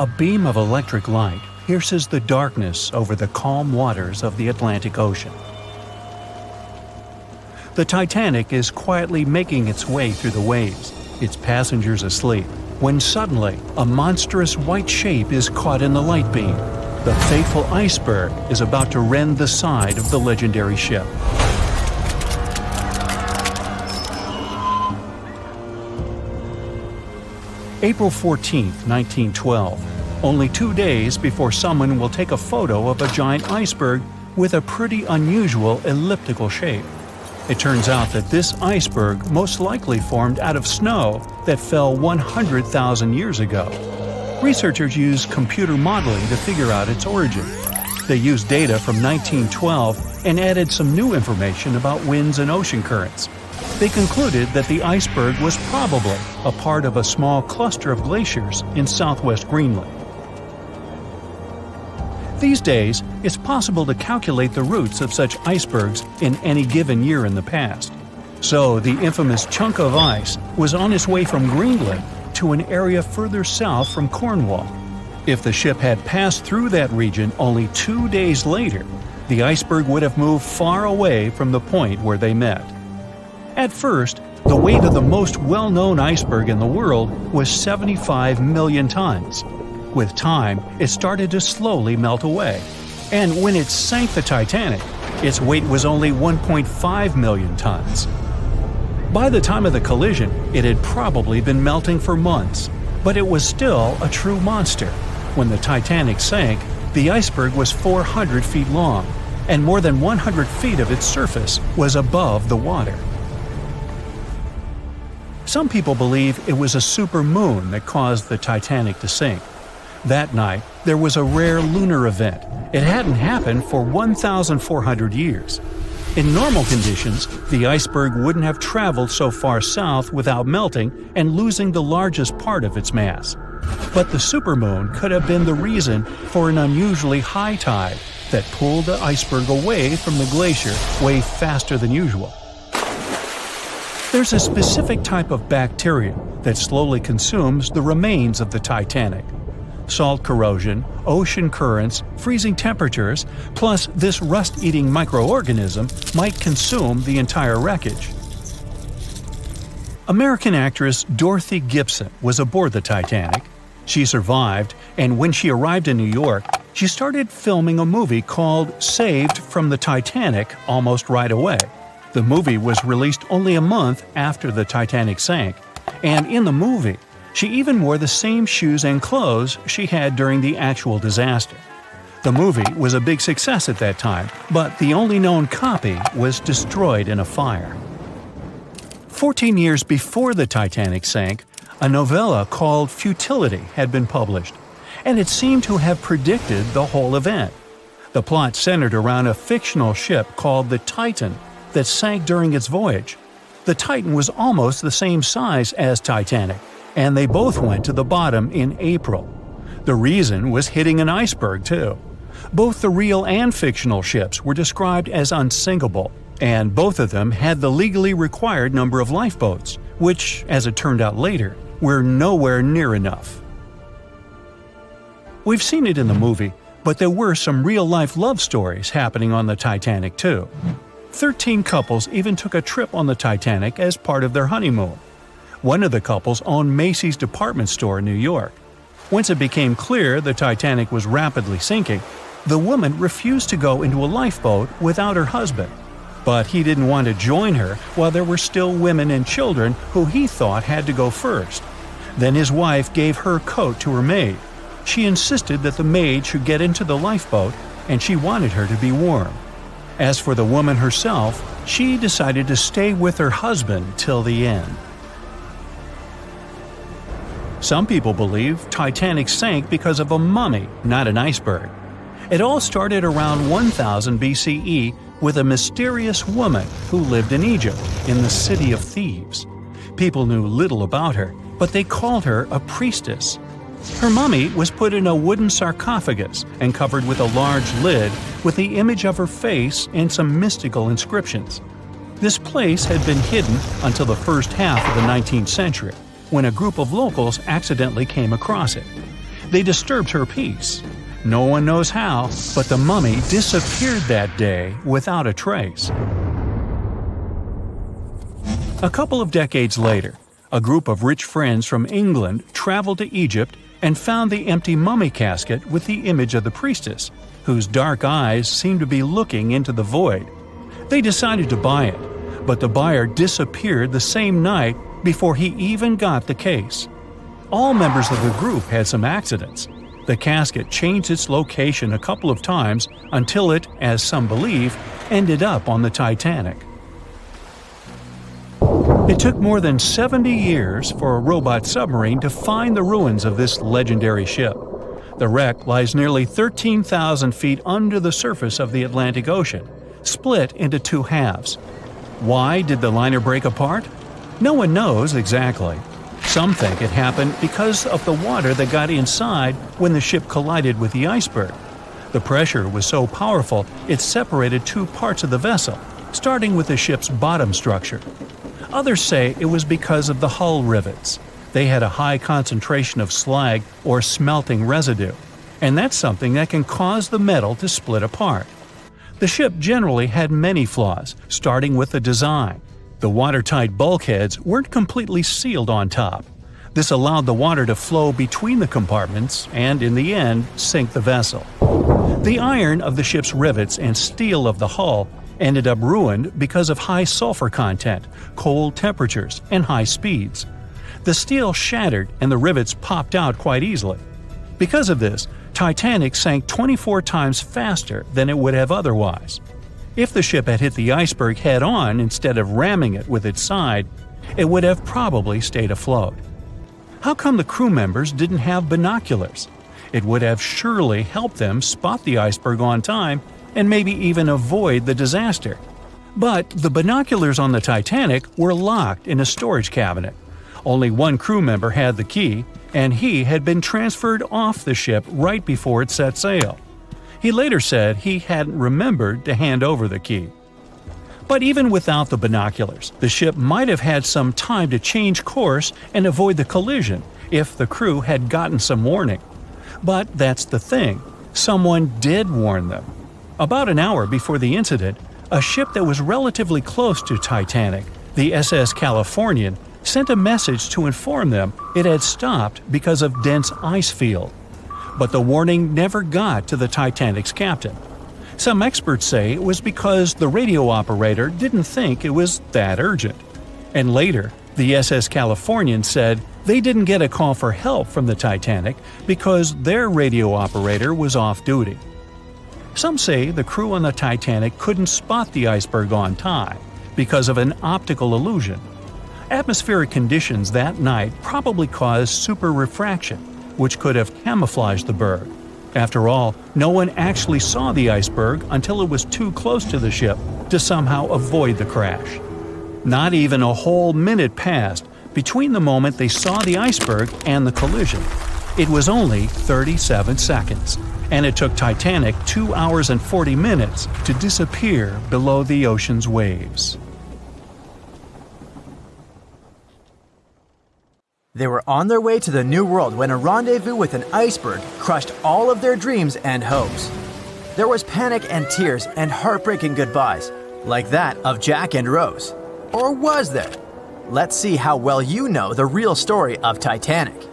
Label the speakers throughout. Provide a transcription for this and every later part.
Speaker 1: A beam of electric light pierces the darkness over the calm waters of the Atlantic Ocean. The Titanic is quietly making its way through the waves, its passengers asleep, when suddenly a monstrous white shape is caught in the light beam. The fateful iceberg is about to rend the side of the legendary ship. April 14, 1912, only 2 days before someone will take a photo of a giant iceberg with a pretty unusual elliptical shape. It turns out that this iceberg most likely formed out of snow that fell 100,000 years ago. Researchers used computer modeling to figure out its origin. They used data from 1912 and added some new information about winds and ocean currents. They concluded that the iceberg was probably a part of a small cluster of glaciers in southwest Greenland. These days, it's possible to calculate the routes of such icebergs in any given year in the past. So the infamous chunk of ice was on its way from Greenland to an area further south from Cornwall. If the ship had passed through that region only 2 days later, the iceberg would have moved far away from the point where they met. At first, the weight of the most well-known iceberg in the world was 75 million tons. With time, it started to slowly melt away. And when it sank the Titanic, its weight was only 1.5 million tons. By the time of the collision, it had probably been melting for months, but it was still a true monster. When the Titanic sank, the iceberg was 400 feet long, and more than 100 feet of its surface was above the water. Some people believe it was a supermoon that caused the Titanic to sink. That night, there was a rare lunar event. It hadn't happened for 1,400 years. In normal conditions, the iceberg wouldn't have traveled so far south without melting and losing the largest part of its mass. But the supermoon could have been the reason for an unusually high tide that pulled the iceberg away from the glacier way faster than usual. There's a specific type of bacteria that slowly consumes the remains of the Titanic. Salt corrosion, ocean currents, freezing temperatures, plus this rust-eating microorganism might consume the entire wreckage. American actress Dorothy Gibson was aboard the Titanic. She survived, and when she arrived in New York, she started filming a movie called Saved from the Titanic almost right away. The movie was released only a month after the Titanic sank, and in the movie, she even wore the same shoes and clothes she had during the actual disaster. The movie was a big success at that time, but the only known copy was destroyed in a fire. 14 years before the Titanic sank, a novella called Futility had been published, and it seemed to have predicted the whole event. The plot centered around a fictional ship called the Titan that sank during its voyage. The Titan was almost the same size as Titanic, and they both went to the bottom in April. The reason was hitting an iceberg, too. Both the real and fictional ships were described as unsinkable, and both of them had the legally required number of lifeboats, which, as it turned out later, were nowhere near enough. We've seen it in the movie, but there were some real-life love stories happening on the Titanic, too. 13 couples even took a trip on the Titanic as part of their honeymoon. One of the couples owned Macy's department store in New York. Once it became clear the Titanic was rapidly sinking, the woman refused to go into a lifeboat without her husband. But he didn't want to join her while there were still women and children who he thought had to go first. Then his wife gave her coat to her maid. She insisted that the maid should get into the lifeboat, and she wanted her to be warm. As for the woman herself, she decided to stay with her husband till the end. Some people believe Titanic sank because of a mummy, not an iceberg. It all started around 1000 BCE with a mysterious woman who lived in Egypt, in the City of Thieves. People knew little about her, but they called her a priestess. Her mummy was put in a wooden sarcophagus and covered with a large lid with the image of her face and some mystical inscriptions. This place had been hidden until the first half of the 19th century, when a group of locals accidentally came across it. They disturbed her peace. No one knows how, but the mummy disappeared that day without a trace. A couple of decades later, a group of rich friends from England traveled to Egypt and found the empty mummy casket with the image of the priestess, whose dark eyes seemed to be looking into the void. They decided to buy it, but the buyer disappeared the same night before he even got the case. All members of the group had some accidents. The casket changed its location a couple of times until it, as some believe, ended up on the Titanic. It took more than 70 years for a robot submarine to find the ruins of this legendary ship. The wreck lies nearly 13,000 feet under the surface of the Atlantic Ocean, split into two halves. Why did the liner break apart? No one knows exactly. Some think it happened because of the water that got inside when the ship collided with the iceberg. The pressure was so powerful it separated two parts of the vessel, starting with the ship's bottom structure. Others say it was because of the hull rivets. They had a high concentration of slag or smelting residue, and that's something that can cause the metal to split apart. The ship generally had many flaws, starting with the design. The watertight bulkheads weren't completely sealed on top. This allowed the water to flow between the compartments and, in the end, sink the vessel. The iron of the ship's rivets and steel of the hull ended up ruined because of high sulfur content, cold temperatures, and high speeds. The steel shattered and the rivets popped out quite easily. Because of this, Titanic sank 24 times faster than it would have otherwise. If the ship had hit the iceberg head-on instead of ramming it with its side, it would have probably stayed afloat. How come the crew members didn't have binoculars? It would have surely helped them spot the iceberg on time and maybe even avoid the disaster. But the binoculars on the Titanic were locked in a storage cabinet. Only one crew member had the key, and he had been transferred off the ship right before it set sail. He later said he hadn't remembered to hand over the key. But even without the binoculars, the ship might have had some time to change course and avoid the collision if the crew had gotten some warning. But that's the thing, someone did warn them. About an hour before the incident, a ship that was relatively close to Titanic, the SS Californian, sent a message to inform them it had stopped because of dense ice field. But the warning never got to the Titanic's captain. Some experts say it was because the radio operator didn't think it was that urgent. And later, the SS Californian said they didn't get a call for help from the Titanic because their radio operator was off duty. Some say the crew on the Titanic couldn't spot the iceberg on time because of an optical illusion. Atmospheric conditions that night probably caused super refraction, which could have camouflaged the berg. After all, no one actually saw the iceberg until it was too close to the ship to somehow avoid the crash. Not even a whole minute passed between the moment they saw the iceberg and the collision. It was only 37 seconds, and it took Titanic 2 hours and 40 minutes to disappear below the ocean's waves.
Speaker 2: They were on their way to the New World when a rendezvous with an iceberg crushed all of their dreams and hopes. There was panic and tears and heartbreaking goodbyes, like that of Jack and Rose. Or was there? Let's see how well you know the real story of Titanic.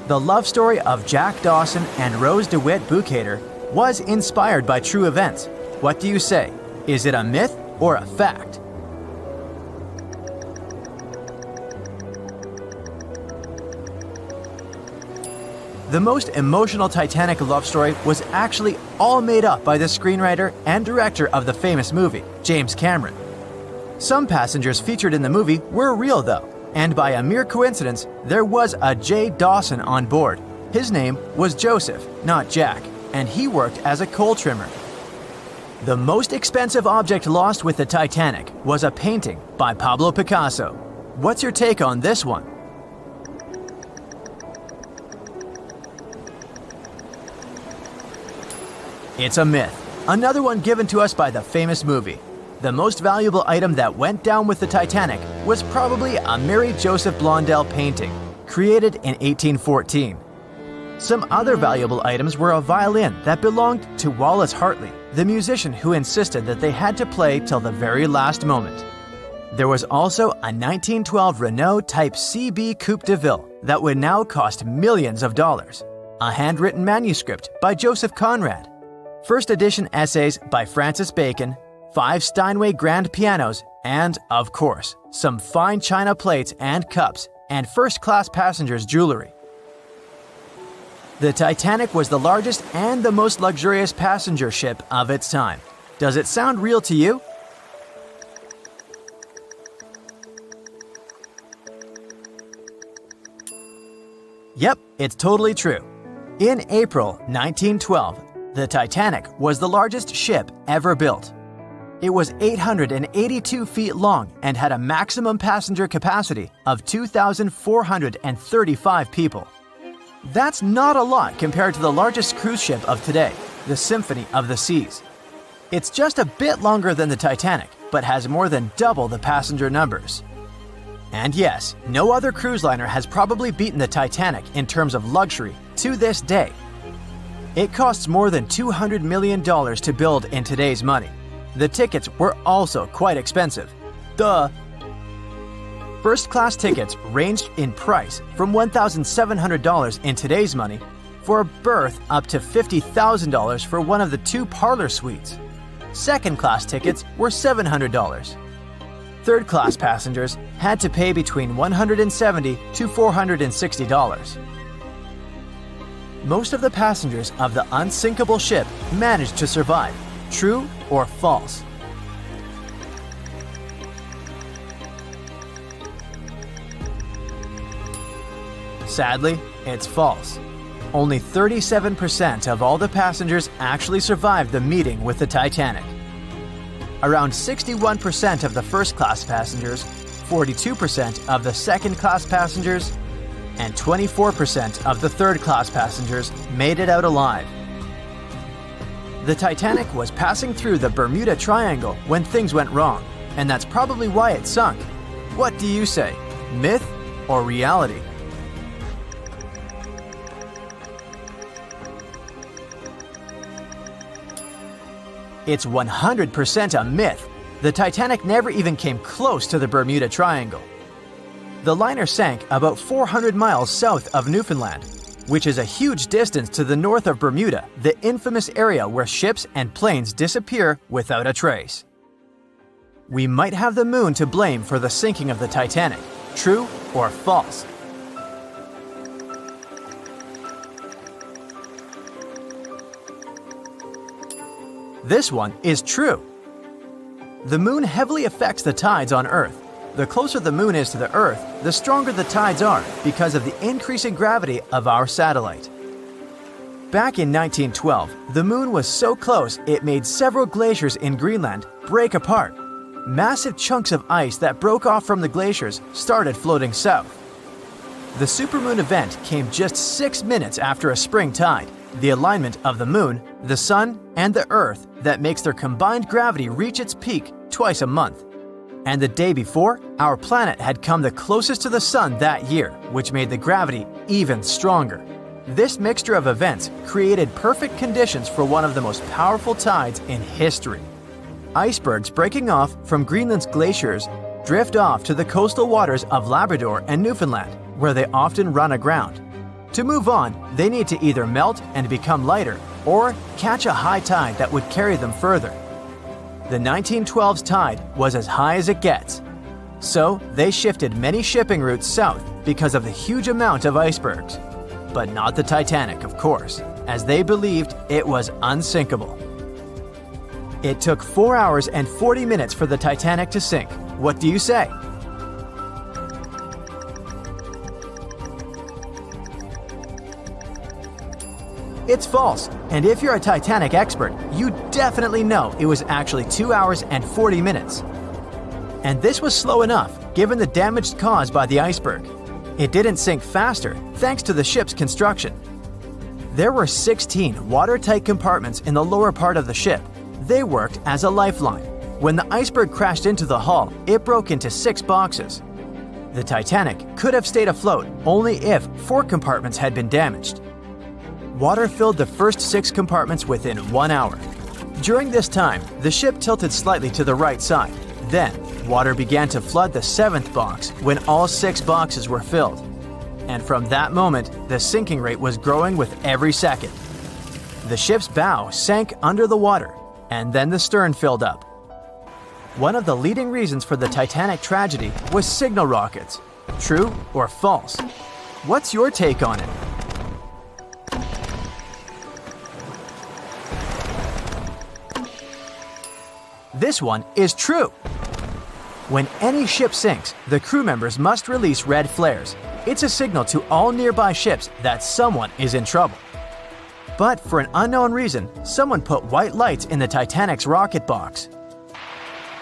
Speaker 2: The love story of Jack Dawson and Rose DeWitt Bukater was inspired by true events. What do you say? Is it a myth or a fact? The most emotional Titanic love story was actually all made up by the screenwriter and director of the famous movie, James Cameron. Some passengers featured in the movie were real though, and by a mere coincidence, there was a J. Dawson on board. His name was Joseph, not Jack, and he worked as a coal trimmer. The most expensive object lost with the Titanic was a painting by Pablo Picasso. What's your take on this one? It's a myth. Another one given to us by the famous movie. The most valuable item that went down with the Titanic was probably a Mary Joseph Blondell painting, created in 1814. Some other valuable items were a violin that belonged to Wallace Hartley, the musician who insisted that they had to play till the very last moment. There was also a 1912 Renault Type CB Coupe de Ville that would now cost millions of dollars, a handwritten manuscript by Joseph Conrad, first edition essays by Francis Bacon, 5 Steinway grand pianos, and, of course, some fine china plates and cups and first-class passengers' jewelry. The Titanic was the largest and the most luxurious passenger ship of its time. Does it sound real to you? Yep, it's totally true. In April 1912, the Titanic was the largest ship ever built. It was 882 feet long and had a maximum passenger capacity of 2,435 people. That's not a lot compared to the largest cruise ship of today, the Symphony of the Seas. It's just a bit longer than the Titanic, but has more than double the passenger numbers. And yes, no other cruise liner has probably beaten the Titanic in terms of luxury to this day. It costs more than $200 million to build in today's money. The tickets were also quite expensive. Duh! First-class tickets ranged in price from $1,700 in today's money for a berth up to $50,000 for one of the 2 parlor suites. Second-class tickets were $700. Third-class passengers had to pay between $170 to $460. Most of the passengers of the unsinkable ship managed to survive. True or false? Sadly, it's false. Only 37% of all the passengers actually survived the meeting with the Titanic. Around 61% of the first-class passengers, 42% of the second-class passengers, and 24% of the third-class passengers made it out alive. The Titanic was passing through the Bermuda Triangle when things went wrong, and that's probably why it sunk. What do you say? Myth or reality? It's 100% a myth. The Titanic never even came close to the Bermuda Triangle. The liner sank about 400 miles south of Newfoundland, which is a huge distance to the north of Bermuda, the infamous area where ships and planes disappear without a trace. We might have the moon to blame for the sinking of the Titanic. True or false? This one is true. The moon heavily affects the tides on Earth. The closer the moon is to the Earth, the stronger the tides are because of the increasing gravity of our satellite. Back in 1912, the moon was so close it made several glaciers in Greenland break apart. Massive chunks of ice that broke off from the glaciers started floating south. The supermoon event came just 6 minutes after a spring tide, the alignment of the moon, the sun, and the Earth that makes their combined gravity reach its peak twice a month. And the day before, our planet had come the closest to the sun that year, which made the gravity even stronger. This mixture of events created perfect conditions for one of the most powerful tides in history. Icebergs breaking off from Greenland's glaciers drift off to the coastal waters of Labrador and Newfoundland, where they often run aground. To move on, they need to either melt and become lighter or catch a high tide that would carry them further. The 1912's tide was as high as it gets. So they shifted many shipping routes south because of the huge amount of icebergs. But not the Titanic, of course, as they believed it was unsinkable. It took 4 hours and 40 minutes for the Titanic to sink. What do you say? It's false, and if you're a Titanic expert, you definitely know it was actually 2 hours and 40 minutes. And this was slow enough, given the damage caused by the iceberg. It didn't sink faster, thanks to the ship's construction. There were 16 watertight compartments in the lower part of the ship. They worked as a lifeline. When the iceberg crashed into the hull, it broke into 6 boxes. The Titanic could have stayed afloat only if 4 compartments had been damaged. water filled the first 6 compartments within 1 hour. During this time, the ship tilted slightly to the right side. Then, water began to flood the 7th box when all 6 boxes were filled. And from that moment, the sinking rate was growing with every second. The ship's bow sank under the water, and then the stern filled up. One of the leading reasons for the Titanic tragedy was signal rockets. True or false? What's your take on it? This one is true. When any ship sinks, the crew members must release red flares. It's a signal to all nearby ships that someone is in trouble. But for an unknown reason, someone put white lights in the Titanic's rocket box.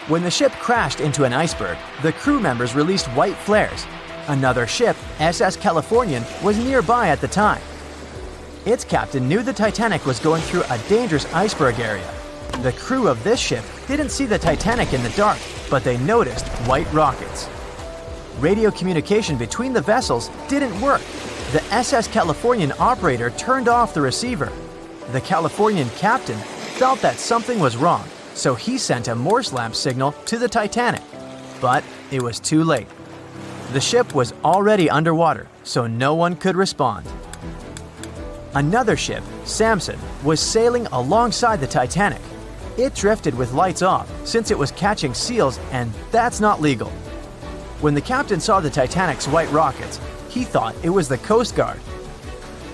Speaker 2: When the ship crashed into an iceberg, the crew members released white flares. Another ship, SS Californian, was nearby at the time. Its captain knew the Titanic was going through a dangerous iceberg area. The crew of this ship didn't see the Titanic in the dark, but they noticed white rockets. Radio communication between the vessels didn't work. The SS Californian operator turned off the receiver. The Californian captain felt that something was wrong, so he sent a Morse lamp signal to the Titanic. But it was too late. The ship was already underwater, so no one could respond. Another ship, Samson, was sailing alongside the Titanic. It drifted with lights off since it was catching seals, and that's not legal. When the captain saw the Titanic's white rockets, he thought it was the Coast Guard.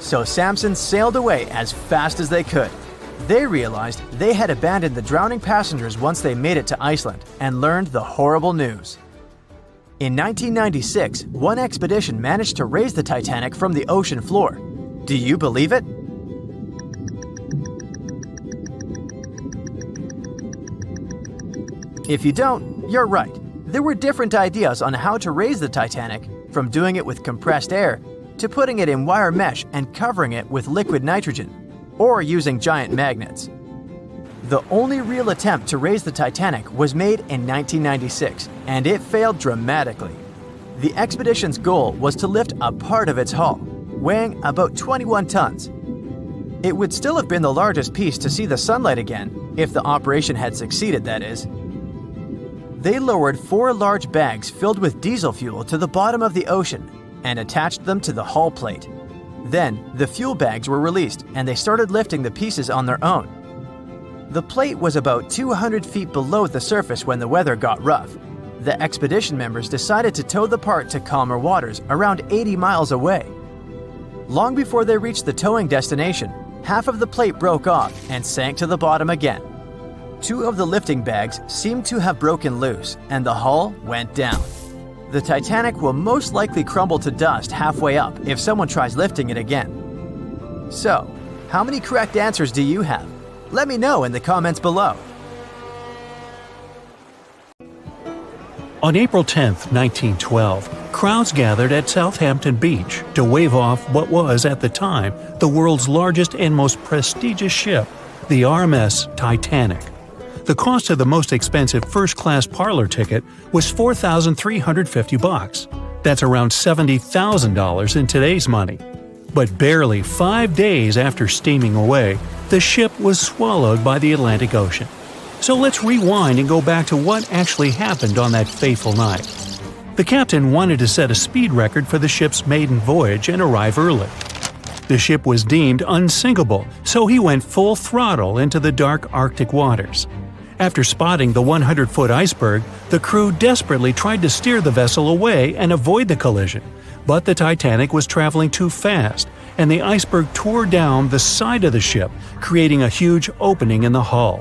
Speaker 2: So Samson sailed away as fast as they could. They realized they had abandoned the drowning passengers once they made it to Iceland and learned the horrible news. In 1996, one expedition managed to raise the Titanic from the ocean floor. Do you believe it? If you don't, you're right. There were different ideas on how to raise the Titanic, from doing it with compressed air to putting it in wire mesh and covering it with liquid nitrogen, or using giant magnets. The only real attempt to raise the Titanic was made in 1996, and it failed dramatically. The expedition's goal was to lift a part of its hull, weighing about 21 tons. It would still have been the largest piece to see the sunlight again, if the operation had succeeded, that is. They lowered 4 large bags filled with diesel fuel to the bottom of the ocean and attached them to the hull plate. Then, the fuel bags were released and they started lifting the pieces on their own. The plate was about 200 feet below the surface when the weather got rough. The expedition members decided to tow the part to calmer waters around 80 miles away. Long before they reached the towing destination, half of the plate broke off and sank to the bottom again. 2 of the lifting bags seemed to have broken loose, and the hull went down. The Titanic will most likely crumble to dust halfway up if someone tries lifting it again. So, how many correct answers do you have? Let me know in the comments below.
Speaker 1: On April 10, 1912, crowds gathered at Southampton Beach to wave off what was, at the time, the world's largest and most prestigious ship, the RMS Titanic. The cost of the most expensive first-class parlor ticket was $4,350. That's around $70,000 in today's money. But barely 5 days after steaming away, the ship was swallowed by the Atlantic Ocean. So let's rewind and go back to what actually happened on that fateful night. The captain wanted to set a speed record for the ship's maiden voyage and arrive early. The ship was deemed unsinkable, so he went full throttle into the dark Arctic waters. After spotting the 100-foot iceberg, the crew desperately tried to steer the vessel away and avoid the collision, but the Titanic was traveling too fast, and the iceberg tore down the side of the ship, creating a huge opening in the hull.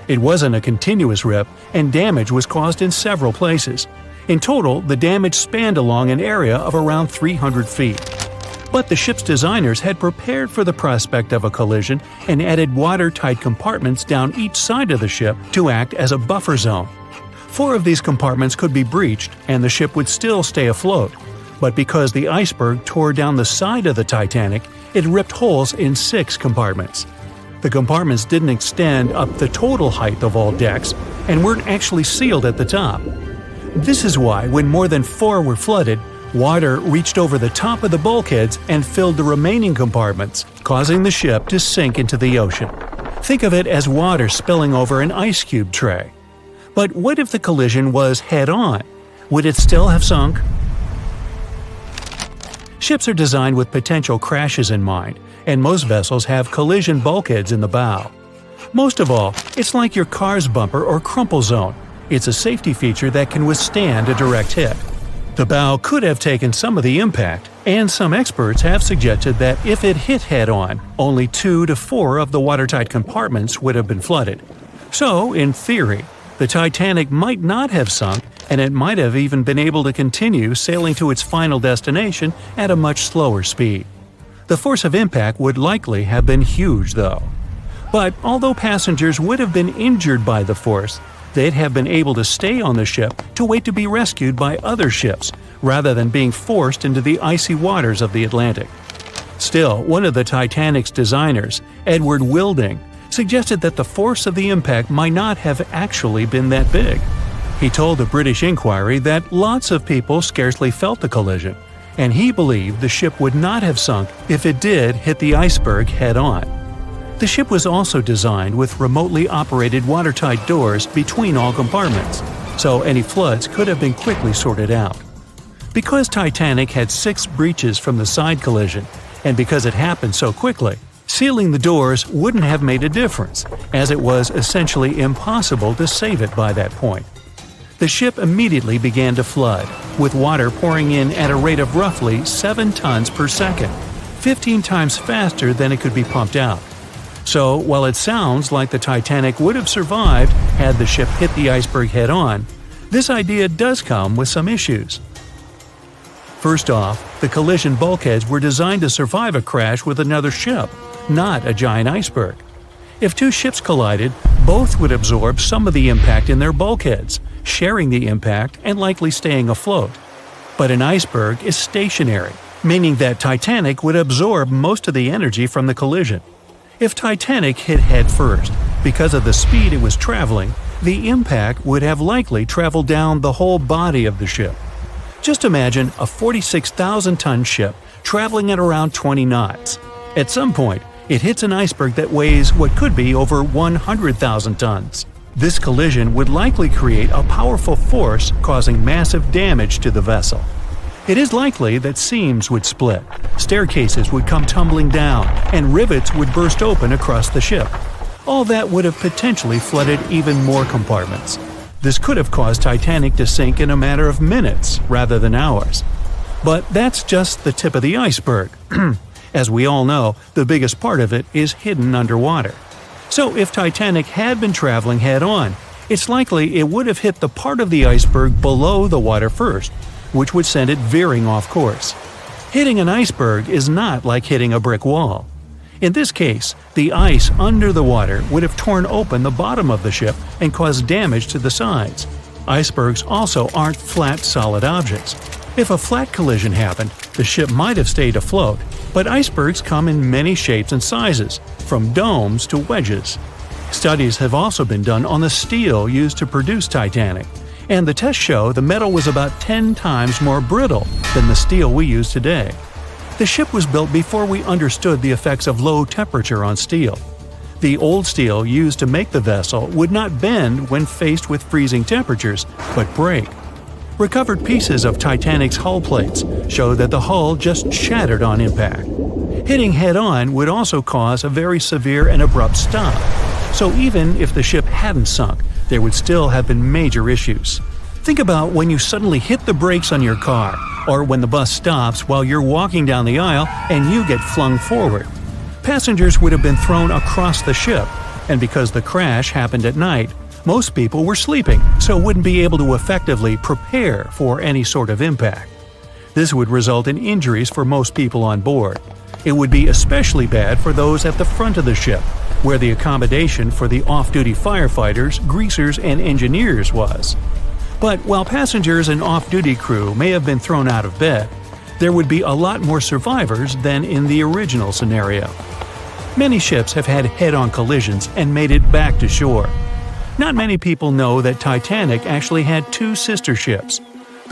Speaker 1: It wasn't a continuous rip, and damage was caused in several places. In total, the damage spanned along an area of around 300 feet. But the ship's designers had prepared for the prospect of a collision and added watertight compartments down each side of the ship to act as a buffer zone. 4 of these compartments could be breached and the ship would still stay afloat. But because the iceberg tore down the side of the Titanic, it ripped holes in 6 compartments. The compartments didn't extend up the total height of all decks and weren't actually sealed at the top. This is why, when more than 4 were flooded, Water reached over the top of the bulkheads and filled the remaining compartments, causing the ship to sink into the ocean. Think of it as water spilling over an ice cube tray. But what if the collision was head-on? Would it still have sunk? Ships are designed with potential crashes in mind, and most vessels have collision bulkheads in the bow. Most of all, it's like your car's bumper or crumple zone. It's a safety feature that can withstand a direct hit. The bow could have taken some of the impact, and some experts have suggested that if it hit head-on, only 2 to 4 of the watertight compartments would have been flooded. So, in theory, the Titanic might not have sunk, and it might have even been able to continue sailing to its final destination at a much slower speed. The force of impact would likely have been huge, though. But although passengers would have been injured by the force, they'd have been able to stay on the ship to wait to be rescued by other ships, rather than being forced into the icy waters of the Atlantic. Still, one of the Titanic's designers, Edward Wilding, suggested that the force of the impact might not have actually been that big. He told the British Inquiry that lots of people scarcely felt the collision, and he believed the ship would not have sunk if it did hit the iceberg head-on. The ship was also designed with remotely operated watertight doors between all compartments, so any floods could have been quickly sorted out. Because Titanic had 6 breaches from the side collision, and because it happened so quickly, sealing the doors wouldn't have made a difference, as it was essentially impossible to save it by that point. The ship immediately began to flood, with water pouring in at a rate of roughly 7 tons per second, 15 times faster than it could be pumped out. So, while it sounds like the Titanic would have survived had the ship hit the iceberg head-on, this idea does come with some issues. First off, the collision bulkheads were designed to survive a crash with another ship, not a giant iceberg. If 2 ships collided, both would absorb some of the impact in their bulkheads, sharing the impact and likely staying afloat. But an iceberg is stationary, meaning that Titanic would absorb most of the energy from the collision. If Titanic hit head first, because of the speed it was traveling, the impact would have likely traveled down the whole body of the ship. Just imagine a 46,000-ton ship traveling at around 20 knots. At some point, it hits an iceberg that weighs what could be over 100,000 tons. This collision would likely create a powerful force causing massive damage to the vessel. It is likely that seams would split, staircases would come tumbling down, and rivets would burst open across the ship. All that would have potentially flooded even more compartments. This could have caused Titanic to sink in a matter of minutes rather than hours. But that's just the tip of the iceberg. As we all know, the biggest part of it is hidden underwater. So if Titanic had been traveling head-on, it's likely it would have hit the part of the iceberg below the water first, which would send it veering off course. Hitting an iceberg is not like hitting a brick wall. In this case, the ice under the water would have torn open the bottom of the ship and caused damage to the sides. Icebergs also aren't flat, solid objects. If a flat collision happened, the ship might have stayed afloat, but icebergs come in many shapes and sizes, from domes to wedges. Studies have also been done on the steel used to produce Titanic, and the tests show the metal was about 10 times more brittle than the steel we use today. The ship was built before we understood the effects of low temperature on steel. The old steel used to make the vessel would not bend when faced with freezing temperatures, but break. Recovered pieces of Titanic's hull plates show that the hull just shattered on impact. Hitting head-on would also cause a very severe and abrupt stop, so even if the ship hadn't sunk, there would still have been major issues. Think about when you suddenly hit the brakes on your car, or when the bus stops while you're walking down the aisle and you get flung forward. Passengers would have been thrown across the ship, and because the crash happened at night, most people were sleeping, so wouldn't be able to effectively prepare for any sort of impact. This would result in injuries for most people on board. It would be especially bad for those at the front of the ship, where the accommodation for the off-duty firefighters, greasers, and engineers was. But while passengers and off-duty crew may have been thrown out of bed, there would be a lot more survivors than in the original scenario. Many ships have had head-on collisions and made it back to shore. Not many people know that Titanic actually had 2 sister ships.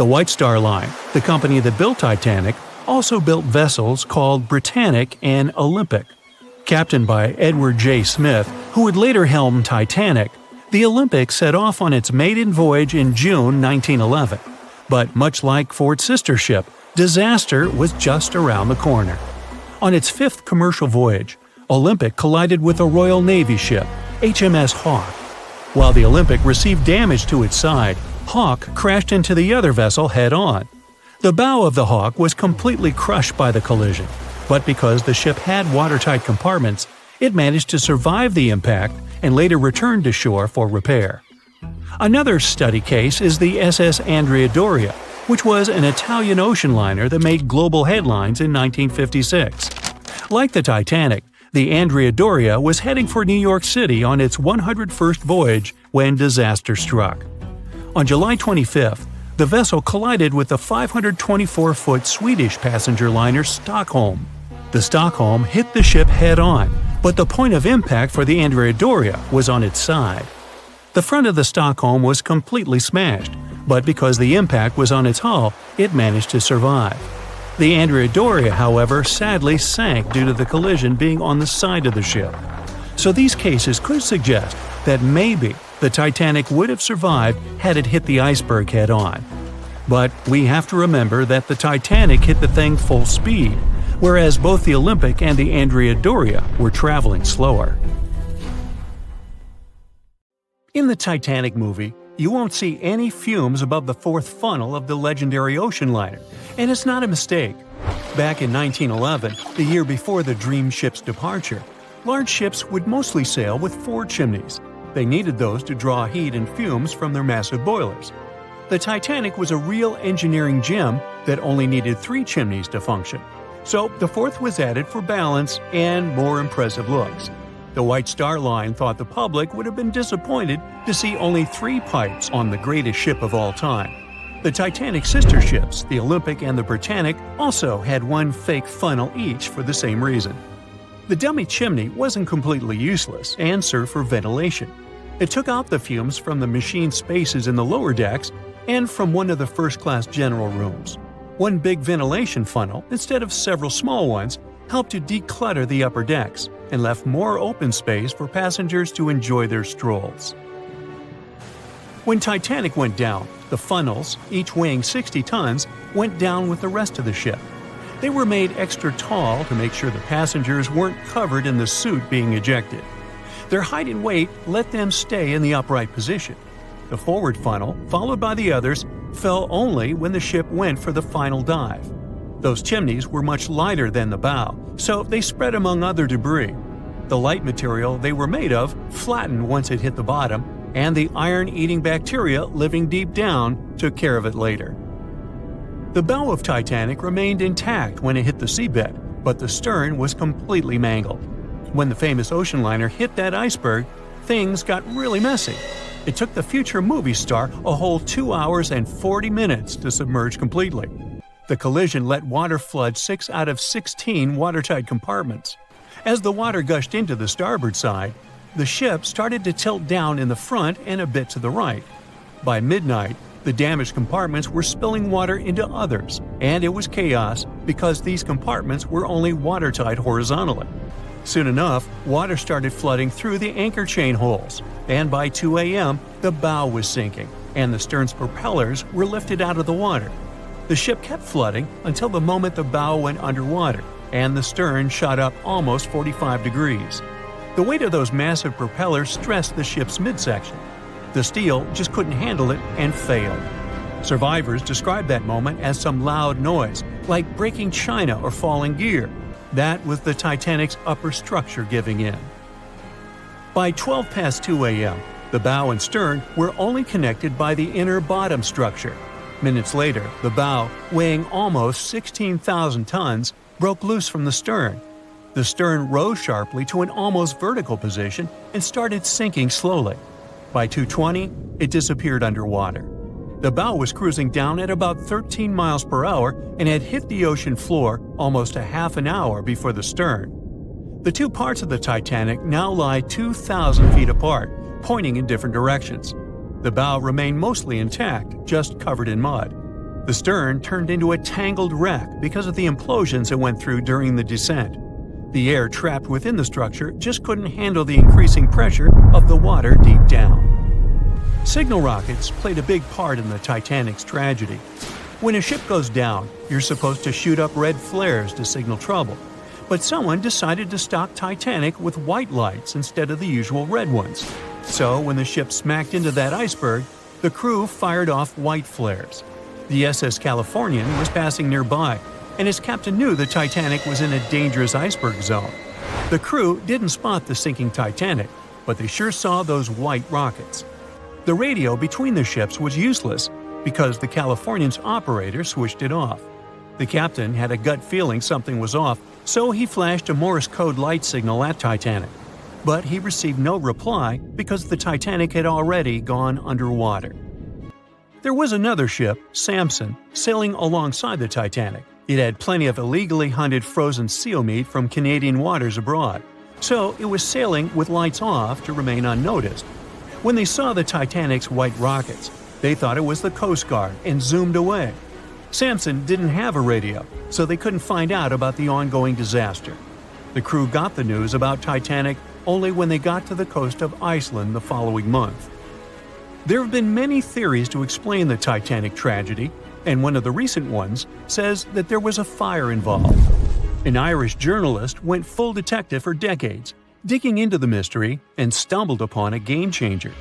Speaker 1: The White Star Line, the company that built Titanic, also built vessels called Britannic and Olympic. Captained by Edward J. Smith, who would later helm Titanic, the Olympic set off on its maiden voyage in June 1911. But much like Ford's sister ship, disaster was just around the corner. On its fifth commercial voyage, Olympic collided with a Royal Navy ship, HMS Hawke. While the Olympic received damage to its side, Hawke crashed into the other vessel head-on. The bow of the Hawke was completely crushed by the collision, but because the ship had watertight compartments, it managed to survive the impact and later returned to shore for repair. Another study case is the SS Andrea Doria, which was an Italian ocean liner that made global headlines in 1956. Like the Titanic, the Andrea Doria was heading for New York City on its 101st voyage when disaster struck. On July 25th, the vessel collided with the 524-foot Swedish passenger liner Stockholm. The Stockholm hit the ship head-on, but the point of impact for the Andrea Doria was on its side. The front of the Stockholm was completely smashed, but because the impact was on its hull, it managed to survive. The Andrea Doria, however, sadly sank due to the collision being on the side of the ship. So these cases could suggest that maybe the Titanic would have survived had it hit the iceberg head-on. But we have to remember that the Titanic hit the thing full speed, whereas both the Olympic and the Andrea Doria were traveling slower. In the Titanic movie, you won't see any fumes above the fourth funnel of the legendary ocean liner, and it's not a mistake. Back in 1911, the year before the Dream ship's departure, large ships would mostly sail with 4 chimneys. They needed those to draw heat and fumes from their massive boilers. The Titanic was a real engineering gem that only needed 3 chimneys to function. So the fourth was added for balance and more impressive looks. The White Star Line thought the public would have been disappointed to see only 3 pipes on the greatest ship of all time. The Titanic's sister ships, the Olympic and the Britannic, also had 1 fake funnel each for the same reason. The dummy chimney wasn't completely useless and served for ventilation. It took out the fumes from the machine spaces in the lower decks and from one of the first-class general rooms. 1 big ventilation funnel, instead of several small ones, helped to declutter the upper decks and left more open space for passengers to enjoy their strolls. When Titanic went down, the funnels, each weighing 60 tons, went down with the rest of the ship. They were made extra tall to make sure the passengers weren't covered in the soot being ejected. Their height and weight let them stay in the upright position. The forward funnel, followed by the others, fell only when the ship went for the final dive. Those chimneys were much lighter than the bow, so they spread among other debris. The light material they were made of flattened once it hit the bottom, and the iron-eating bacteria living deep down took care of it later. The bow of Titanic remained intact when it hit the seabed, but the stern was completely mangled. When the famous ocean liner hit that iceberg, things got really messy. It took the future movie star a whole 2 hours and 40 minutes to submerge completely. The collision let water flood 6 out of 16 watertight compartments. As the water gushed into the starboard side, the ship started to tilt down in the front and a bit to the right. By midnight, the damaged compartments were spilling water into others, and it was chaos because these compartments were only watertight horizontally. Soon enough, water started flooding through the anchor chain holes, and by 2 a.m., the bow was sinking, and the stern's propellers were lifted out of the water. The ship kept flooding until the moment the bow went underwater, and the stern shot up almost 45 degrees. The weight of those massive propellers stressed the ship's midsection. The steel just couldn't handle it and failed. Survivors described that moment as some loud noise, like breaking china or falling gear. That was the Titanic's upper structure giving in. By 12 past 2 a.m., the bow and stern were only connected by the inner bottom structure. Minutes later, the bow, weighing almost 16,000 tons, broke loose from the stern. The stern rose sharply to an almost vertical position and started sinking slowly. By 2:20, it disappeared underwater. The bow was cruising down at about 13 miles per hour and had hit the ocean floor almost a half an hour before the stern. The 2 parts of the Titanic now lie 2,000 feet apart, pointing in different directions. The bow remained mostly intact, just covered in mud. The stern turned into a tangled wreck because of the implosions it went through during the descent. The air trapped within the structure just couldn't handle the increasing pressure of the water deep down. Signal rockets played a big part in the Titanic's tragedy. When a ship goes down, you're supposed to shoot up red flares to signal trouble. But someone decided to stock Titanic with white lights instead of the usual red ones. So when the ship smacked into that iceberg, the crew fired off white flares. The SS Californian was passing nearby, and his captain knew the Titanic was in a dangerous iceberg zone. The crew didn't spot the sinking Titanic, but they sure saw those white rockets. The radio between the ships was useless because the Californian's operator switched it off. The captain had a gut feeling something was off, so he flashed a Morse code light signal at Titanic. But he received no reply because the Titanic had already gone underwater. There was another ship, Samson, sailing alongside the Titanic. It had plenty of illegally hunted frozen seal meat from Canadian waters abroad, so it was sailing with lights off to remain unnoticed. When they saw the Titanic's white rockets, they thought it was the Coast Guard and zoomed away. Samson didn't have a radio, so they couldn't find out about the ongoing disaster. The crew got the news about Titanic only when they got to the coast of Iceland the following month. There have been many theories to explain the Titanic tragedy, and one of the recent ones says that there was a fire involved. An Irish journalist went full detective for decades, digging into the mystery, and stumbled upon a game-changer.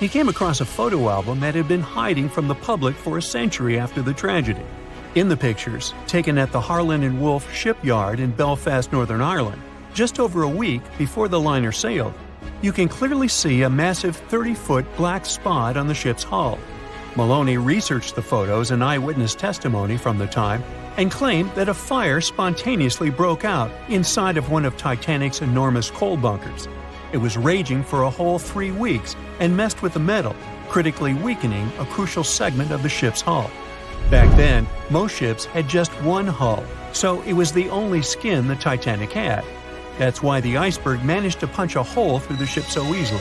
Speaker 1: He came across a photo album that had been hiding from the public for a century after the tragedy. In the pictures, taken at the Harland and Wolff shipyard in Belfast, Northern Ireland, just over a week before the liner sailed, you can clearly see a massive 30-foot black spot on the ship's hull. Maloney researched the photos and eyewitness testimony from the time and claimed that a fire spontaneously broke out inside of one of Titanic's enormous coal bunkers. It was raging for a whole 3 weeks and messed with the metal, critically weakening a crucial segment of the ship's hull. Back then, most ships had just one hull, so it was the only skin the Titanic had. That's why the iceberg managed to punch a hole through the ship so easily.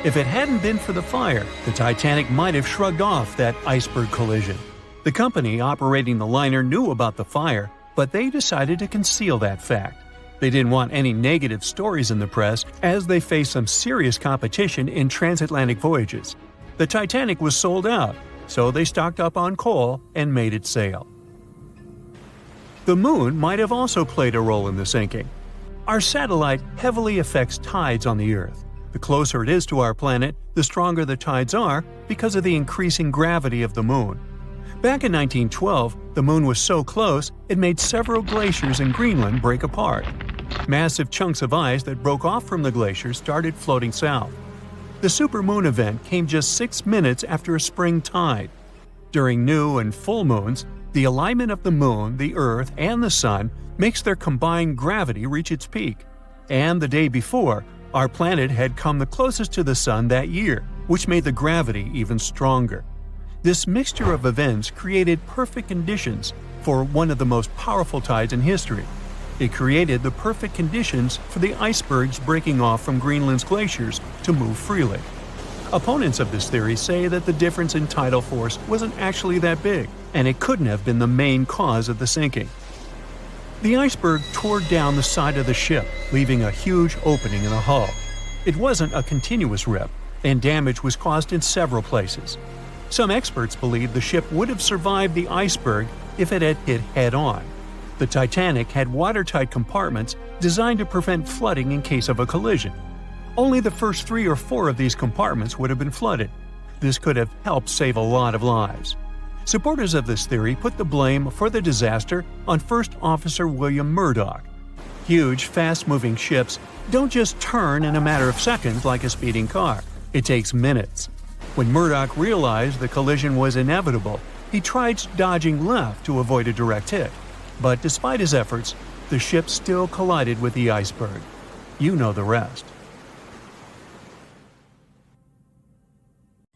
Speaker 1: If it hadn't been for the fire, the Titanic might have shrugged off that iceberg collision. The company operating the liner knew about the fire, but they decided to conceal that fact. They didn't want any negative stories in the press as they faced some serious competition in transatlantic voyages. The Titanic was sold out, so they stocked up on coal and made it sail. The moon might have also played a role in the sinking. Our satellite heavily affects tides on the Earth. The closer it is to our planet, the stronger the tides are because of the increasing gravity of the moon. Back in 1912, the moon was so close it made several glaciers in Greenland break apart. Massive chunks of ice that broke off from the glaciers started floating south. The supermoon event came just 6 minutes after a spring tide. During new and full moons, the alignment of the moon, the Earth, and the Sun makes their combined gravity reach its peak. And the day before, our planet had come the closest to the Sun that year, which made the gravity even stronger. This mixture of events created perfect conditions for one of the most powerful tides in history. It created the perfect conditions for the icebergs breaking off from Greenland's glaciers to move freely. Opponents of this theory say that the difference in tidal force wasn't actually that big, and it couldn't have been the main cause of the sinking. The iceberg tore down the side of the ship, leaving a huge opening in the hull. It wasn't a continuous rip, and damage was caused in several places. Some experts believe the ship would have survived the iceberg if it had hit head-on. The Titanic had watertight compartments designed to prevent flooding in case of a collision. Only the first 3 or 4 of these compartments would have been flooded. This could have helped save a lot of lives. Supporters of this theory put the blame for the disaster on First Officer William Murdoch. Huge, fast-moving ships don't just turn in a matter of seconds like a speeding car. It takes minutes. When Murdoch realized the collision was inevitable, he tried dodging left to avoid a direct hit. But despite his efforts, the ship still collided with the iceberg. You know the rest.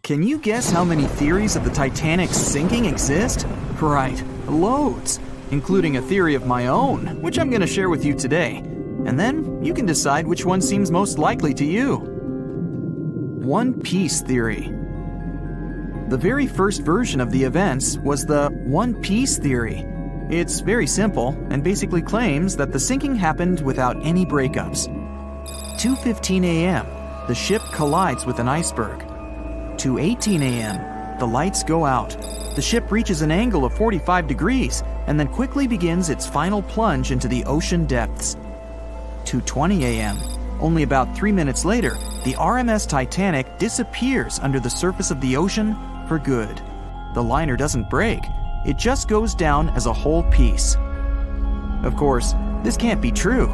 Speaker 3: Can you guess how many theories of the Titanic's sinking exist? Right, loads, including a theory of my own, which I'm going to share with you today. And then you can decide which one seems most likely to you. One Piece theory. The very first version of the events was the One Piece theory. It's very simple and basically claims that the sinking happened without any breakups. 2:15 a.m., the ship collides with an iceberg. 2:18 a.m., the lights go out. The ship reaches an angle of 45 degrees and then quickly begins its final plunge into the ocean depths. 2:20 a.m., only about 3 minutes later, the RMS Titanic disappears under the surface of the ocean for good. The liner doesn't break, it just goes down as a whole piece. Of course, this can't be true.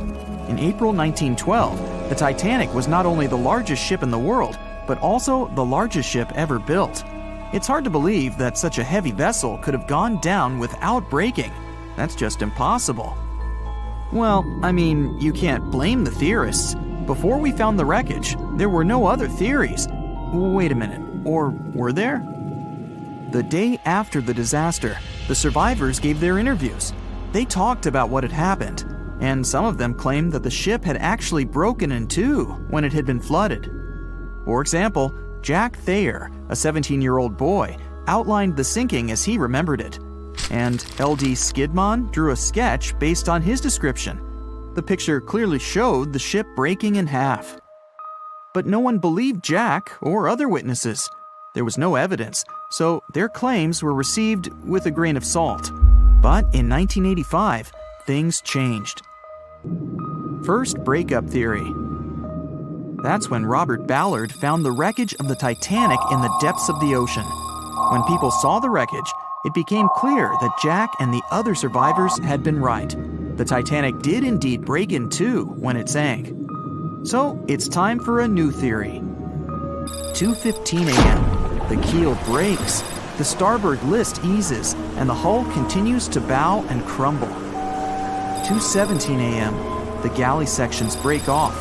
Speaker 3: In April 1912, the Titanic was not only the largest ship in the world, but also the largest ship ever built. It's hard to believe that such a heavy vessel could have gone down without breaking. That's just impossible. Well, I mean, you can't blame the theorists. Before we found the wreckage, there were no other theories. Wait a minute, or were there? The day after the disaster, the survivors gave their interviews. They talked about what had happened, and some of them claimed that the ship had actually broken in two when it had been flooded. For example, Jack Thayer, a 17-year-old boy, outlined the sinking as he remembered it, and L.D. Skidmon drew a sketch based on his description. The picture clearly showed the ship breaking in half. But no one believed Jack or other witnesses. There was no evidence, so their claims were received with a grain of salt. But in 1985, things changed. First breakup theory. That's when Robert Ballard found the wreckage of the Titanic in the depths of the ocean. When people saw the wreckage, it became clear that Jack and the other survivors had been right. The Titanic did indeed break in two when it sank. So it's time for a new theory. 2:15 a.m. The keel breaks, the starboard list eases, and the hull continues to bow and crumble. 2:17 a.m. The galley sections break off.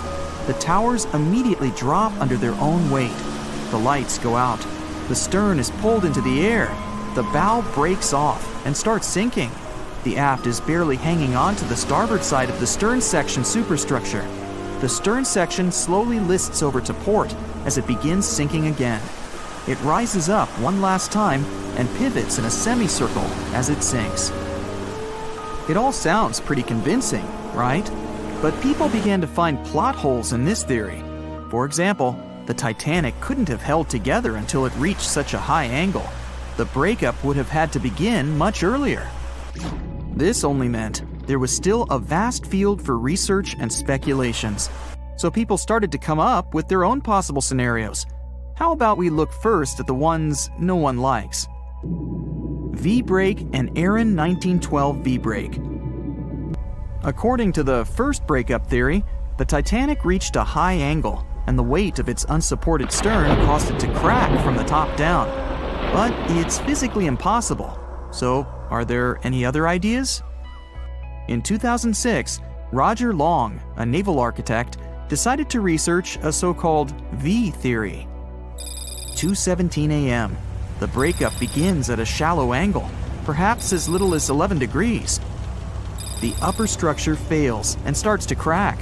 Speaker 3: The towers immediately drop under their own weight. The lights go out. The stern is pulled into the air. The bow breaks off and starts sinking. The aft is barely hanging on to the starboard side of the stern section superstructure. The stern section slowly lists over to port as it begins sinking again. It rises up one last time and pivots in a semicircle as it sinks. It all sounds pretty convincing, right? But people began to find plot holes in this theory. For example, the Titanic couldn't have held together until it reached such a high angle. The breakup would have had to begin much earlier. This only meant there was still a vast field for research and speculations. So people started to come up with their own possible scenarios. How about we look first at the ones no one likes? V-brake and Aaron 1912 V-brake. According to the first breakup theory, the Titanic reached a high angle, and the weight of its unsupported stern caused it to crack from the top down. But it's physically impossible. So, are there any other ideas? In 2006, Roger Long, a naval architect, decided to research a so-called V theory. 2:17 a.m. The breakup begins at a shallow angle, perhaps as little as 11 degrees. The upper structure fails and starts to crack.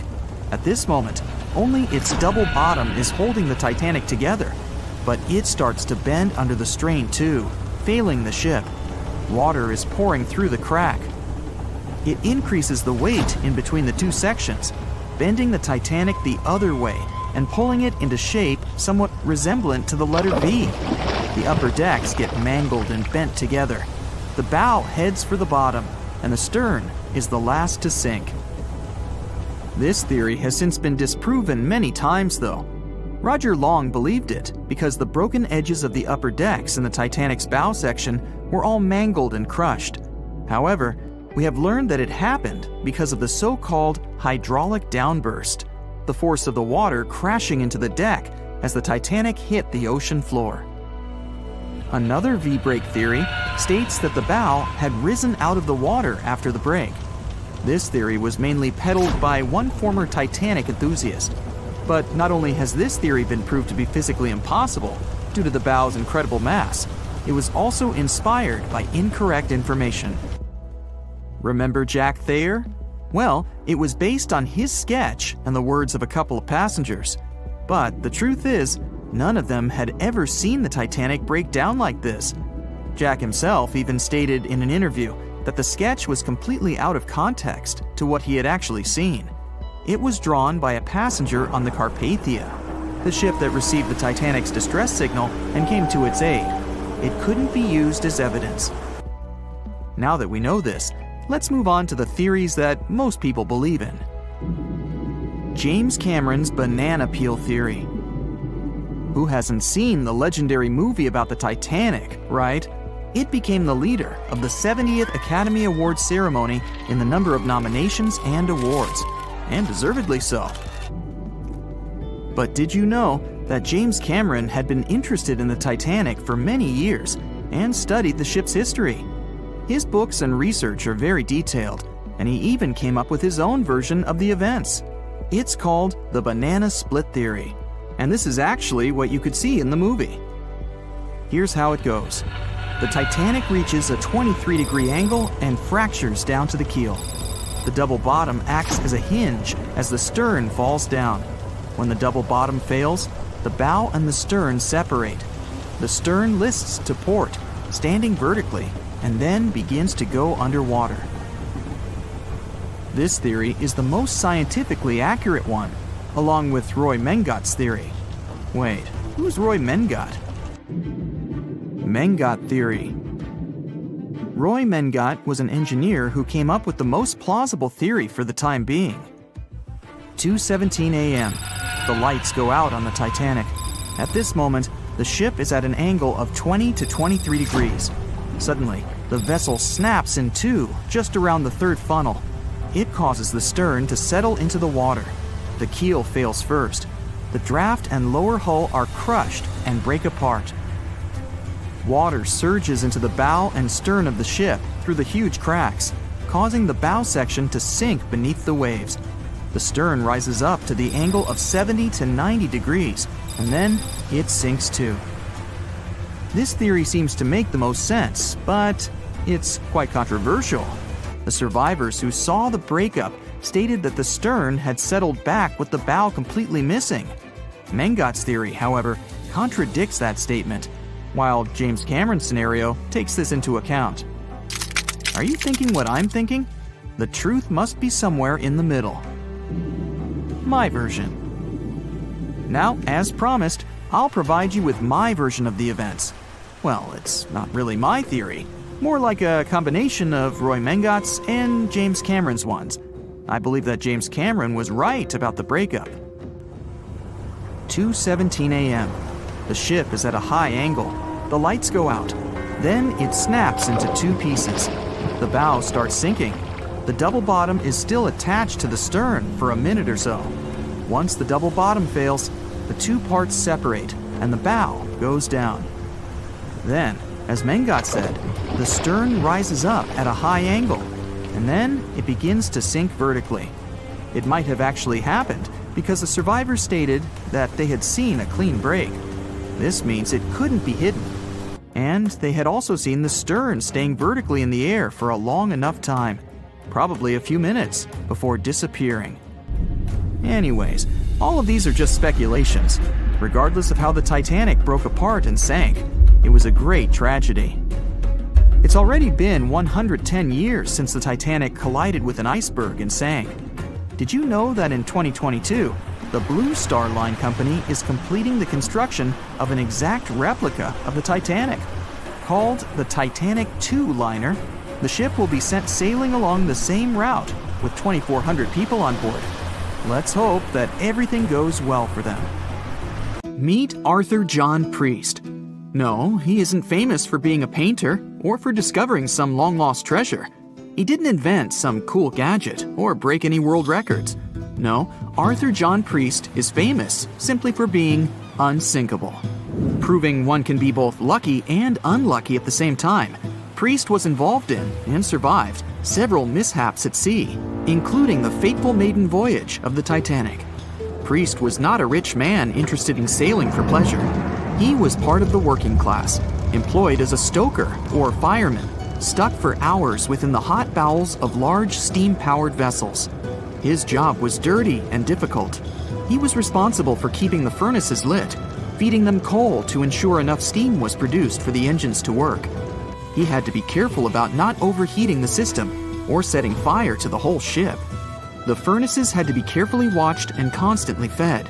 Speaker 3: At this moment, only its double bottom is holding the Titanic together, but it starts to bend under the strain too, failing the ship. Water is pouring through the crack. It increases the weight in between the two sections, bending the Titanic the other way and pulling it into shape somewhat resemblant to the letter V. The upper decks get mangled and bent together. The bow heads for the bottom, and the stern is the last to sink. This theory has since been disproven many times, though. Roger Long believed it because the broken edges of the upper decks in the Titanic's bow section were all mangled and crushed. However, we have learned that it happened because of the so-called hydraulic downburst, the force of the water crashing into the deck as the Titanic hit the ocean floor. Another V-brake theory states that the bow had risen out of the water after the break. This theory was mainly peddled by one former Titanic enthusiast. But not only has this theory been proved to be physically impossible due to the bow's incredible mass, it was also inspired by incorrect information. Remember Jack Thayer? Well, it was based on his sketch and the words of a couple of passengers. But the truth is, none of them had ever seen the Titanic break down like this. Jack himself even stated in an interview that the sketch was completely out of context to what he had actually seen. It was drawn by a passenger on the Carpathia, the ship that received the Titanic's distress signal and came to its aid. It couldn't be used as evidence. Now that we know this, let's move on to the theories that most people believe in. James Cameron's banana peel theory. Who hasn't seen the legendary movie about the Titanic, right? It became the leader of the 70th Academy Awards ceremony in the number of nominations and awards, and deservedly so. But did you know that James Cameron had been interested in the Titanic for many years and studied the ship's history? His books and research are very detailed, and he even came up with his own version of the events. It's called the banana split theory, and this is actually what you could see in the movie. Here's how it goes. The Titanic reaches a 23-degree angle and fractures down to the keel. The double bottom acts as a hinge as the stern falls down. When the double bottom fails, the bow and the stern separate. The stern lists to port, standing vertically, and then begins to go underwater. This theory is the most scientifically accurate one, along with Roy Mengott's theory. Wait, who's Roy Mengott? Mengott theory. Roy Mengott was an engineer who came up with the most plausible theory for the time being. 2:17 a.m. The lights go out on the Titanic. At this moment, the ship is at an angle of 20 to 23 degrees. Suddenly, the vessel snaps in two just around the third funnel. It causes the stern to settle into the water. The keel fails first. The draft and lower hull are crushed and break apart. Water surges into the bow and stern of the ship through the huge cracks, causing the bow section to sink beneath the waves. The stern rises up to the angle of 70 to 90 degrees, and then it sinks too. This theory seems to make the most sense, but it's quite controversial. The survivors who saw the breakup stated that the stern had settled back with the bow completely missing. Mengott's theory, however, contradicts that statement, while James Cameron's scenario takes this into account. Are you thinking what I'm thinking? The truth must be somewhere in the middle. My version. Now, as promised, I'll provide you with my version of the events. Well, it's not really my theory, more like a combination of Roy Mengott's and James Cameron's ones. I believe that James Cameron was right about the breakup. 2:17 a.m. The ship is at a high angle. The lights go out. Then it snaps into two pieces. The bow starts sinking. The double bottom is still attached to the stern for a minute or so. Once the double bottom fails, the two parts separate and the bow goes down. Then, as Mengott said, the stern rises up at a high angle, and then it begins to sink vertically. It might have actually happened because the survivors stated that they had seen a clean break. This means it couldn't be hidden. And they had also seen the stern staying vertically in the air for a long enough time, probably a few minutes, before disappearing. Anyways, all of these are just speculations. Regardless of how the Titanic broke apart and sank, it was a great tragedy. It's already been 110 years since the Titanic collided with an iceberg and sank. Did you know that in 2022, the Blue Star Line Company is completing the construction of an exact replica of the Titanic? Called the Titanic II liner, the ship will be sent sailing along the same route with 2,400 people on board. Let's hope that everything goes well for them. Meet Arthur John Priest. No, he isn't famous for being a painter or for discovering some long-lost treasure. He didn't invent some cool gadget or break any world records. No, Arthur John Priest is famous simply for being unsinkable. Proving one can be both lucky and unlucky at the same time, Priest was involved in and survived several mishaps at sea, including the fateful maiden voyage of the Titanic. Priest was not a rich man interested in sailing for pleasure. He was part of the working class, employed as a stoker or fireman, stuck for hours within the hot bowels of large steam-powered vessels. His job was dirty and difficult. He was responsible for keeping the furnaces lit, feeding them coal to ensure enough steam was produced for the engines to work. He had to be careful about not overheating the system or setting fire to the whole ship. The furnaces had to be carefully watched and constantly fed.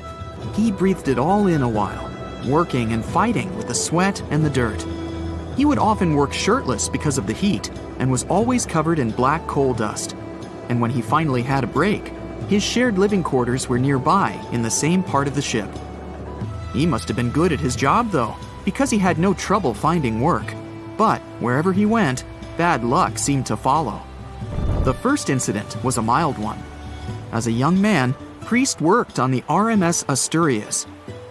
Speaker 3: He breathed it all in a while, working and fighting with the sweat and the dirt. He would often work shirtless because of the heat and was always covered in black coal dust. And when he finally had a break, his shared living quarters were nearby in the same part of the ship. He must have been good at his job, though, because he had no trouble finding work. But wherever he went, bad luck seemed to follow. The first incident was a mild one. As a young man, Priest worked on the RMS Asturias.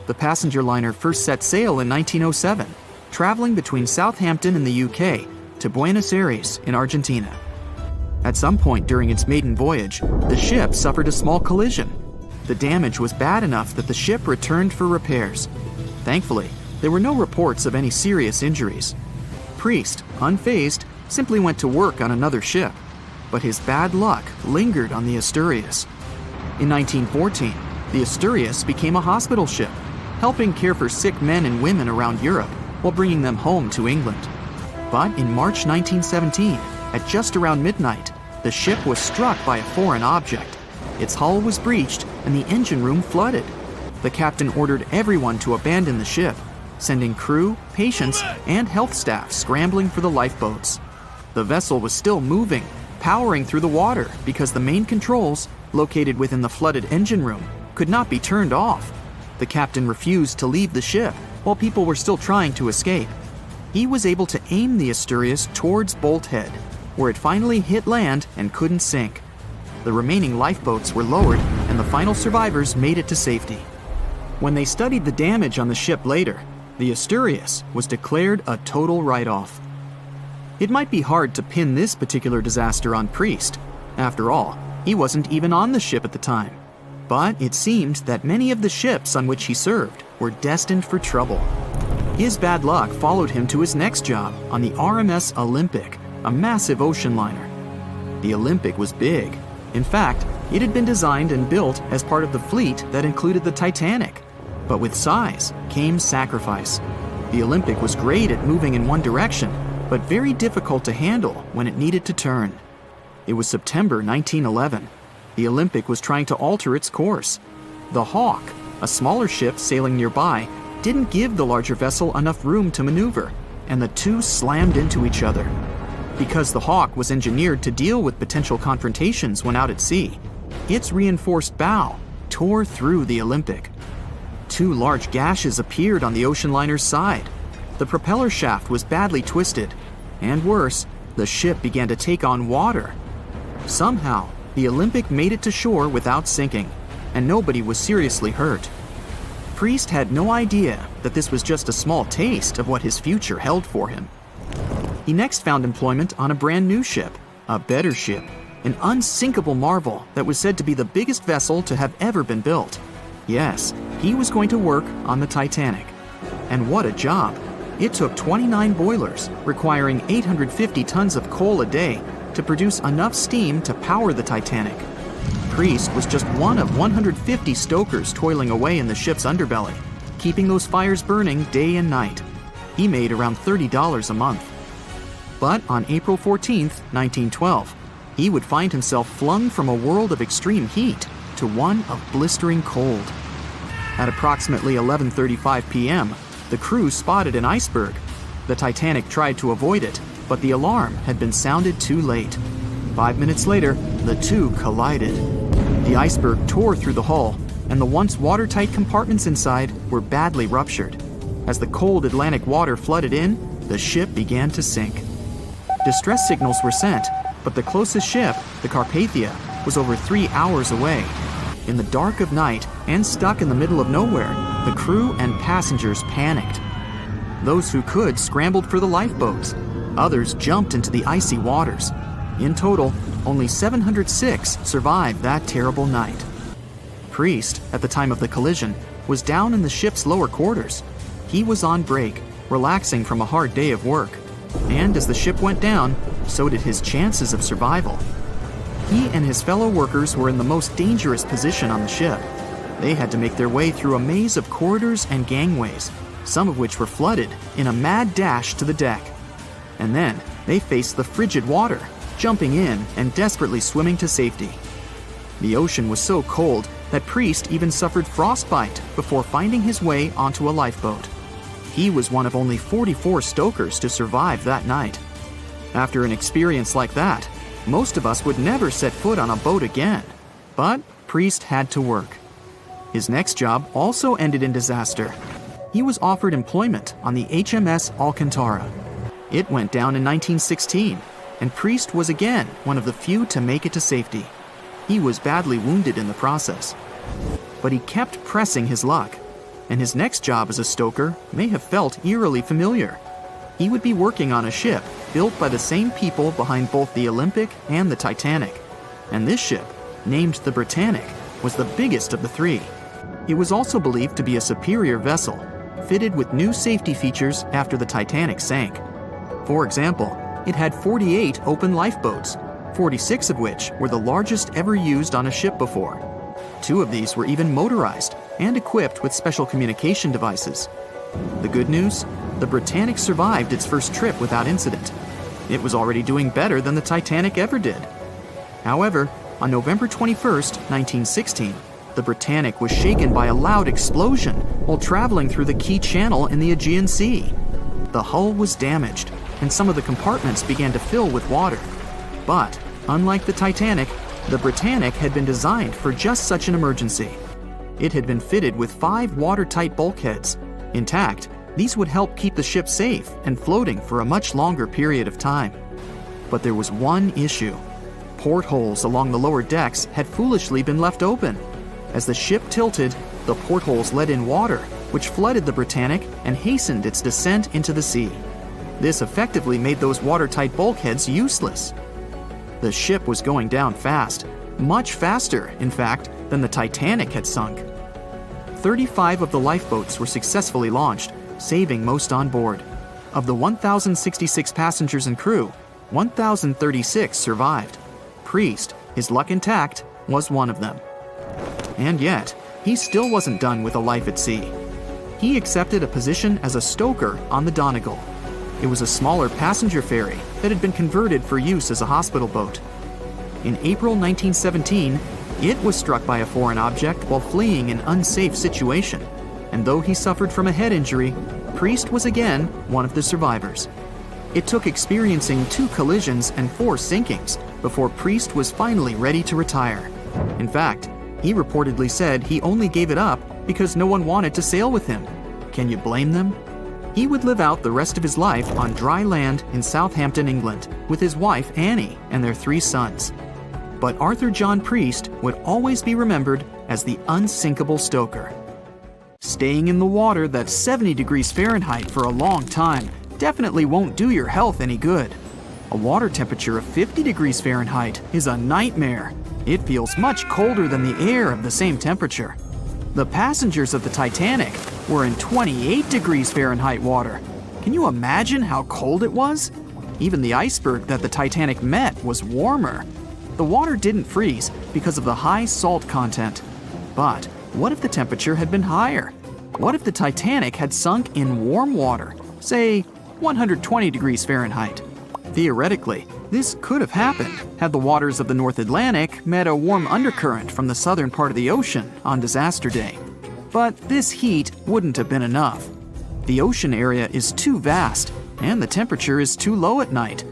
Speaker 3: The passenger liner first set sail in 1907, traveling between Southampton in the UK to Buenos Aires in Argentina. At some point during its maiden voyage, the ship suffered a small collision. The damage was bad enough that the ship returned for repairs. Thankfully, there were no reports of any serious injuries. Priest, unfazed, simply went to work on another ship, but his bad luck lingered on the Asturias. In 1914, the Asturias became a hospital ship, helping care for sick men and women around Europe while bringing them home to England. But in March 1917, at just around midnight, the ship was struck by a foreign object. Its hull was breached and the engine room flooded. The captain ordered everyone to abandon the ship, sending crew, patients, and health staff scrambling for the lifeboats. The vessel was still moving, powering through the water because the main controls, located within the flooded engine room, could not be turned off. The captain refused to leave the ship while people were still trying to escape. He was able to aim the Asturias towards Bolt Head, where it finally hit land and couldn't sink. The remaining lifeboats were lowered and the final survivors made it to safety. When they studied the damage on the ship later, the Asturias was declared a total write-off. It might be hard to pin this particular disaster on Priest. After all, he wasn't even on the ship at the time. But it seemed that many of the ships on which he served were destined for trouble. His bad luck followed him to his next job on the RMS Olympic, a massive ocean liner. The Olympic was big. In fact, it had been designed and built as part of the fleet that included the Titanic. But with size came sacrifice. The Olympic was great at moving in one direction, but very difficult to handle when it needed to turn. It was September 1911. The Olympic was trying to alter its course. The Hawk, a smaller ship sailing nearby, didn't give the larger vessel enough room to maneuver, and the two slammed into each other. Because the Hawk was engineered to deal with potential confrontations when out at sea, its reinforced bow tore through the Olympic. Two large gashes appeared on the ocean liner's side. The propeller shaft was badly twisted, and worse, the ship began to take on water. Somehow, the Olympic made it to shore without sinking, and nobody was seriously hurt. Priest had no idea that this was just a small taste of what his future held for him. He next found employment on a brand new ship, a better ship, an unsinkable marvel that was said to be the biggest vessel to have ever been built. Yes, he was going to work on the Titanic. And what a job! It took 29 boilers, requiring 850 tons of coal a day to produce enough steam to power the Titanic. Priest was just one of 150 stokers toiling away in the ship's underbelly, keeping those fires burning day and night. He made around $30 a month. But on April 14, 1912, he would find himself flung from a world of extreme heat to one of blistering cold. At approximately 11:35 p.m., the crew spotted an iceberg. The Titanic tried to avoid it, but the alarm had been sounded too late. 5 minutes later, the two collided. The iceberg tore through the hull, and the once watertight compartments inside were badly ruptured. As the cold Atlantic water flooded in, the ship began to sink. Distress signals were sent, but the closest ship, the Carpathia, was over 3 hours away. In the dark of night and stuck in the middle of nowhere, the crew and passengers panicked. Those who could scrambled for the lifeboats. Others jumped into the icy waters. In total, only 706 survived that terrible night. Priest, at the time of the collision, was down in the ship's lower quarters. He was on break, relaxing from a hard day of work. And as the ship went down, so did his chances of survival. He and his fellow workers were in the most dangerous position on the ship. They had to make their way through a maze of corridors and gangways, some of which were flooded, in a mad dash to the deck. And then they faced the frigid water, jumping in and desperately swimming to safety. The ocean was so cold that Priest even suffered frostbite before finding his way onto a lifeboat. He was one of only 44 stokers to survive that night. After an experience like that, most of us would never set foot on a boat again. But Priest had to work. His next job also ended in disaster. He was offered employment on the HMS Alcantara. It went down in 1916, and Priest was again one of the few to make it to safety. He was badly wounded in the process. But he kept pressing his luck, and his next job as a stoker may have felt eerily familiar. He would be working on a ship built by the same people behind both the Olympic and the Titanic. And this ship, named the Britannic, was the biggest of the three. It was also believed to be a superior vessel, fitted with new safety features after the Titanic sank. For example, it had 48 open lifeboats, 46 of which were the largest ever used on a ship before. 2 of these were even motorized and equipped with special communication devices. The good news? The Britannic survived its first trip without incident. It was already doing better than the Titanic ever did. However, on November 21st, 1916, the Britannic was shaken by a loud explosion while traveling through the key channel in the Aegean Sea. The hull was damaged, and some of the compartments began to fill with water. But, unlike the Titanic, the Britannic had been designed for just such an emergency. It had been fitted with 5 watertight bulkheads. Intact, these would help keep the ship safe and floating for a much longer period of time. But there was one issue. Portholes along the lower decks had foolishly been left open. As the ship tilted, the portholes let in water, which flooded the Britannic and hastened its descent into the sea. This effectively made those watertight bulkheads useless. The ship was going down fast, much faster, in fact, than the Titanic had sunk. 35 of the lifeboats were successfully launched, saving most on board. Of the 1,066 passengers and crew, 1,036 survived. Priest, his luck intact, was one of them. And yet, he still wasn't done with a life at sea. He accepted a position as a stoker on the Donegal. It was a smaller passenger ferry that had been converted for use as a hospital boat. In April 1917, it was struck by a foreign object while fleeing an unsafe situation, and though he suffered from a head injury, Priest was again one of the survivors. It took experiencing 2 collisions and 4 sinkings before Priest was finally ready to retire. In fact, he reportedly said he only gave it up because no one wanted to sail with him. Can you blame them? He would live out the rest of his life on dry land in Southampton, England, with his wife Annie and their 3 sons. But Arthur John Priest would always be remembered as the unsinkable stoker. Staying in the water that's 70 degrees Fahrenheit for a long time definitely won't do your health any good. A water temperature of 50 degrees Fahrenheit is a nightmare. It feels much colder than the air of the same temperature. The passengers of the Titanic were in 28 degrees Fahrenheit water. Can you imagine how cold it was? Even the iceberg that the Titanic met was warmer. The water didn't freeze because of the high salt content. But what if the temperature had been higher? What if the Titanic had sunk in warm water, say 120 degrees Fahrenheit? Theoretically, this could have happened had the waters of the North Atlantic met a warm undercurrent from the southern part of the ocean on disaster day. But this heat wouldn't have been enough. The ocean area is too vast, and the temperature is too low at night.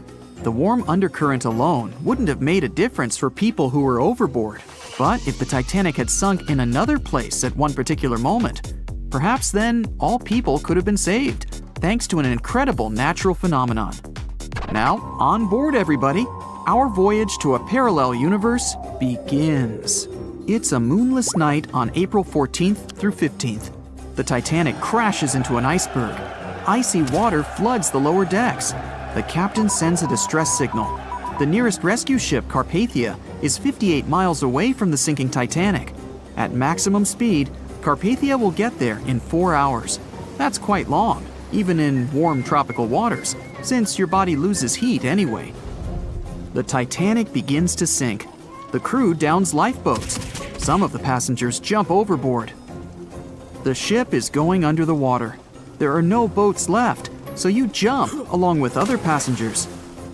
Speaker 3: The warm undercurrent alone wouldn't have made a difference for people who were overboard. But if the Titanic had sunk in another place at one particular moment, perhaps then all people could have been saved, thanks to an incredible natural phenomenon. Now, on board everybody, our voyage to a parallel universe begins. It's a moonless night on April 14th through 15th. The Titanic crashes into an iceberg. Icy water floods the lower decks. The captain sends a distress signal. The nearest rescue ship, Carpathia, is 58 miles away from the sinking Titanic. At maximum speed, Carpathia will get there in 4 hours. That's quite long, even in warm tropical waters, since your body loses heat anyway. The Titanic begins to sink. The crew downs lifeboats. Some of the passengers jump overboard. The ship is going under the water. There are no boats left, so you jump along with other passengers.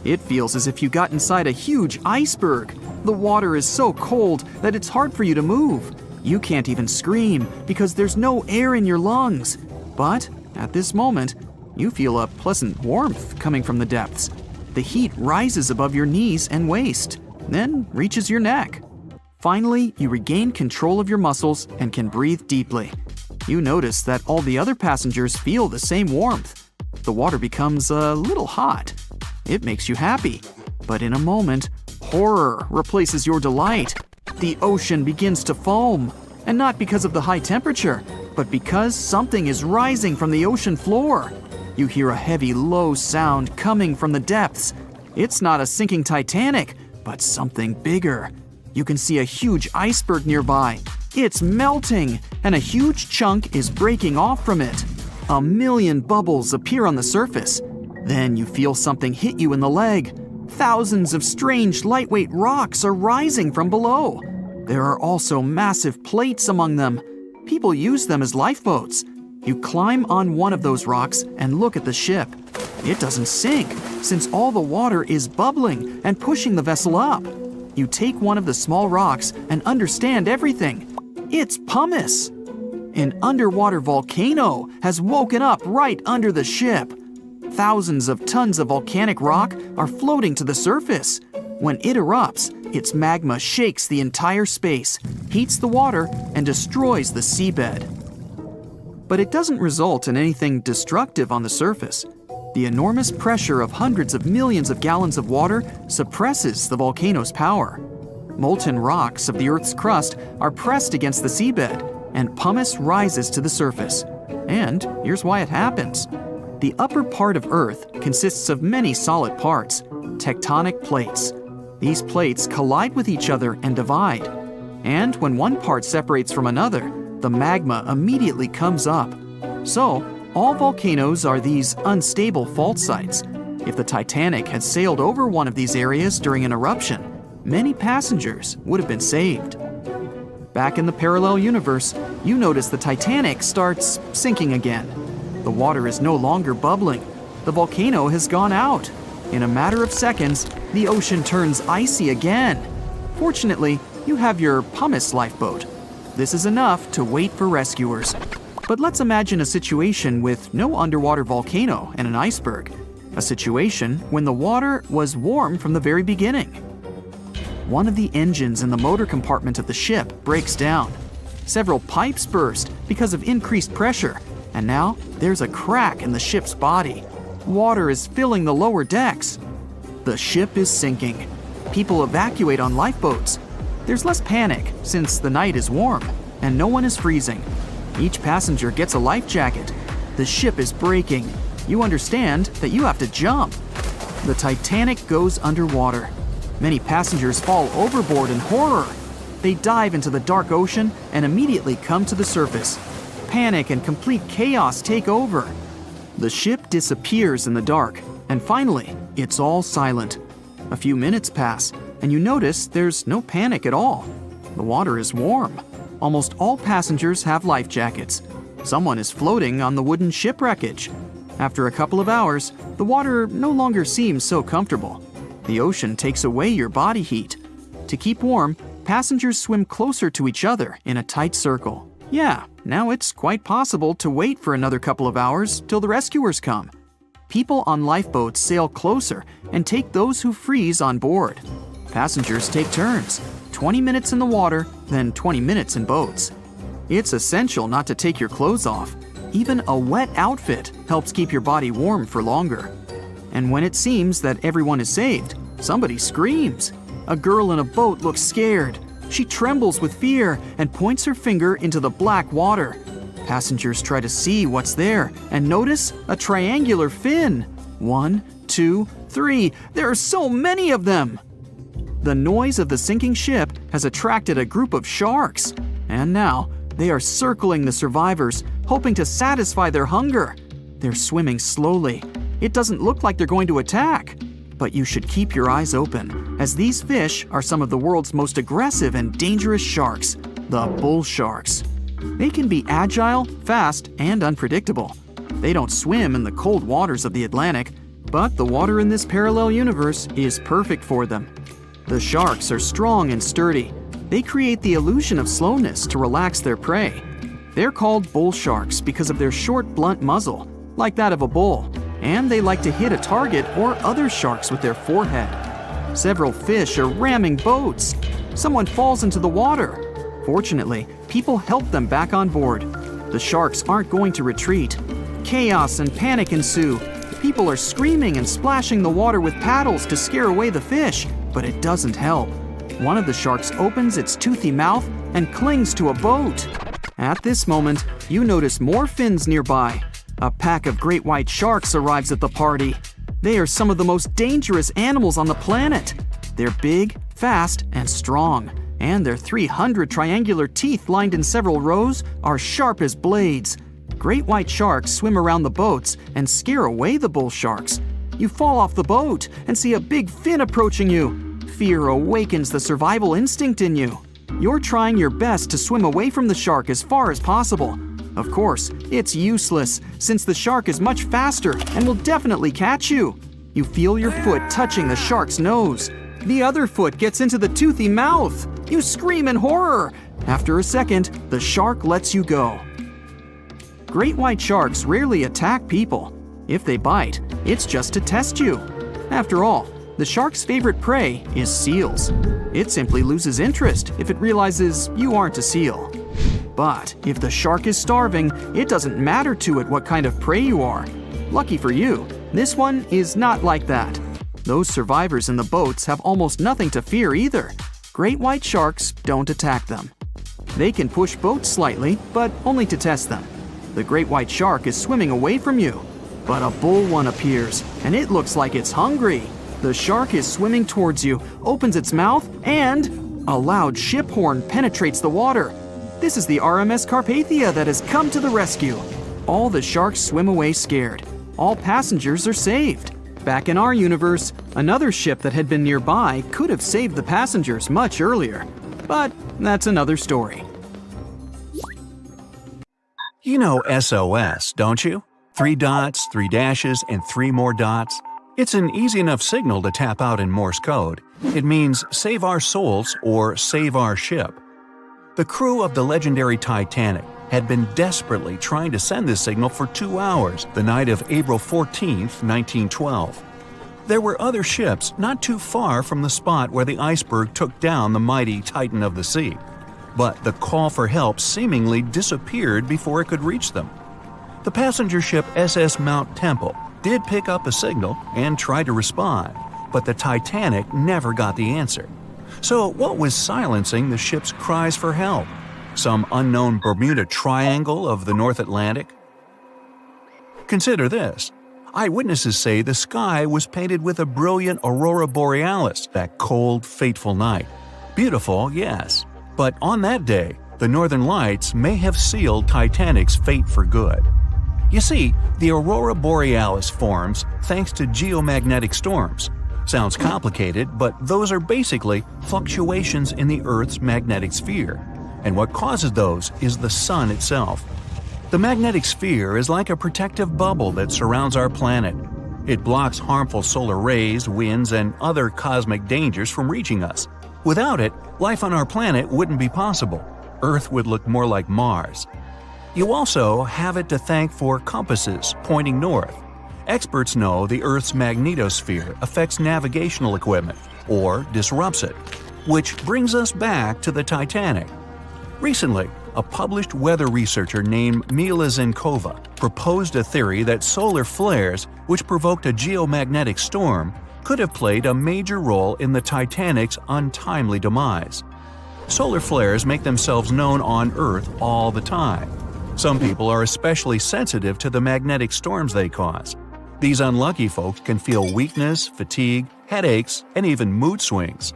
Speaker 3: It feels as if you got inside a huge iceberg. The water is so cold that it's hard for you to move. You can't even scream because there's no air in your lungs. But at this moment, you feel a pleasant warmth coming from the depths. The heat rises above your knees and waist, then reaches your neck. Finally, you regain control of your muscles and can breathe deeply. You notice that all the other passengers feel the same warmth. The water becomes a little hot. It makes you happy. But in a moment, horror replaces your delight. The ocean begins to foam. And not because of the high temperature, but because something is rising from the ocean floor. You hear a heavy, low sound coming from the depths. It's not a sinking Titanic, but something bigger. You can see a huge iceberg nearby. It's melting, and a huge chunk is breaking off from it. 1,000,000 bubbles appear on the surface. Then you feel something hit you in the leg. Thousands of strange lightweight rocks are rising from below. There are also massive plates among them. People use them as lifeboats. You climb on one of those rocks and look at the ship. It doesn't sink, since all the water is bubbling and pushing the vessel up. You take one of the small rocks and understand everything. It's pumice. An underwater volcano has woken up right under the ship. Thousands of tons of volcanic rock are floating to the surface. When it erupts, its magma shakes the entire space, heats the water, and destroys the seabed. But it doesn't result in anything destructive on the surface. The enormous pressure of hundreds of millions of gallons of water suppresses the volcano's power. Molten rocks of the Earth's crust are pressed against the seabed, and pumice rises to the surface. And here's why it happens. The upper part of Earth consists of many solid parts, tectonic plates. These plates collide with each other and divide. And when one part separates from another, the magma immediately comes up. So, all volcanoes are these unstable fault sites. If the Titanic had sailed over one of these areas during an eruption, many passengers would have been saved. Back in the parallel universe, you notice the Titanic starts sinking again. The water is no longer bubbling. The volcano has gone out. In a matter of seconds, the ocean turns icy again. Fortunately, you have your pumice lifeboat. This is enough to wait for rescuers. But let's imagine a situation with no underwater volcano and an iceberg. A situation when the water was warm from the very beginning. One of the engines in the motor compartment of the ship breaks down. Several pipes burst because of increased pressure, and now there's a crack in the ship's body. Water is filling the lower decks. The ship is sinking. People evacuate on lifeboats. There's less panic since the night is warm and no one is freezing. Each passenger gets a life jacket. The ship is breaking. You understand that you have to jump. The Titanic goes underwater. Many passengers fall overboard in horror. They dive into the dark ocean and immediately come to the surface. Panic and complete chaos take over. The ship disappears in the dark, and finally, it's all silent. A few minutes pass, and you notice there's no panic at all. The water is warm. Almost all passengers have life jackets. Someone is floating on the wooden ship wreckage. After a couple of hours, the water no longer seems so comfortable. The ocean takes away your body heat. To keep warm, passengers swim closer to each other in a tight circle. Yeah, now it's quite possible to wait for another couple of hours till the rescuers come. People on lifeboats sail closer and take those who freeze on board. Passengers take turns, 20 minutes in the water, then 20 minutes in boats. It's essential not to take your clothes off. Even a wet outfit helps keep your body warm for longer. And when it seems that everyone is saved, somebody screams. A girl in a boat looks scared. She trembles with fear and points her finger into the black water. Passengers try to see what's there and notice a triangular fin. 1, 2, 3. There are so many of them! The noise of the sinking ship has attracted a group of sharks. And now, they are circling the survivors, hoping to satisfy their hunger. They're swimming slowly. It doesn't look like they're going to attack. But you should keep your eyes open, as these fish are some of the world's most aggressive and dangerous sharks. the bull sharks. They can be agile, fast, and unpredictable. They don't swim in the cold waters of the Atlantic, but the water in this parallel universe is perfect for them. The sharks are strong and sturdy. They create the illusion of slowness to relax their prey. They're called bull sharks because of their short, blunt muzzle, like that of a bull, and they like to hit a target or other sharks with their forehead. Several fish are ramming boats. Someone falls into the water. Fortunately, people help them back on board. The sharks aren't going to retreat. Chaos and panic ensue. People are screaming and splashing the water with paddles to scare away the fish, but it doesn't help. One of the sharks opens its toothy mouth and clings to a boat. At this moment, you notice more fins nearby. A pack of great white sharks arrives at the party. They are some of the most dangerous animals on the planet. They're big, fast, and strong, and their 300 triangular teeth lined in several rows are sharp as blades. Great white sharks swim around the boats and scare away the bull sharks. You fall off the boat and see a big fin approaching you. Fear awakens the survival instinct in you. You're trying your best to swim away from the shark as far as possible. Of course, it's useless, since the shark is much faster and will definitely catch you. You feel your foot touching the shark's nose. The other foot gets into the toothy mouth. You scream in horror. After a second, the shark lets you go. Great white sharks rarely attack people. If they bite, it's just to test you. After all, the shark's favorite prey is seals. It simply loses interest if it realizes you aren't a seal. But if the shark is starving, it doesn't matter to it what kind of prey you are. Lucky for you, this one is not like that. Those survivors in the boats have almost nothing to fear either. Great white sharks don't attack them. They can push boats slightly, but only to test them. The great white shark is swimming away from you. But a bull one appears, and it looks like it's hungry. The shark is swimming towards you, opens its mouth, and a loud ship horn penetrates the water. This is the RMS Carpathia that has come to the rescue. All the sharks swim away scared. All passengers are saved. Back in our universe, another ship that had been nearby could have saved the passengers much earlier. But that's another story.
Speaker 1: You know SOS, don't you? 3 dots, 3 dashes, and 3 more dots. It's an easy enough signal to tap out in Morse code. It means save our souls or save our ship. The crew of the legendary Titanic had been desperately trying to send this signal for 2 hours the night of April 14, 1912. There were other ships not too far from the spot where the iceberg took down the mighty Titan of the sea. But the call for help seemingly disappeared before it could reach them. The passenger ship SS Mount Temple did pick up a signal and try to respond, but the Titanic never got the answer. So what was silencing the ship's cries for help? Some unknown Bermuda Triangle of the North Atlantic? Consider this. Eyewitnesses say the sky was painted with a brilliant aurora borealis that cold, fateful night. Beautiful, yes. But on that day, the northern lights may have sealed Titanic's fate for good. You see, the aurora borealis forms thanks to geomagnetic storms. Sounds complicated, but those are basically fluctuations in the Earth's magnetic sphere. And what causes those is the sun itself. The magnetic sphere is like a protective bubble that surrounds our planet. It blocks harmful solar rays, winds, and other cosmic dangers from reaching us. Without it, life on our planet wouldn't be possible. Earth would look more like Mars. You also have it to thank for compasses pointing north. Experts know the Earth's magnetosphere affects navigational equipment, or disrupts it. Which brings us back to the Titanic. Recently, a published weather researcher named Mila Zenkova proposed a theory that solar flares, which provoked a geomagnetic storm, could have played a major role in the Titanic's untimely demise. Solar flares make themselves known on Earth all the time. Some people are especially sensitive to the magnetic storms they cause. These unlucky folks can feel weakness, fatigue, headaches, and even mood swings.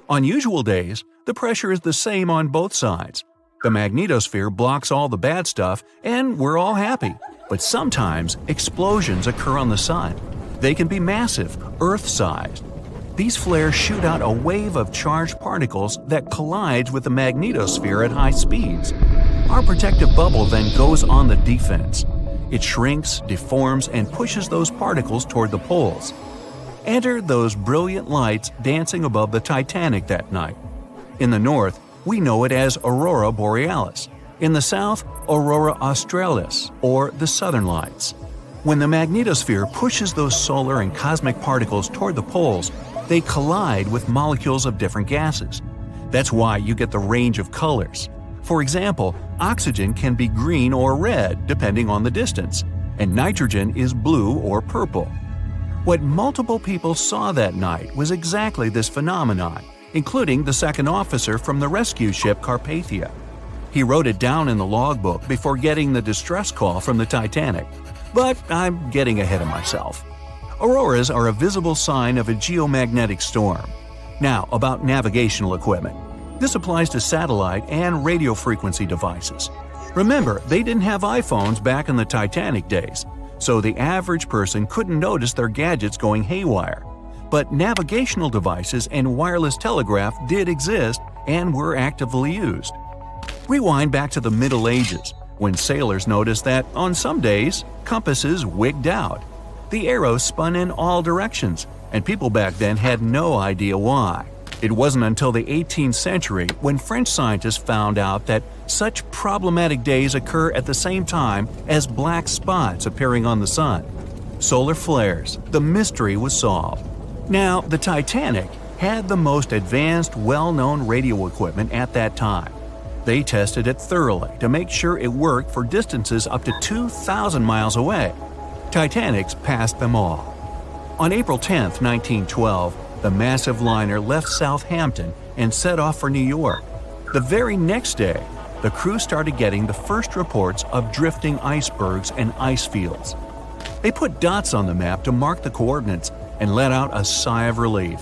Speaker 1: On usual days, the pressure is the same on both sides. The magnetosphere blocks all the bad stuff, and we're all happy. But sometimes explosions occur on the sun. They can be massive, Earth-sized. These flares shoot out a wave of charged particles that collides with the magnetosphere at high speeds. Our protective bubble then goes on the defense. It shrinks, deforms, and pushes those particles toward the poles. Enter those brilliant lights dancing above the Titanic that night. In the north, we know it as Aurora Borealis. In the south, Aurora Australis, or the Southern Lights. When the magnetosphere pushes those solar and cosmic particles toward the poles, they collide with molecules of different gases. That's why you get the range of colors. For example, oxygen can be green or red depending on the distance, and nitrogen is blue or purple. What multiple people saw that night was exactly this phenomenon, including the second officer from the rescue ship Carpathia. He wrote it down in the logbook before getting the distress call from the Titanic. But I'm getting ahead of myself. Auroras are a visible sign of a geomagnetic storm. Now, about navigational equipment. This applies to satellite and radio frequency devices. Remember, they didn't have iPhones back in the Titanic days, so the average person couldn't notice their gadgets going haywire. But navigational devices and wireless telegraph did exist and were actively used. Rewind back to the Middle Ages, when sailors noticed that, on some days, compasses wigged out. The arrows spun in all directions, and people back then had no idea why. It wasn't until the 18th century when French scientists found out that such problematic days occur at the same time as black spots appearing on the sun. Solar flares. The mystery was solved. Now, the Titanic had the most advanced, well-known radio equipment at that time. They tested it thoroughly to make sure it worked for distances up to 2,000 miles away. Titanics passed them all. On April 10, 1912, the massive liner left Southampton and set off for New York. The very next day, the crew started getting the first reports of drifting icebergs and ice fields. They put dots on the map to mark the coordinates and let out a sigh of relief.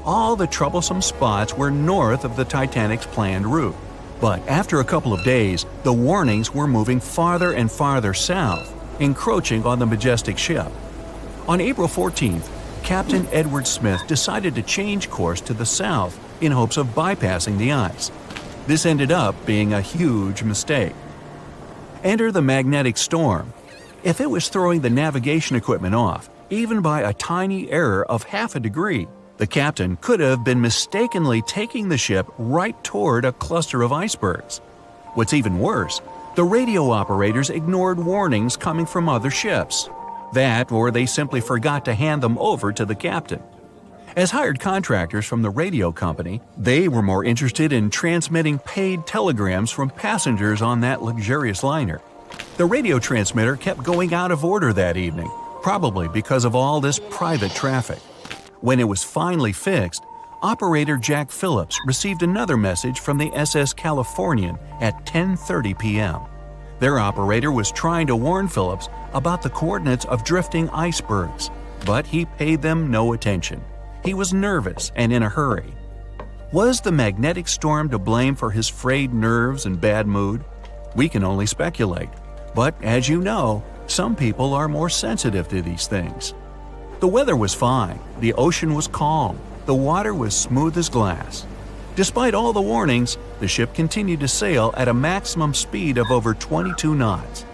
Speaker 1: All the troublesome spots were north of the Titanic's planned route. But after a couple of days, the warnings were moving farther and farther south, encroaching on the majestic ship. On April 14th, Captain Edward Smith decided to change course to the south in hopes of bypassing the ice. This ended up being a huge mistake. Enter the magnetic storm. If it was throwing the navigation equipment off, even by a tiny error of half a degree, the captain could have been mistakenly taking the ship right toward a cluster of icebergs. What's even worse, the radio operators ignored warnings coming from other ships. That, or they simply forgot to hand them over to the captain. As hired contractors from the radio company, they were more interested in transmitting paid telegrams from passengers on that luxurious liner. The radio transmitter kept going out of order that evening, probably because of all this private traffic. When it was finally fixed, operator Jack Phillips received another message from the SS Californian at 10:30 p.m. Their operator was trying to warn Phillips about the coordinates of drifting icebergs, but he paid them no attention. He was nervous and in a hurry. Was the magnetic storm to blame for his frayed nerves and bad mood? We can only speculate. But as you know, some people are more sensitive to these things. The weather was fine, the ocean was calm, the water was smooth as glass. Despite all the warnings, the ship continued to sail at a maximum speed of over 22 knots.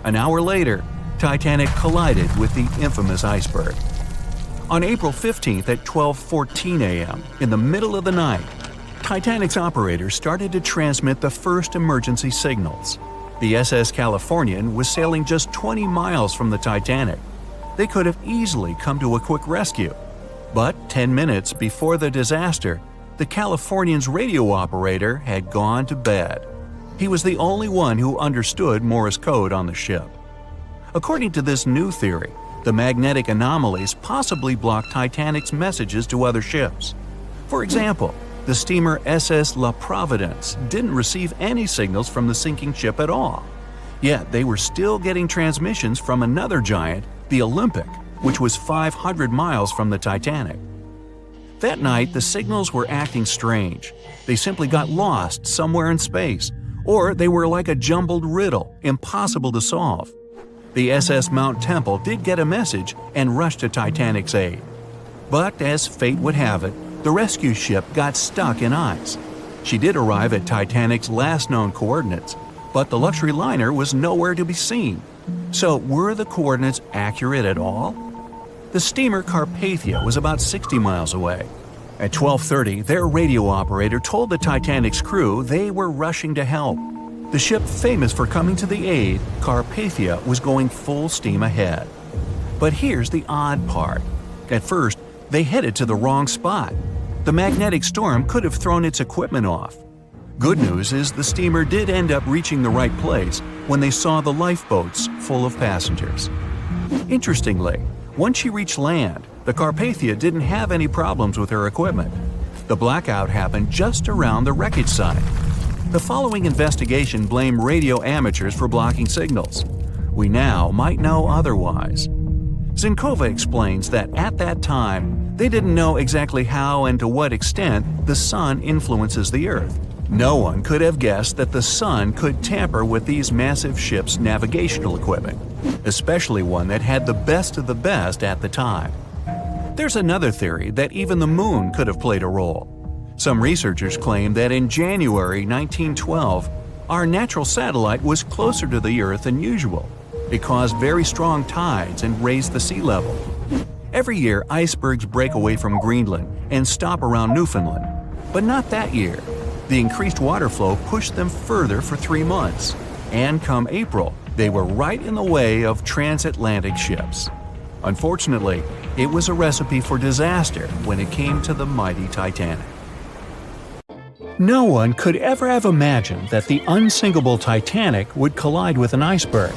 Speaker 1: An hour later, Titanic collided with the infamous iceberg. On April 15th at 12:14 a.m., in the middle of the night, Titanic's operators started to transmit the first emergency signals. The SS Californian was sailing just 20 miles from the Titanic. They could have easily come to a quick rescue. But 10 minutes before the disaster, the Californian's radio operator had gone to bed. He was the only one who understood Morse code on the ship. According to this new theory, the magnetic anomalies possibly blocked Titanic's messages to other ships. For example, the steamer SS La Providence didn't receive any signals from the sinking ship at all. Yet they were still getting transmissions from another giant, the Olympic, which was 500 miles from the Titanic. That night, the signals were acting strange. They simply got lost somewhere in space, or they were like a jumbled riddle, impossible to solve. The SS Mount Temple did get a message and rushed to Titanic's aid. But as fate would have it, the rescue ship got stuck in ice. She did arrive at Titanic's last known coordinates, but the luxury liner was nowhere to be seen. So were the coordinates accurate at all? The steamer Carpathia was about 60 miles away. At 12:30, their radio operator told the Titanic's crew they were rushing to help. The ship famous for coming to the aid, Carpathia, was going full steam ahead. But here's the odd part. At first, they headed to the wrong spot. The magnetic storm could have thrown its equipment off. Good news is the steamer did end up reaching the right place when they saw the lifeboats full of passengers. Interestingly, once she reached land, the Carpathia didn't have any problems with her equipment. The blackout happened just around the wreckage site. The following investigation blamed radio amateurs for blocking signals. We now might know otherwise. Zinkova explains that at that time, they didn't know exactly how and to what extent the sun influences the Earth. No one could have guessed that the sun could tamper with these massive ships' navigational equipment, especially one that had the best of the best at the time. There's another theory that even the moon could have played a role. Some researchers claim that in January 1912, our natural satellite was closer to the Earth than usual. It caused very strong tides and raised the sea level. Every year, icebergs break away from Greenland and stop around Newfoundland. But not that year. The increased water flow pushed them further for 3 months. And come April, they were right in the way of transatlantic ships. Unfortunately, it was a recipe for disaster when it came to the mighty Titanic. No one could ever have imagined that the unsinkable Titanic would collide with an iceberg,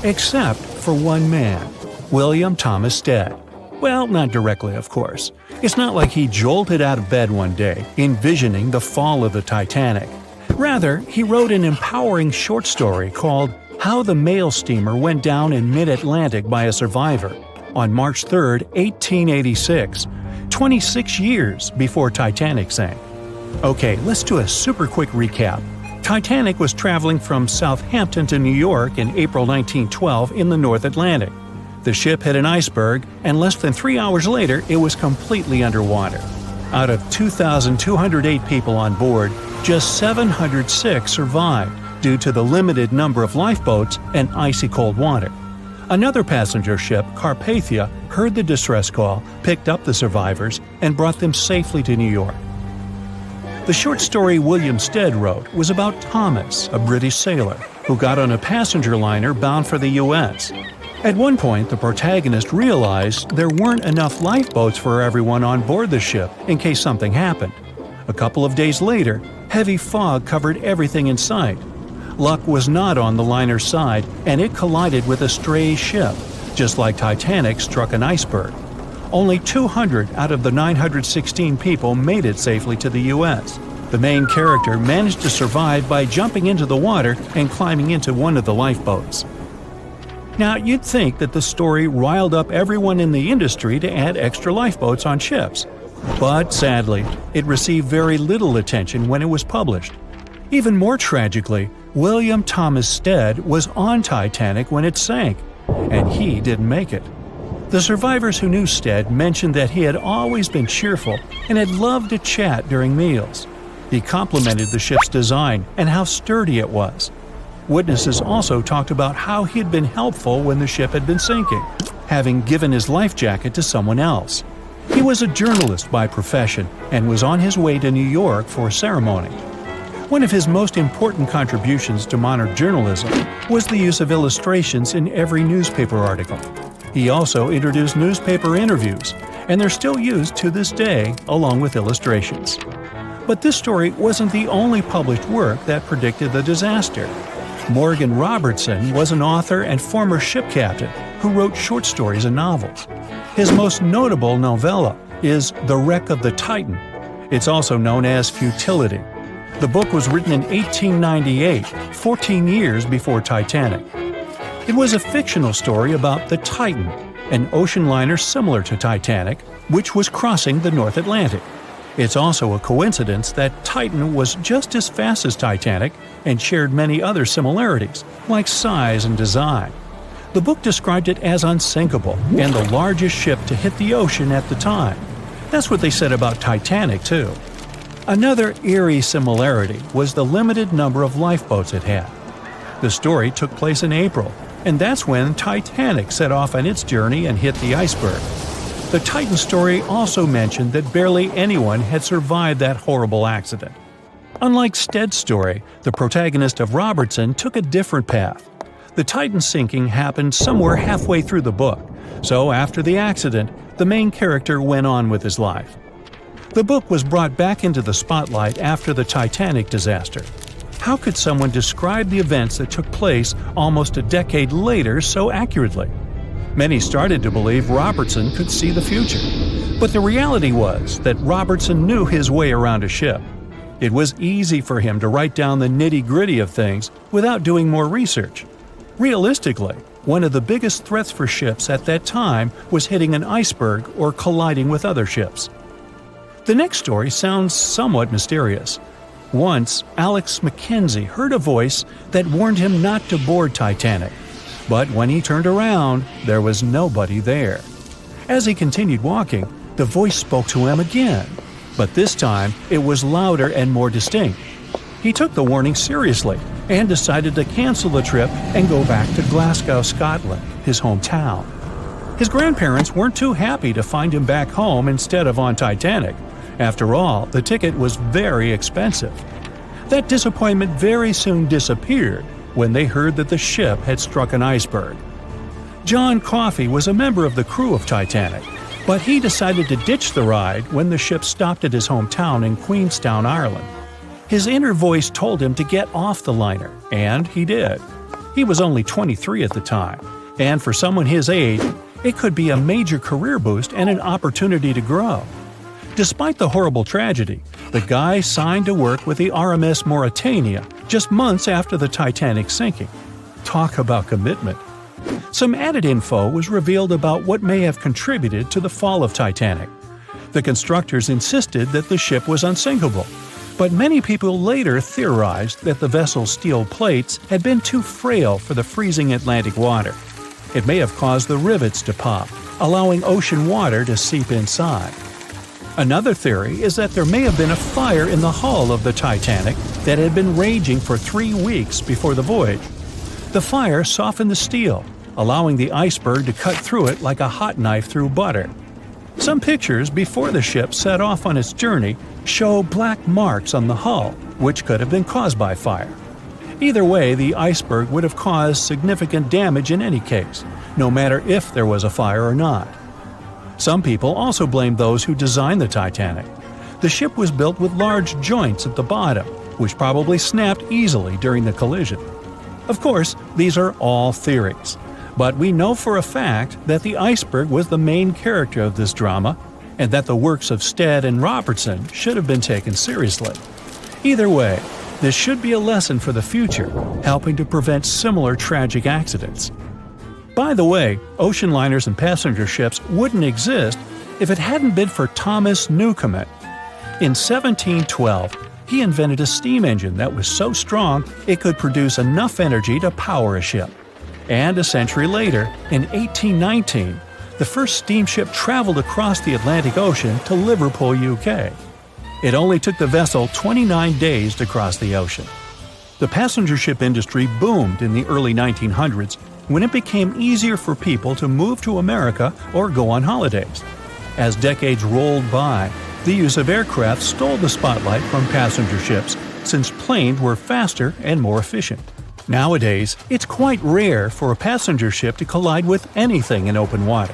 Speaker 1: except for one man, William Thomas Stead. Well, not directly, of course. It's not like he jolted out of bed one day, envisioning the fall of the Titanic. Rather, he wrote an empowering short story called How the Mail Steamer Went Down in Mid-Atlantic by a Survivor on March 3, 1886, 26 years before Titanic sank. Okay, let's do a super quick recap. Titanic was traveling from Southampton to New York in April 1912 in the North Atlantic. The ship hit an iceberg, and less than 3 hours later, it was completely underwater. Out of 2,208 people on board, just 706 survived due to the limited number of lifeboats and icy cold water. Another passenger ship, Carpathia, heard the distress call, picked up the survivors, and brought them safely to New York. The short story William Stead wrote was about Thomas, a British sailor, who got on a passenger liner bound for the U.S. At one point, the protagonist realized there weren't enough lifeboats for everyone on board the ship in case something happened. A couple of days later, heavy fog covered everything in sight. Luck was not on the liner's side, and it collided with a stray ship, just like Titanic struck an iceberg. Only 200 out of the 916 people made it safely to the U.S. The main character managed to survive by jumping into the water and climbing into one of the lifeboats. Now, you'd think that the story riled up everyone in the industry to add extra lifeboats on ships. But sadly, it received very little attention when it was published. Even more tragically, William Thomas Stead was on Titanic when it sank, and he didn't make it. The survivors who knew Stead mentioned that he had always been cheerful and had loved to chat during meals. He complimented the ship's design and how sturdy it was. Witnesses also talked about how he had been helpful when the ship had been sinking, having given his life jacket to someone else. He was a journalist by profession and was on his way to New York for a ceremony. One of his most important contributions to modern journalism was the use of illustrations in every newspaper article. He also introduced newspaper interviews, and they're still used to this day along with illustrations. But this story wasn't the only published work that predicted the disaster. Morgan Robertson was an author and former ship captain who wrote short stories and novels. His most notable novella is The Wreck of the Titan. It's also known as Futility. The book was written in 1898, 14 years before Titanic. It was a fictional story about the Titan, an ocean liner similar to Titanic, which was crossing the North Atlantic. It's also a coincidence that Titan was just as fast as Titanic and shared many other similarities, like size and design. The book described it as unsinkable and the largest ship to hit the ocean at the time. That's what they said about Titanic, too. Another eerie similarity was the limited number of lifeboats it had. The story took place in April, and that's when Titanic set off on its journey and hit the iceberg. The Titan story also mentioned that barely anyone had survived that horrible accident. Unlike Stead's story, the protagonist of Robertson took a different path. The Titan sinking happened somewhere halfway through the book, so after the accident, the main character went on with his life. The book was brought back into the spotlight after the Titanic disaster. How could someone describe the events that took place almost a decade later so accurately? Many started to believe Robertson could see the future. But the reality was that Robertson knew his way around a ship. It was easy for him to write down the nitty-gritty of things without doing more research. Realistically, one of the biggest threats for ships at that time was hitting an iceberg or colliding with other ships. The next story sounds somewhat mysterious. Once, Alex Mackenzie heard a voice that warned him not to board Titanic. But when he turned around, there was nobody there. As he continued walking, the voice spoke to him again. But this time, it was louder and more distinct. He took the warning seriously and decided to cancel the trip and go back to Glasgow, Scotland, his hometown. His grandparents weren't too happy to find him back home instead of on Titanic. After all, the ticket was very expensive. That disappointment very soon disappeared when they heard that the ship had struck an iceberg. John Coffey was a member of the crew of Titanic, but he decided to ditch the ride when the ship stopped at his hometown in Queenstown, Ireland. His inner voice told him to get off the liner, and he did. He was only 23 at the time, and for someone his age, it could be a major career boost and an opportunity to grow. Despite the horrible tragedy, the guy signed to work with the RMS Mauritania just months after the Titanic sinking. Talk about commitment. Some added info was revealed about what may have contributed to the fall of Titanic. The constructors insisted that the ship was unsinkable, but many people later theorized that the vessel's steel plates had been too frail for the freezing Atlantic water. It may have caused the rivets to pop, allowing ocean water to seep inside. Another theory is that there may have been a fire in the hull of the Titanic that had been raging for 3 weeks before the voyage. The fire softened the steel, allowing the iceberg to cut through it like a hot knife through butter. Some pictures before the ship set off on its journey show black marks on the hull, which could have been caused by fire. Either way, the iceberg would have caused significant damage in any case, no matter if there was a fire or not. Some people also blame those who designed the Titanic. The ship was built with large joints at the bottom, which probably snapped easily during the collision. Of course, these are all theories, but we know for a fact that the iceberg was the main character of this drama, and that the works of Stead and Robertson should have been taken seriously. Either way, this should be a lesson for the future, helping to prevent similar tragic accidents. By the way, ocean liners and passenger ships wouldn't exist if it hadn't been for Thomas Newcomen. In 1712, he invented a steam engine that was so strong it could produce enough energy to power a ship. And a century later, in 1819, the first steamship traveled across the Atlantic Ocean to Liverpool, UK. It only took the vessel 29 days to cross the ocean. The passenger ship industry boomed in the early 1900s when it became easier for people to move to America or go on holidays. As decades rolled by, the use of aircraft stole the spotlight from passenger ships since planes were faster and more efficient. Nowadays, it's quite rare for a passenger ship to collide with anything in open water.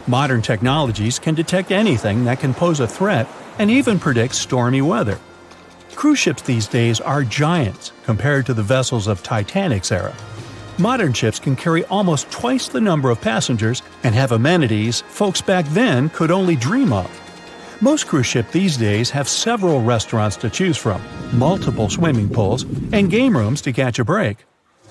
Speaker 1: Modern technologies can detect anything that can pose a threat and even predict stormy weather. Cruise ships these days are giants compared to the vessels of Titanic's era. Modern ships can carry almost twice the number of passengers and have amenities folks back then could only dream of. Most cruise ships these days have several restaurants to choose from, multiple swimming pools, and game rooms to catch a break.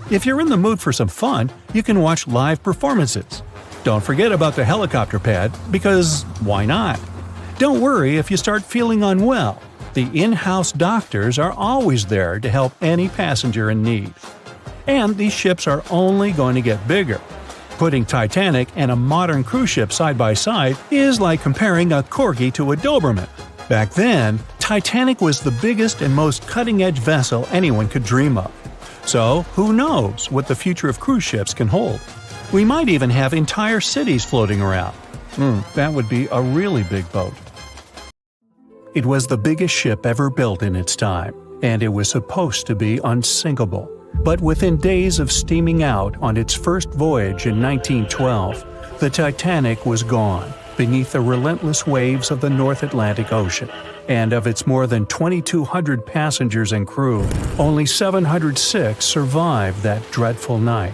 Speaker 1: If you're in the mood for some fun, you can watch live performances. Don't forget about the helicopter pad, because why not? Don't worry if you start feeling unwell. The in-house doctors are always there to help any passenger in need. And these ships are only going to get bigger. Putting Titanic and a modern cruise ship side by side is like comparing a corgi to a Doberman. Back then, Titanic was the biggest and most cutting-edge vessel anyone could dream of. So, who knows what the future of cruise ships can hold? We might even have entire cities floating around. That would be a really big boat. It was the biggest ship ever built in its time, and it was supposed to be unsinkable. But within days of steaming out on its first voyage in 1912, the Titanic was gone beneath the relentless waves of the North Atlantic Ocean. And of its more than 2,200 passengers and crew, only 706 survived that dreadful night.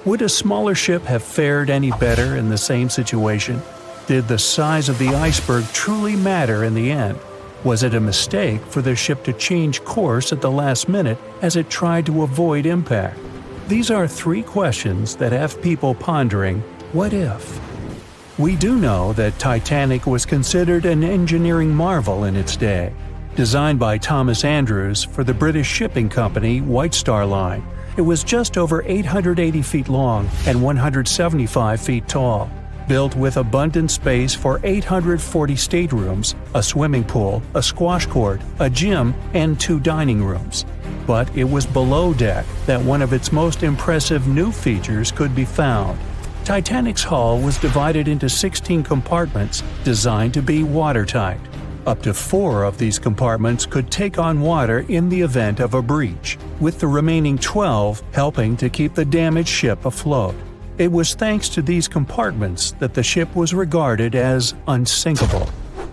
Speaker 1: Would a smaller ship have fared any better in the same situation? Did the size of the iceberg truly matter in the end? Was it a mistake for the ship to change course at the last minute as it tried to avoid impact? These are three questions that have people pondering, what if? We do know that Titanic was considered an engineering marvel in its day. Designed by Thomas Andrews for the British shipping company White Star Line, it was just over 880 feet long and 175 feet tall. Built with abundant space for 840 staterooms, a swimming pool, a squash court, a gym, and 2 dining rooms. But it was below deck that one of its most impressive new features could be found. Titanic's hull was divided into 16 compartments designed to be watertight. Up to 4 of these compartments could take on water in the event of a breach, with the remaining 12 helping to keep the damaged ship afloat. It was thanks to these compartments that the ship was regarded as unsinkable.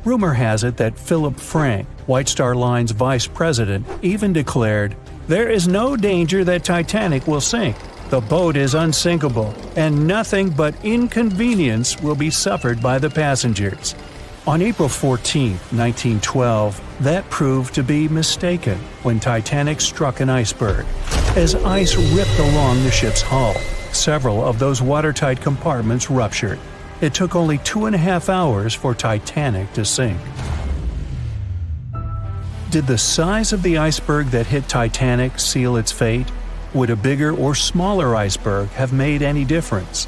Speaker 1: Rumor has it that Philip Frank, White Star Line's vice president, even declared, "There is no danger that Titanic will sink. The boat is unsinkable, and nothing but inconvenience will be suffered by the passengers." On April 14, 1912, that proved to be mistaken when Titanic struck an iceberg. As ice ripped along the ship's hull, several of those watertight compartments ruptured. It took only 2.5 hours for Titanic to sink. Did the size of the iceberg that hit Titanic seal its fate? Would a bigger or smaller iceberg have made any difference?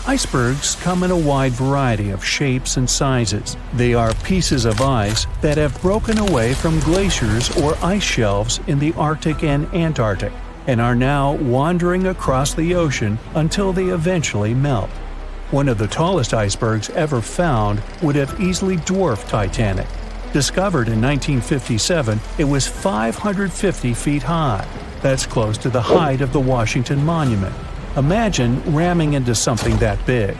Speaker 1: Icebergs come in a wide variety of shapes and sizes. They are pieces of ice that have broken away from glaciers or ice shelves in the Arctic and Antarctic, and are now wandering across the ocean until they eventually melt. One of the tallest icebergs ever found would have easily dwarfed Titanic. Discovered in 1957, it was 550 feet high. That's close to the height of the Washington Monument. Imagine ramming into something that big.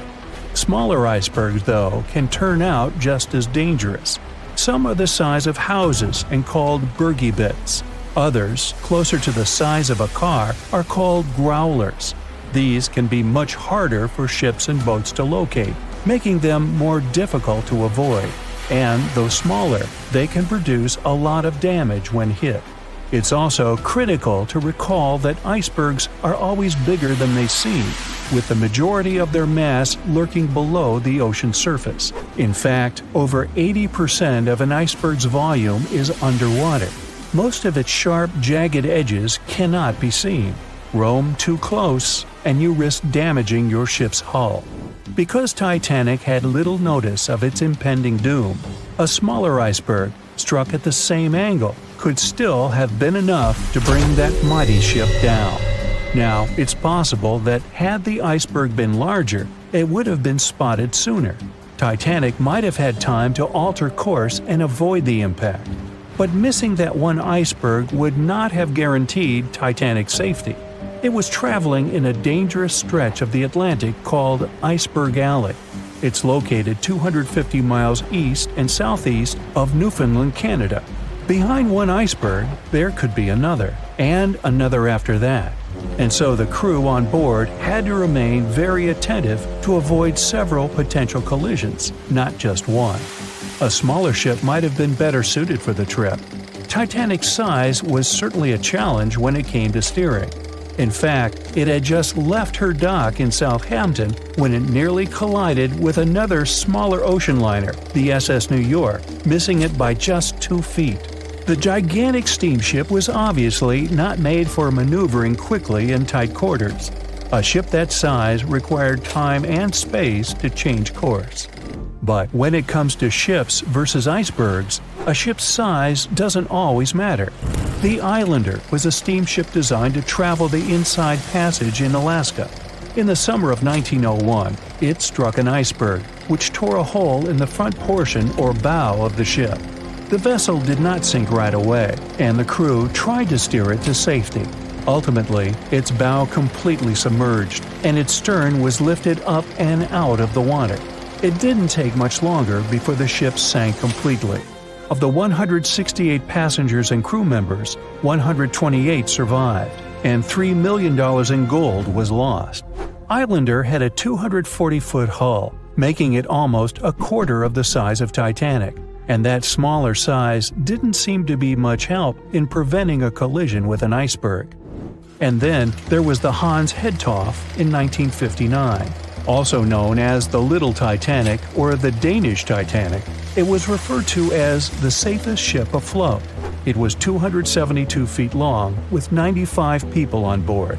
Speaker 1: Smaller icebergs, though, can turn out just as dangerous. Some are the size of houses and called bergy bits. Others, closer to the size of a car, are called growlers. These can be much harder for ships and boats to locate, making them more difficult to avoid. And though smaller, they can produce a lot of damage when hit. It's also critical to recall that icebergs are always bigger than they seem, with the majority of their mass lurking below the ocean surface. In fact, over 80% of an iceberg's volume is underwater. Most of its sharp, jagged edges cannot be seen. Roam too close, and you risk damaging your ship's hull. Because Titanic had little notice of its impending doom, a smaller iceberg, struck at the same angle, could still have been enough to bring that mighty ship down. Now, it's possible that had the iceberg been larger, it would have been spotted sooner. Titanic might have had time to alter course and avoid the impact. But missing that one iceberg would not have guaranteed Titanic's safety. It was traveling in a dangerous stretch of the Atlantic called Iceberg Alley. It's located 250 miles east and southeast of Newfoundland, Canada. Behind one iceberg, there could be another, and another after that. And so the crew on board had to remain very attentive to avoid several potential collisions, not just one. A smaller ship might have been better suited for the trip. Titanic's size was certainly a challenge when it came to steering. In fact, it had just left her dock in Southampton when it nearly collided with another smaller ocean liner, the SS New York, missing it by just 2 feet. The gigantic steamship was obviously not made for maneuvering quickly in tight quarters. A ship that size required time and space to change course. But when it comes to ships versus icebergs, a ship's size doesn't always matter. The Islander was a steamship designed to travel the Inside Passage in Alaska. In the summer of 1901, it struck an iceberg, which tore a hole in the front portion or bow of the ship. The vessel did not sink right away, and the crew tried to steer it to safety. Ultimately, its bow completely submerged, and its stern was lifted up and out of the water. It didn't take much longer before the ship sank completely. Of the 168 passengers and crew members, 128 survived, and $3 million in gold was lost. Islander had a 240-foot hull, making it almost a quarter of the size of Titanic, and that smaller size didn't seem to be much help in preventing a collision with an iceberg. And then there was the Hans Hedtoft in 1959. Also known as the Little Titanic or the Danish Titanic, it was referred to as the safest ship afloat. It was 272 feet long with 95 people on board.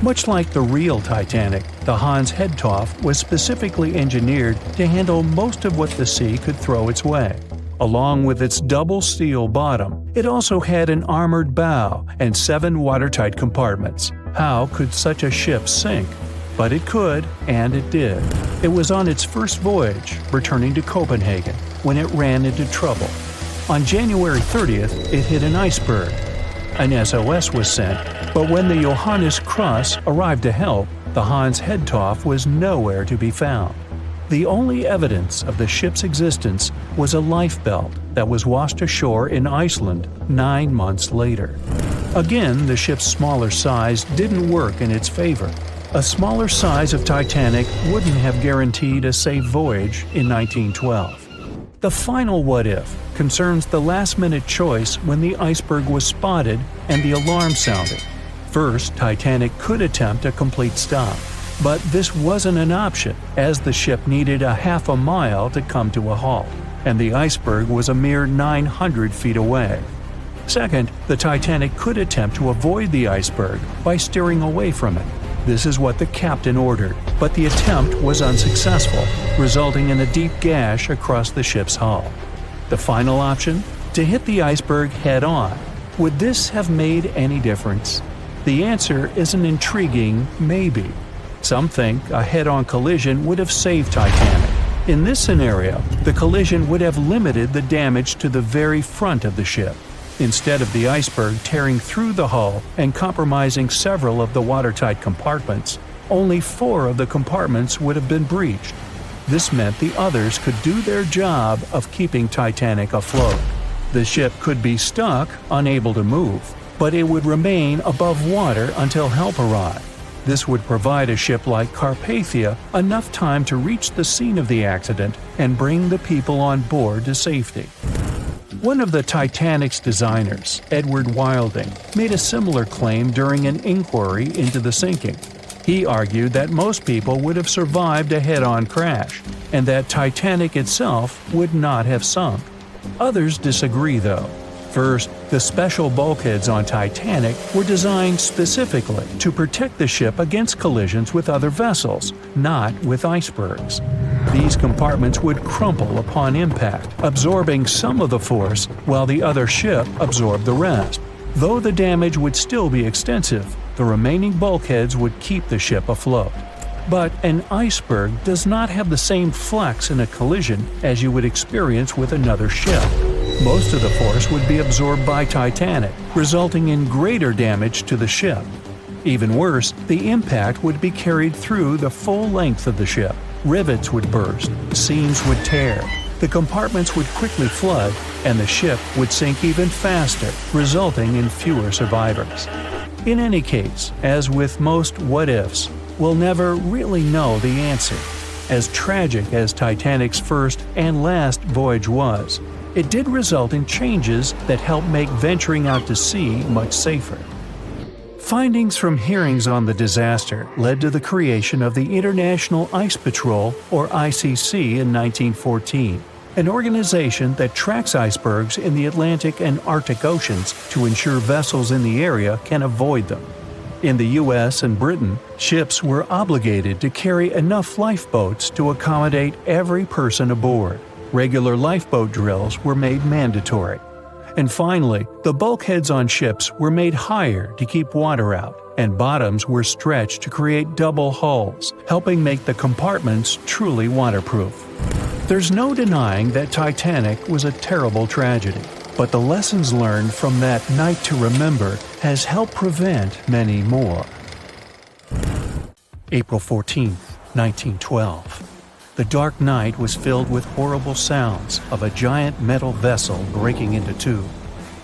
Speaker 1: Much like the real Titanic, the Hans Hedtoft was specifically engineered to handle most of what the sea could throw its way. Along with its double steel bottom, it also had an armored bow and 7 watertight compartments. How could such a ship sink? But it could, and it did. It was on its first voyage, returning to Copenhagen, when it ran into trouble. On January 30th, it hit an iceberg. An SOS was sent, but when the Johannes Cross arrived to help, the Hans Hedtoft was nowhere to be found. The only evidence of the ship's existence was a lifebelt that was washed ashore in Iceland 9 months later. Again, the ship's smaller size didn't work in its favor. A smaller size of Titanic wouldn't have guaranteed a safe voyage in 1912. The final what-if concerns the last-minute choice when the iceberg was spotted and the alarm sounded. First, Titanic could attempt a complete stop, but this wasn't an option as the ship needed a half a mile to come to a halt, and the iceberg was a mere 900 feet away. Second, the Titanic could attempt to avoid the iceberg by steering away from it. This is what the captain ordered, but the attempt was unsuccessful, resulting in a deep gash across the ship's hull. The final option? To hit the iceberg head-on. Would this have made any difference? The answer is an intriguing maybe. Some think a head-on collision would have saved Titanic. In this scenario, the collision would have limited the damage to the very front of the ship, instead of the iceberg tearing through the hull and compromising several of the watertight compartments. Only 4 of the compartments would have been breached. This meant the others could do their job of keeping Titanic afloat. The ship could be stuck, unable to move, but it would remain above water until help arrived. This would provide a ship like Carpathia enough time to reach the scene of the accident and bring the people on board to safety. One of the Titanic's designers, Edward Wilding, made a similar claim during an inquiry into the sinking. He argued that most people would have survived a head-on crash, and that Titanic itself would not have sunk. Others disagree, though. First, the special bulkheads on Titanic were designed specifically to protect the ship against collisions with other vessels, not with icebergs. These compartments would crumple upon impact, absorbing some of the force while the other ship absorbed the rest. Though the damage would still be extensive, the remaining bulkheads would keep the ship afloat. But an iceberg does not have the same flex in a collision as you would experience with another ship. Most of the force would be absorbed by Titanic, resulting in greater damage to the ship. Even worse, the impact would be carried through the full length of the ship. Rivets would burst, seams would tear, the compartments would quickly flood, and the ship would sink even faster, resulting in fewer survivors. In any case, as with most what-ifs, we'll never really know the answer. As tragic as Titanic's first and last voyage was, it did result in changes that helped make venturing out to sea much safer. Findings from hearings on the disaster led to the creation of the International Ice Patrol, or ICC, in 1914, an organization that tracks icebergs in the Atlantic and Arctic Oceans to ensure vessels in the area can avoid them. In the US and Britain, ships were obligated to carry enough lifeboats to accommodate every person aboard. Regular lifeboat drills were made mandatory. And finally, the bulkheads on ships were made higher to keep water out, and bottoms were stretched to create double hulls, helping make the compartments truly waterproof. There's no denying that Titanic was a terrible tragedy, but the lessons learned from that night to remember has helped prevent many more. April 14, 1912. The dark night was filled with horrible sounds of a giant metal vessel breaking into two.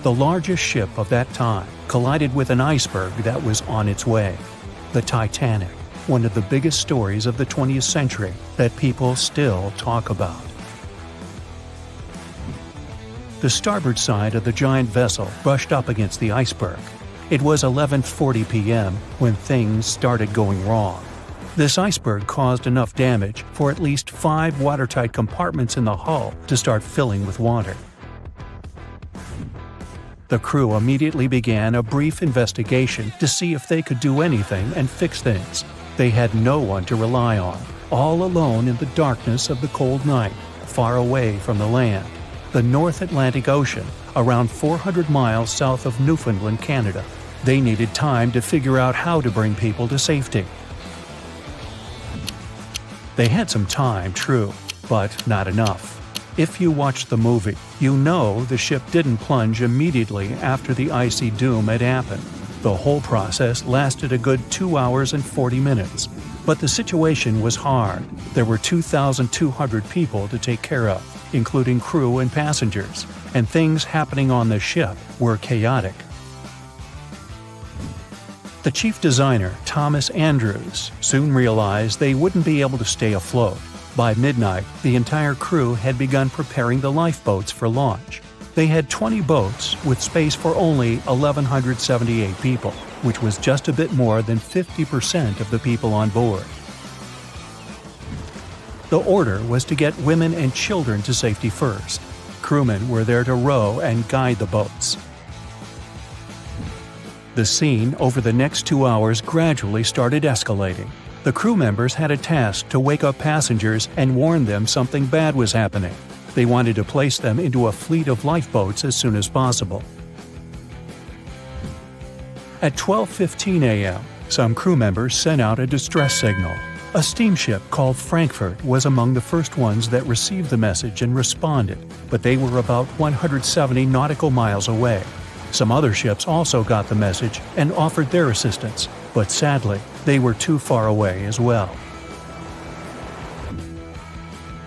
Speaker 1: The largest ship of that time collided with an iceberg that was on its way. The Titanic, one of the biggest stories of the 20th century that people still talk about. The starboard side of the giant vessel brushed up against the iceberg. It was 11:40 p.m. when things started going wrong. This iceberg caused enough damage for at least 5 watertight compartments in the hull to start filling with water. The crew immediately began a brief investigation to see if they could do anything and fix things. They had no one to rely on, all alone in the darkness of the cold night, far away from the land. The North Atlantic Ocean, around 400 miles south of Newfoundland, Canada. They needed time to figure out how to bring people to safety. They had some time, true, but not enough. If you watched the movie, you know the ship didn't plunge immediately after the icy doom had happened. The whole process lasted a good 2 hours and 40 minutes. But the situation was hard. There were 2,200 people to take care of, including crew and passengers, and things happening on the ship were chaotic. The chief designer, Thomas Andrews, soon realized they wouldn't be able to stay afloat. By midnight, the entire crew had begun preparing the lifeboats for launch. They had 20 boats with space for only 1,178 people, which was just a bit more than 50% of the people on board. The order was to get women and children to safety first. Crewmen were there to row and guide the boats. The scene over the next 2 hours gradually started escalating. The crew members had a task to wake up passengers and warn them something bad was happening. They wanted to place them into a fleet of lifeboats as soon as possible. At 12:15 a.m., some crew members sent out a distress signal. A steamship called Frankfurt was among the first ones that received the message and responded, but they were about 170 nautical miles away. Some other ships also got the message and offered their assistance, but sadly, they were too far away as well.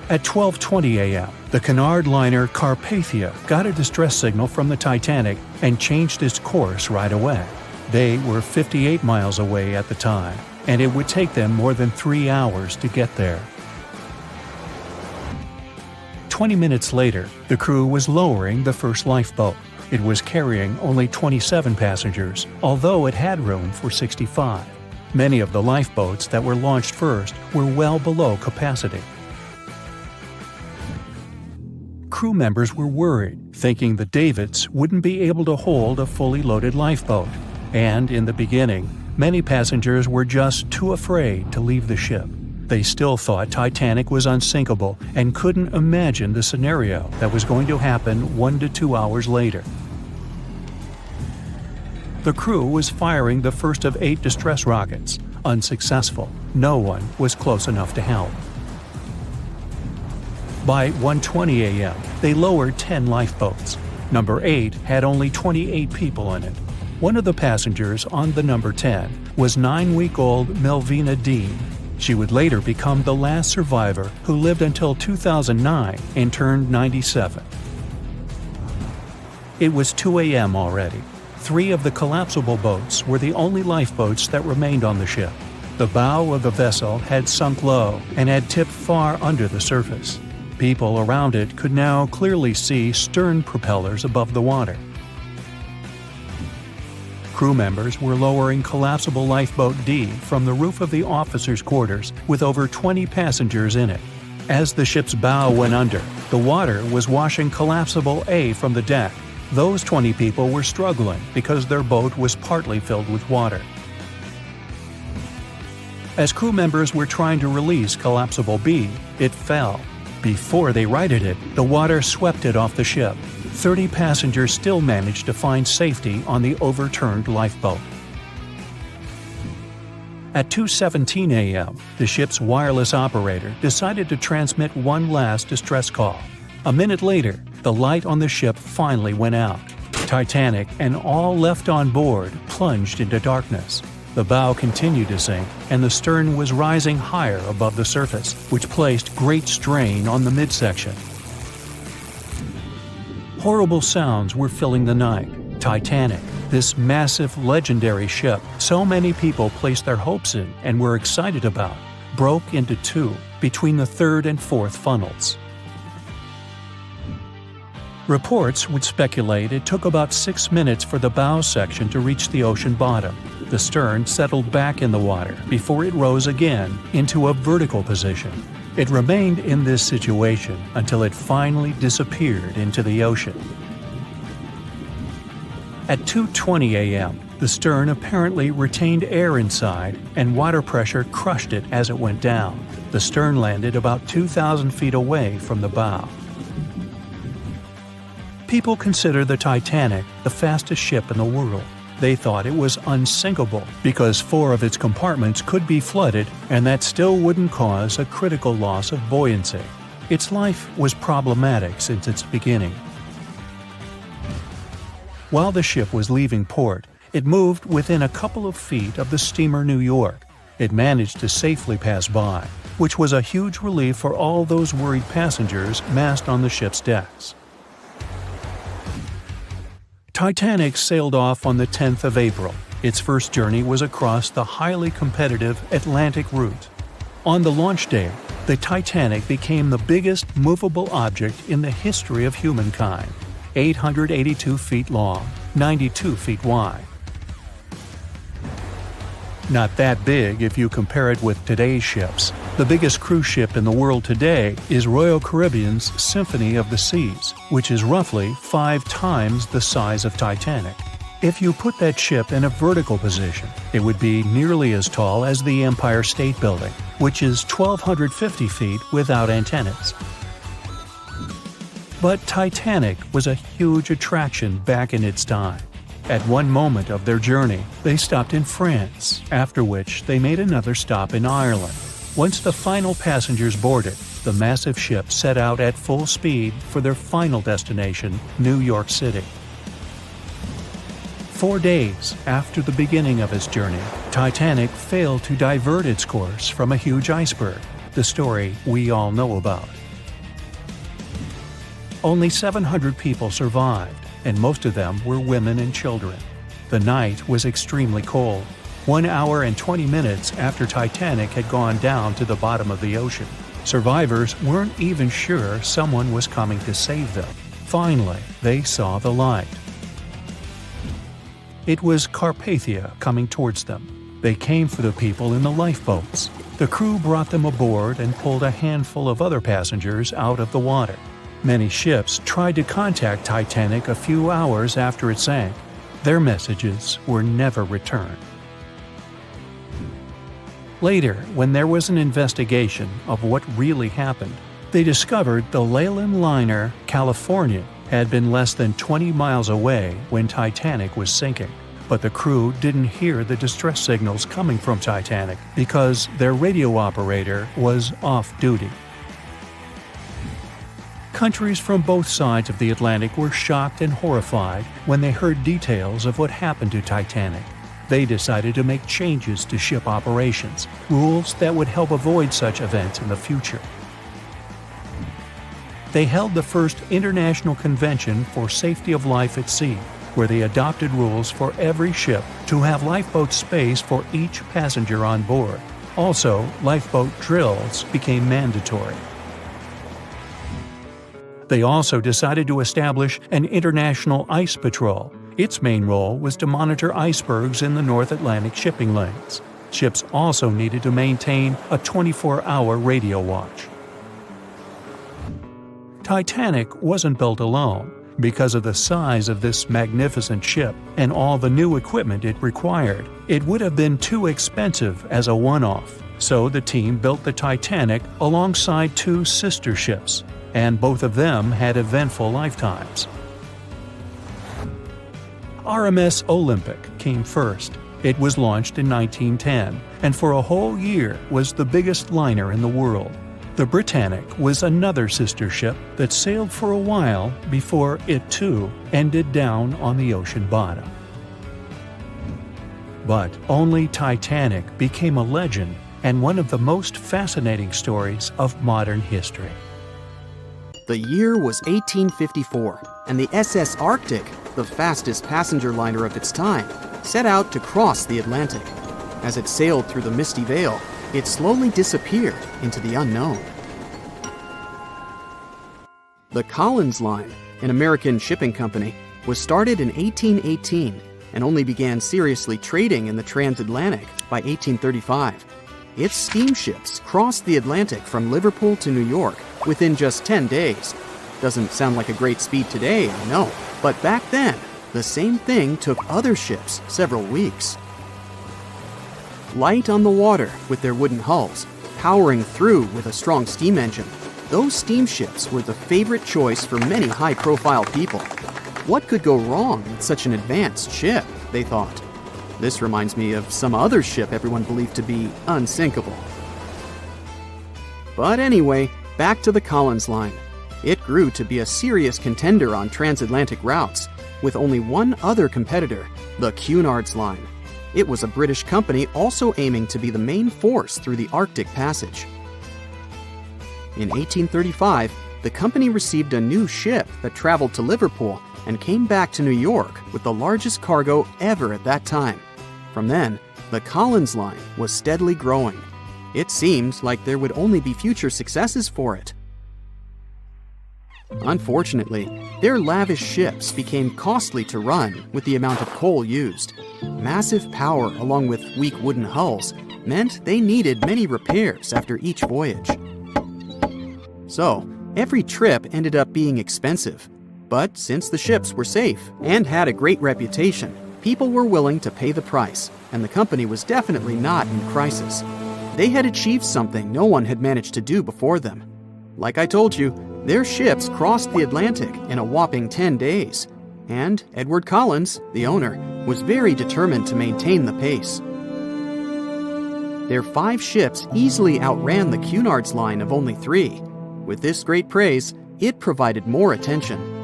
Speaker 1: At 12:20 a.m., the Cunard liner Carpathia got a distress signal from the Titanic and changed its course right away. They were 58 miles away at the time, and it would take them more than 3 hours to get there. 20 minutes later, the crew was lowering the first lifeboat. It was carrying only 27 passengers, although it had room for 65. Many of the lifeboats that were launched first were well below capacity. Crew members were worried, thinking the Davids wouldn't be able to hold a fully loaded lifeboat. And in the beginning, many passengers were just too afraid to leave the ship. They still thought Titanic was unsinkable and couldn't imagine the scenario that was going to happen 1 to 2 hours later. The crew was firing the first of 8 distress rockets. Unsuccessful. No one was close enough to help. By 1:20 a.m., they lowered 10 lifeboats. Number 8 had only 28 people in it. One of the passengers on the number 10 was 9-week-old Melvina Dean. She would later become the last survivor who lived until 2009 and turned 97. It was 2 a.m. already. 3 of the collapsible boats were the only lifeboats that remained on the ship. The bow of the vessel had sunk low and had tipped far under the surface. People around it could now clearly see stern propellers above the water. Crew members were lowering collapsible lifeboat D from the roof of the officers' quarters with over 20 passengers in it. As the ship's bow went under, the water was washing collapsible A from the deck. Those 20 people were struggling because their boat was partly filled with water. As crew members were trying to release Collapsible B, it fell. Before they righted it, the water swept it off the ship. 30 passengers still managed to find safety on the overturned lifeboat. At 2:17 a.m., the ship's wireless operator decided to transmit one last distress call. A minute later, the light on the ship finally went out. Titanic and all left on board plunged into darkness. The bow continued to sink, and the stern was rising higher above the surface, which placed great strain on the midsection. Horrible sounds were filling the night. Titanic, this massive, legendary ship so many people placed their hopes in and were excited about, broke into two between the third and fourth funnels. Reports would speculate it took about 6 minutes for the bow section to reach the ocean bottom. The stern settled back in the water before it rose again into a vertical position. It remained in this situation until it finally disappeared into the ocean. At 2:20 a.m., the stern apparently retained air inside and water pressure crushed it as it went down. The stern landed about 2,000 feet away from the bow. People consider the Titanic the fastest ship in the world. They thought it was unsinkable because 4 of its compartments could be flooded and that still wouldn't cause a critical loss of buoyancy. Its life was problematic since its beginning. While the ship was leaving port, it moved within a couple of feet of the steamer New York. It managed to safely pass by, which was a huge relief for all those worried passengers massed on the ship's decks. Titanic sailed off on the 10th of April. Its first journey was across the highly competitive Atlantic route. On the launch day, the Titanic became the biggest movable object in the history of humankind, 882 feet long, 92 feet wide. Not that big if you compare it with today's ships. The biggest cruise ship in the world today is Royal Caribbean's Symphony of the Seas, which is roughly 5 times the size of Titanic. If you put that ship in a vertical position, it would be nearly as tall as the Empire State Building, which is 1,250 feet without antennas. But Titanic was a huge attraction back in its time. At one moment of their journey, they stopped in France, after which they made another stop in Ireland. Once the final passengers boarded, the massive ship set out at full speed for their final destination, New York City. 4 days after the beginning of its journey, Titanic failed to divert its course from a huge iceberg, the story we all know about. Only 700 people survived, and most of them were women and children. The night was extremely cold, 1 hour and 20 minutes after Titanic had gone down to the bottom of the ocean. Survivors weren't even sure someone was coming to save them. Finally, they saw the light. It was Carpathia coming towards them. They came for the people in the lifeboats. The crew brought them aboard and pulled a handful of other passengers out of the water. Many ships tried to contact Titanic a few hours after it sank. Their messages were never returned. Later, when there was an investigation of what really happened, they discovered the Leyland liner California had been less than 20 miles away when Titanic was sinking. But the crew didn't hear the distress signals coming from Titanic because their radio operator was off duty. Countries from both sides of the Atlantic were shocked and horrified when they heard details of what happened to Titanic. They decided to make changes to ship operations, rules that would help avoid such events in the future. They held the first International Convention for Safety of Life at Sea, where they adopted rules for every ship to have lifeboat space for each passenger on board. Also, lifeboat drills became mandatory. They also decided to establish an international ice patrol. Its main role was to monitor icebergs in the North Atlantic shipping lanes. Ships also needed to maintain a 24-hour radio watch. Titanic wasn't built alone. Because of the size of this magnificent ship and all the new equipment it required, it would have been too expensive as a one-off. So the team built the Titanic alongside two sister ships, and both of them had eventful lifetimes. RMS Olympic came first. It was launched in 1910, and for a whole year was the biggest liner in the world. The Britannic was another sister ship that sailed for a while before it too ended down on the ocean bottom. But only Titanic became a legend and one of the most fascinating stories of modern history.
Speaker 3: The year was 1854, and the SS Arctic, the fastest passenger liner of its time, set out to cross the Atlantic. As it sailed through the misty veil, it slowly disappeared into the unknown. The Collins Line, an American shipping company, was started in 1818 and only began seriously trading in the transatlantic by 1835. Its steamships crossed the Atlantic from Liverpool to New York within just 10 days. Doesn't sound like a great speed today, I know, but back then, the same thing took other ships several weeks. Light on the water with their wooden hulls, powering through with a strong steam engine, those steamships were the favorite choice for many high-profile people. What could go wrong with such an advanced ship, they thought. This reminds me of some other ship everyone believed to be unsinkable. But anyway, back to the Collins Line. It grew to be a serious contender on transatlantic routes, with only one other competitor, the Cunard's Line. It was a British company also aiming to be the main force through the Arctic Passage. In 1835, the company received a new ship that traveled to Liverpool and came back to New York with the largest cargo ever at that time. From then, the Collins Line was steadily growing. It seemed like there would only be future successes for it. Unfortunately, their lavish ships became costly to run with the amount of coal used. Massive power along with weak wooden hulls meant they needed many repairs after each voyage. So, every trip ended up being expensive. But since the ships were safe and had a great reputation, people were willing to pay the price, and the company was definitely not in crisis. They had achieved something no one had managed to do before them. Like I told you, their ships crossed the Atlantic in a whopping 10 days, and Edward Collins, the owner, was very determined to maintain the pace. Their 5 ships easily outran the Cunard's Line of only 3. With this great praise, it provided more attention.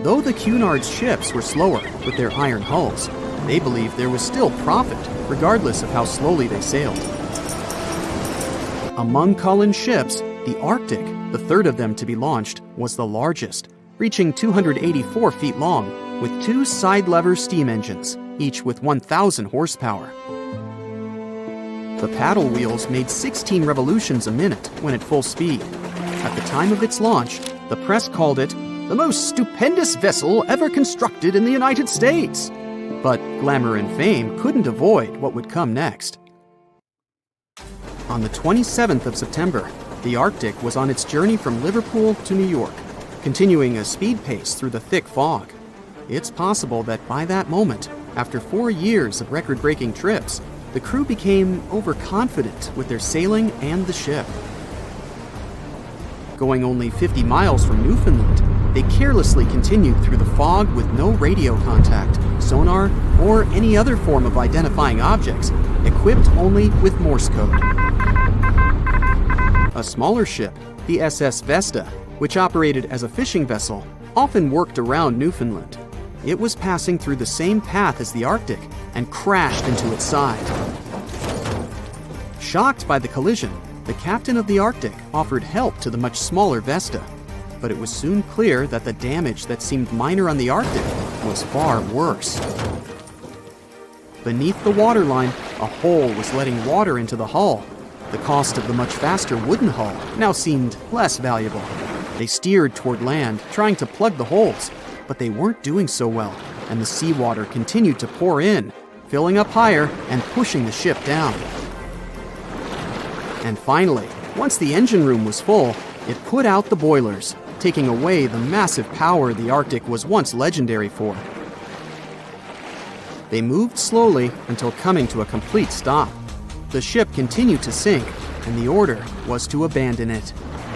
Speaker 3: Though the Cunard's ships were slower with their iron hulls, they believed there was still profit, regardless of how slowly they sailed. Among Collins' ships, the Arctic, the third of them to be launched, was the largest, reaching 284 feet long, with 2 side-lever steam engines, each with 1,000 horsepower. The paddle wheels made 16 revolutions a minute when at full speed. At the time of its launch, the press called it the most stupendous vessel ever constructed in the United States. But glamour and fame couldn't avoid what would come next. On the 27th of September, the Arctic was on its journey from Liverpool to New York, continuing a speed pace through the thick fog. It's possible that by that moment, after 4 years of record-breaking trips, the crew became overconfident with their sailing and the ship. Going only 50 miles from Newfoundland, they carelessly continued through the fog with no radio contact, sonar, or any other form of identifying objects, equipped only with Morse code. A smaller ship, the SS Vesta, which operated as a fishing vessel, often worked around Newfoundland. It was passing through the same path as the Arctic and crashed into its side. Shocked by the collision, the captain of the Arctic offered help to the much smaller Vesta, but it was soon clear that the damage that seemed minor on the Arctic was far worse. Beneath the waterline, a hole was letting water into the hull. The cost of the much faster wooden hull now seemed less valuable. They steered toward land, trying to plug the holes, but they weren't doing so well, and the seawater continued to pour in, filling up higher and pushing the ship down. And finally, once the engine room was full, it put out the boilers, taking away the massive power the Arctic was once legendary for. They moved slowly until coming to a complete stop. The ship continued to sink, and the order was to abandon it.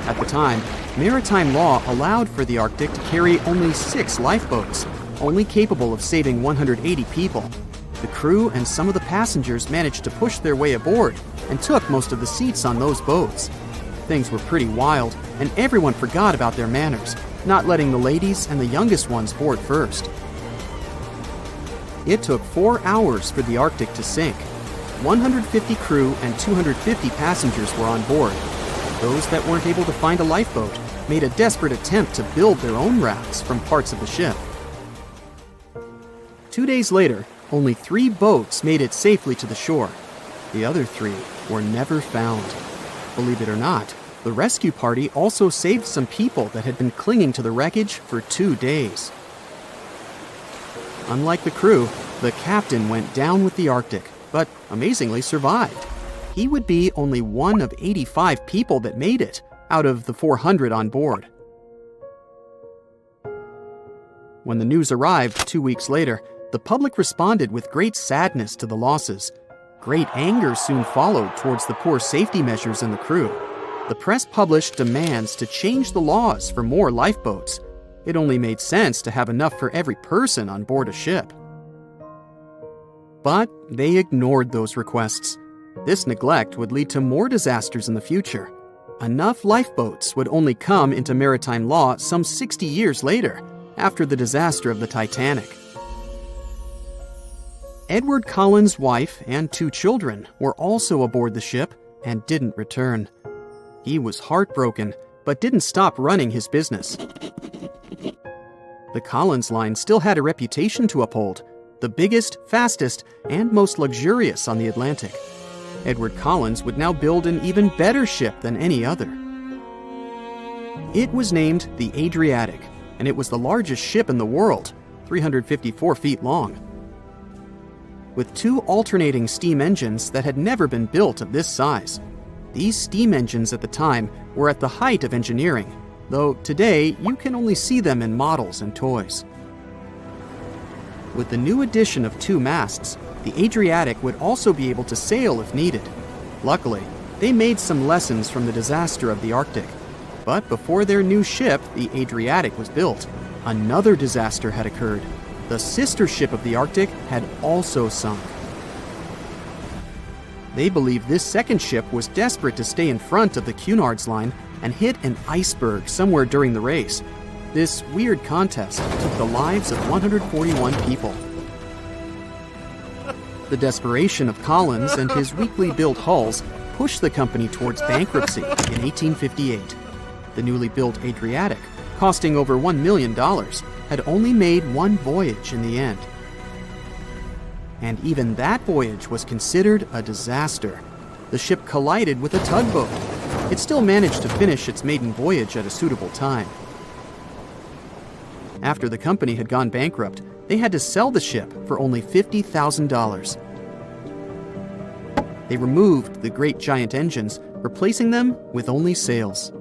Speaker 3: At the time, maritime law allowed for the Arctic to carry only 6 lifeboats, only capable of saving 180 people. The crew and some of the passengers managed to push their way aboard and took most of the seats on those boats. Things were pretty wild, and everyone forgot about their manners, not letting the ladies and the youngest ones board first. It took 4 hours for the Arctic to sink. 150 crew and 250 passengers were on board. Those that weren't able to find a lifeboat made a desperate attempt to build their own rafts from parts of the ship. 2 days later, only 3 boats made it safely to the shore. The other 3 were never found. Believe it or not, the rescue party also saved some people that had been clinging to the wreckage for 2 days. Unlike the crew, the captain went down with the Arctic, but amazingly survived. He would be only one of 85 people that made it out of the 400 on board. When the news arrived 2 weeks later, the public responded with great sadness to the losses. Great anger soon followed towards the poor safety measures and the crew. The press published demands to change the laws for more lifeboats. It only made sense to have enough for every person on board a ship. But they ignored those requests. This neglect would lead to more disasters in the future. Enough lifeboats would only come into maritime law some 60 years later, after the disaster of the Titanic. Edward Collins' wife and 2 children were also aboard the ship and didn't return. He was heartbroken, but didn't stop running his business. The Collins line still had a reputation to uphold, the biggest, fastest, and most luxurious on the Atlantic. Edward Collins would now build an even better ship than any other. It was named the Adriatic, and it was the largest ship in the world, 354 feet long. With 2 alternating steam engines that had never been built of this size. These steam engines at the time were at the height of engineering, though today you can only see them in models and toys. With the new addition of 2 masts, the Adriatic would also be able to sail if needed. Luckily, they made some lessons from the disaster of the Arctic. But before their new ship, the Adriatic, was built, another disaster had occurred. The sister ship of the Arctic had also sunk. They believed this second ship was desperate to stay in front of the Cunard's line and hit an iceberg somewhere during the race. This weird contest took the lives of 141 people. The desperation of Collins and his weakly built hulls pushed the company towards bankruptcy in 1858. The newly built Adriatic, costing over $1 million, had only made 1 voyage in the end. And even that voyage was considered a disaster. The ship collided with a tugboat. It still managed to finish its maiden voyage at a suitable time. After the company had gone bankrupt, they had to sell the ship for only $50,000. They removed the great giant engines, replacing them with only sails.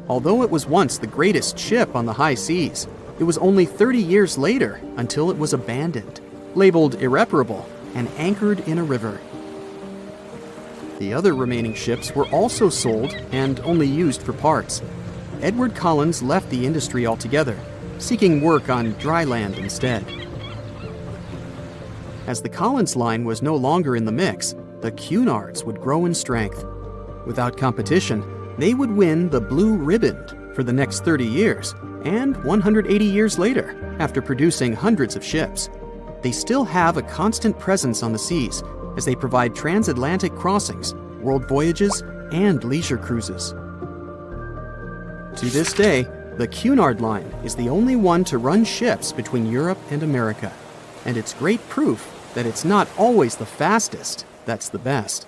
Speaker 3: Although it was once the greatest ship on the high seas, it was only 30 years later until it was abandoned, labeled irreparable, and anchored in a river. The other remaining ships were also sold and only used for parts. Edward Collins left the industry altogether, seeking work on dry land instead. As the Collins line was no longer in the mix, the Cunards would grow in strength. Without competition, they would win the Blue Ribbon for the next 30 years, and 180 years later, after producing hundreds of ships. They still have a constant presence on the seas as they provide transatlantic crossings, world voyages, and leisure cruises. To this day, the Cunard line is the only one to run ships between Europe and America, and it's great proof that it's not always the fastest that's the best.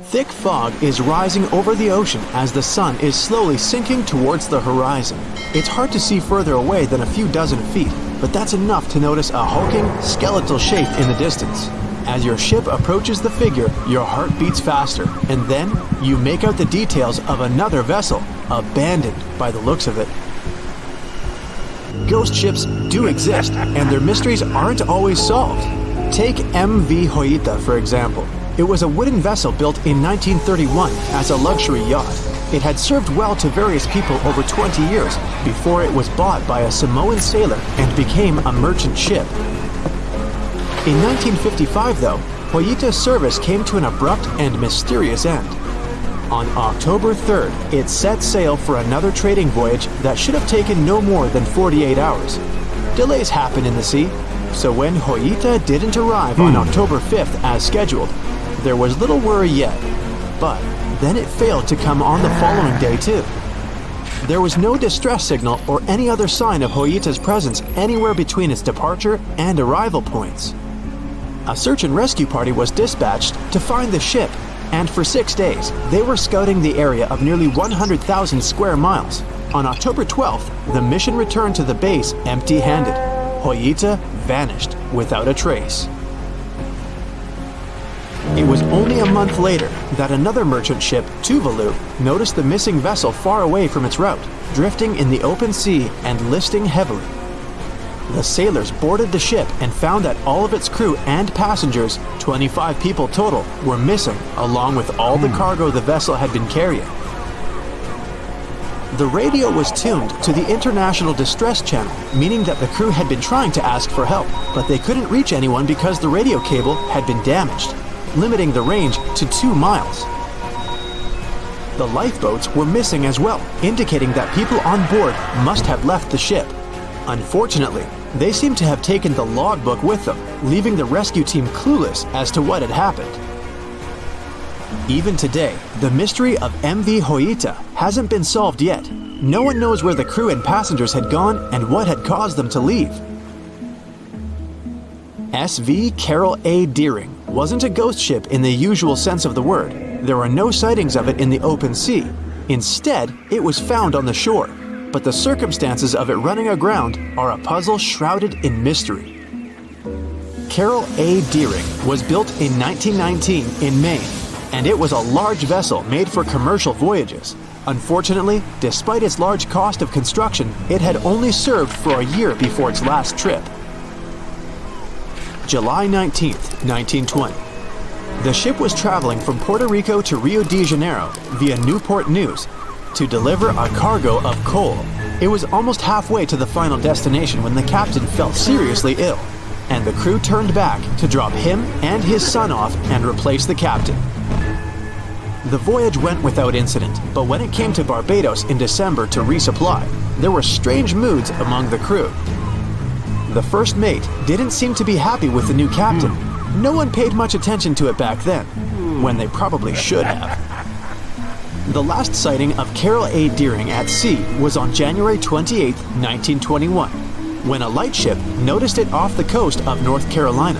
Speaker 4: Thick fog is rising over the ocean as the sun is slowly sinking towards the horizon. It's hard to see further away than a few dozen feet, but that's enough to notice a hulking, skeletal shape in the distance. As your ship approaches the figure, your heart beats faster, and then you make out the details of another vessel, abandoned by the looks of it. ghost ships do exist, and their mysteries aren't always solved. Take MV Hoita, for example. It was a wooden vessel built in 1931 as a luxury yacht. It had served well to various people over 20 years before it was bought by a Samoan sailor and became a merchant ship. In 1955, though, Hoita's service came to an abrupt and mysterious end. On October 3rd, it set sail for another trading voyage that should have taken no more than 48 hours. Delays happen in the sea, so when Hoita didn't arrive on October 5th as scheduled, there was little worry yet. But then it failed to come on the following day too. There was no distress signal or any other sign of Hoita's presence anywhere between its departure and arrival points. A search and rescue party was dispatched to find the ship, and for 6 days, they were scouting the area of nearly 100,000 square miles. On October 12th, the mission returned to the base empty-handed. Hoita vanished without a trace. It was only a month later that another merchant ship, Tuvalu, noticed the missing vessel far away from its route, drifting in the open sea and listing heavily. The sailors boarded the ship and found that all of its crew and passengers, 25 people total, were missing, along with all the cargo the vessel had been carrying. The radio was tuned to the International Distress Channel, meaning that the crew had been trying to ask for help, but they couldn't reach anyone because the radio cable had been damaged, limiting the range to 2 miles. The lifeboats were missing as well, indicating that people on board must have left the ship. Unfortunately, they seemed to have taken the logbook with them, leaving the rescue team clueless as to what had happened. Even today, the mystery of MV Hoita hasn't been solved yet. No one knows where the crew and passengers had gone and what had caused them to leave. SV Carol A. Deering wasn't a ghost ship in the usual sense of the word. There are no sightings of it in the open sea. Instead, it was found on the shore, but the circumstances of it running aground are a puzzle shrouded in mystery. Carol A. Deering was built in 1919 in Maine, and it was a large vessel made for commercial voyages. Unfortunately, despite its large cost of construction, it had only served for a year before its last trip. July 19, 1920. The ship was traveling from Puerto Rico to Rio de Janeiro via Newport News to deliver a cargo of coal. It was almost halfway to the final destination when the captain fell seriously ill, and the crew turned back to drop him and his son off and replace the captain. The voyage went without incident, but when it came to Barbados in December to resupply, there were strange moods among the crew. The first mate didn't seem to be happy with the new captain. No one paid much attention to it back then, when they probably should have. The last sighting of Carol A. Deering at sea was on January 28, 1921, when a lightship noticed it off the coast of North Carolina.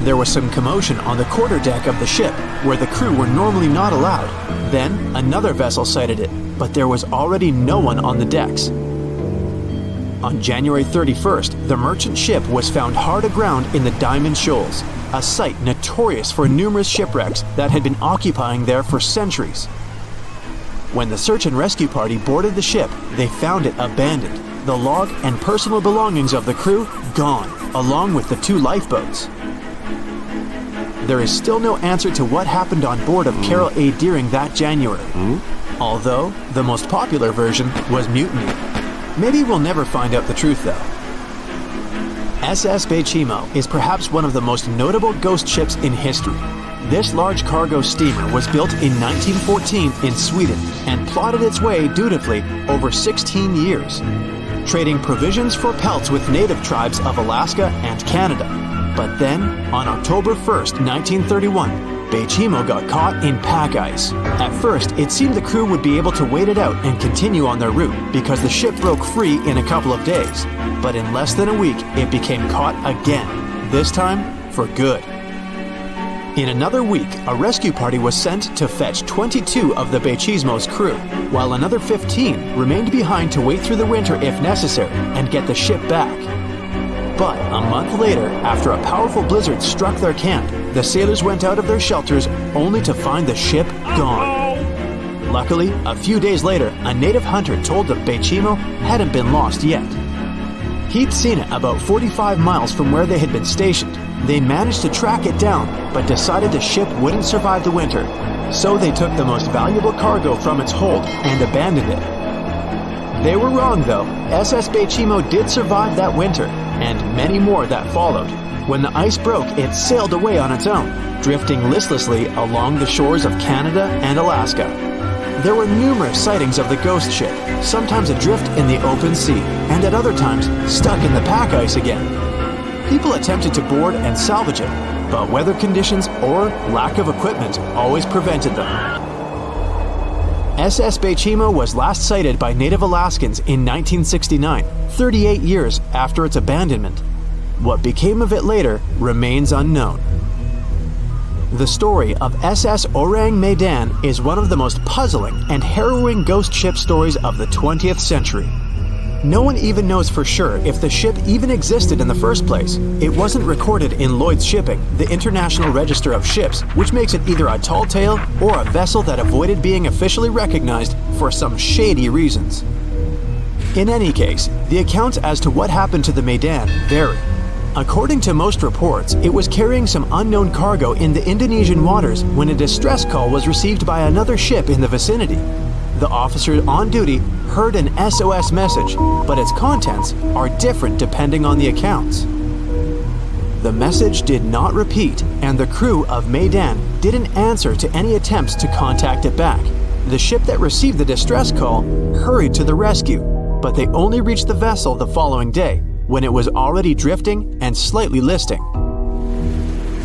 Speaker 4: There was some commotion on the quarterdeck of the ship, where the crew were normally not allowed. Then, another vessel sighted it, but there was already no one on the decks. On January 31st, the merchant ship was found hard aground in the Diamond Shoals, a site notorious for numerous shipwrecks that had been occupying there for centuries. When the search and rescue party boarded the ship, they found it abandoned, the log and personal belongings of the crew gone, along with the 2 lifeboats. There is still no answer to what happened on board of Carol A. Deering that January, although the most popular version was mutiny. Maybe we'll never find out the truth though. SS Bechimo is perhaps one of the most notable ghost ships in history. This large cargo steamer was built in 1914 in Sweden and plodded its way dutifully over 16 years, trading provisions for pelts with native tribes of Alaska and Canada. But then, on October 1st, 1931, Bechimo got caught in pack ice. At first, it seemed the crew would be able to wait it out and continue on their route because the ship broke free in a couple of days. But in less than a week, it became caught again, this time for good. In another week, a rescue party was sent to fetch 22 of the Bechimo's crew, while another 15 remained behind to wait through the winter if necessary and get the ship back. But a month later, after a powerful blizzard struck their camp, the sailors went out of their shelters only to find the ship gone. Luckily, a few days later, a native hunter told them Bechimo hadn't been lost yet. He'd seen it about 45 miles from where they had been stationed. They managed to track it down, but decided the ship wouldn't survive the winter. So they took the most valuable cargo from its hold and abandoned it. They were wrong though. SS Bechimo did survive that winter, and many more that followed. When the ice broke, it sailed away on its own, drifting listlessly along the shores of Canada and Alaska. There were numerous sightings of the ghost ship, sometimes adrift in the open sea, and at other times stuck in the pack ice again. People attempted to board and salvage it, but weather conditions or lack of equipment always prevented them. SS Bechimo was last sighted by native Alaskans in 1969, 38 years after its abandonment. What became of it later remains unknown. The story of SS Orang Medan is one of the most puzzling and harrowing ghost ship stories of the 20th century. No one even knows for sure if the ship even existed in the first place. It wasn't recorded in Lloyd's Shipping, the International Register of Ships, which makes it either a tall tale or a vessel that avoided being officially recognized for some shady reasons. In any case, the accounts as to what happened to the Medan vary. According to most reports, it was carrying some unknown cargo in the Indonesian waters when a distress call was received by another ship in the vicinity. The officer on duty heard an SOS message, but its contents are different depending on the accounts. The message did not repeat, and the crew of Medan didn't answer to any attempts to contact it back. The ship that received the distress call hurried to the rescue, but they only reached the vessel the following day, when it was already drifting and slightly listing.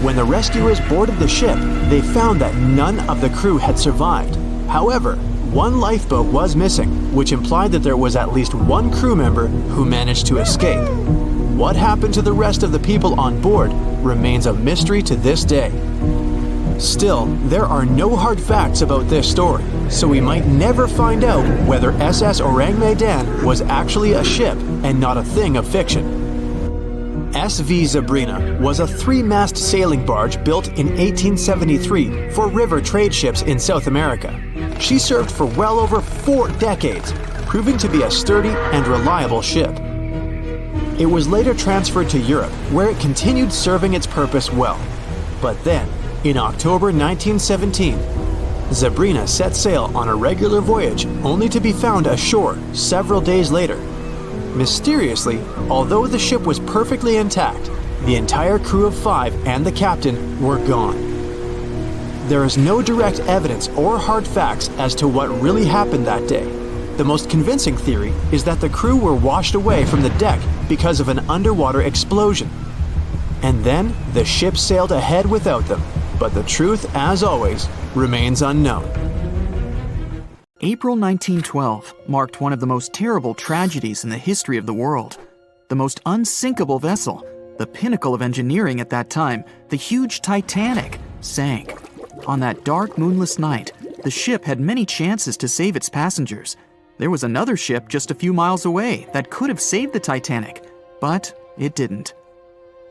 Speaker 4: When the rescuers boarded the ship, they found that none of the crew had survived. However, one lifeboat was missing, which implied that there was at least one crew member who managed to escape. What happened to the rest of the people on board remains a mystery to this day. Still, there are no hard facts about this story, so we might never find out whether SS Orang Medan was actually a ship and not a thing of fiction. SV Zabrina was a 3-mast sailing barge built in 1873 for river trade ships in South America. She served for well over 4 decades, proving to be a sturdy and reliable ship. It was later transferred to Europe, where it continued serving its purpose well. But then, in October 1917, Zabrina set sail on a regular voyage only to be found ashore several days later. Mysteriously, although the ship was perfectly intact, the entire crew of 5 and the captain were gone. There is no direct evidence or hard facts as to what really happened that day. The most convincing theory is that the crew were washed away from the deck because of an underwater explosion. And then the ship sailed ahead without them. But the truth, as always, remains unknown.
Speaker 3: April 1912 marked one of the most terrible tragedies in the history of the world. The most unsinkable vessel, the pinnacle of engineering at that time, the huge Titanic, sank. On that dark, moonless night, the ship had many chances to save its passengers. There was another ship just a few miles away that could have saved the Titanic, but it didn't.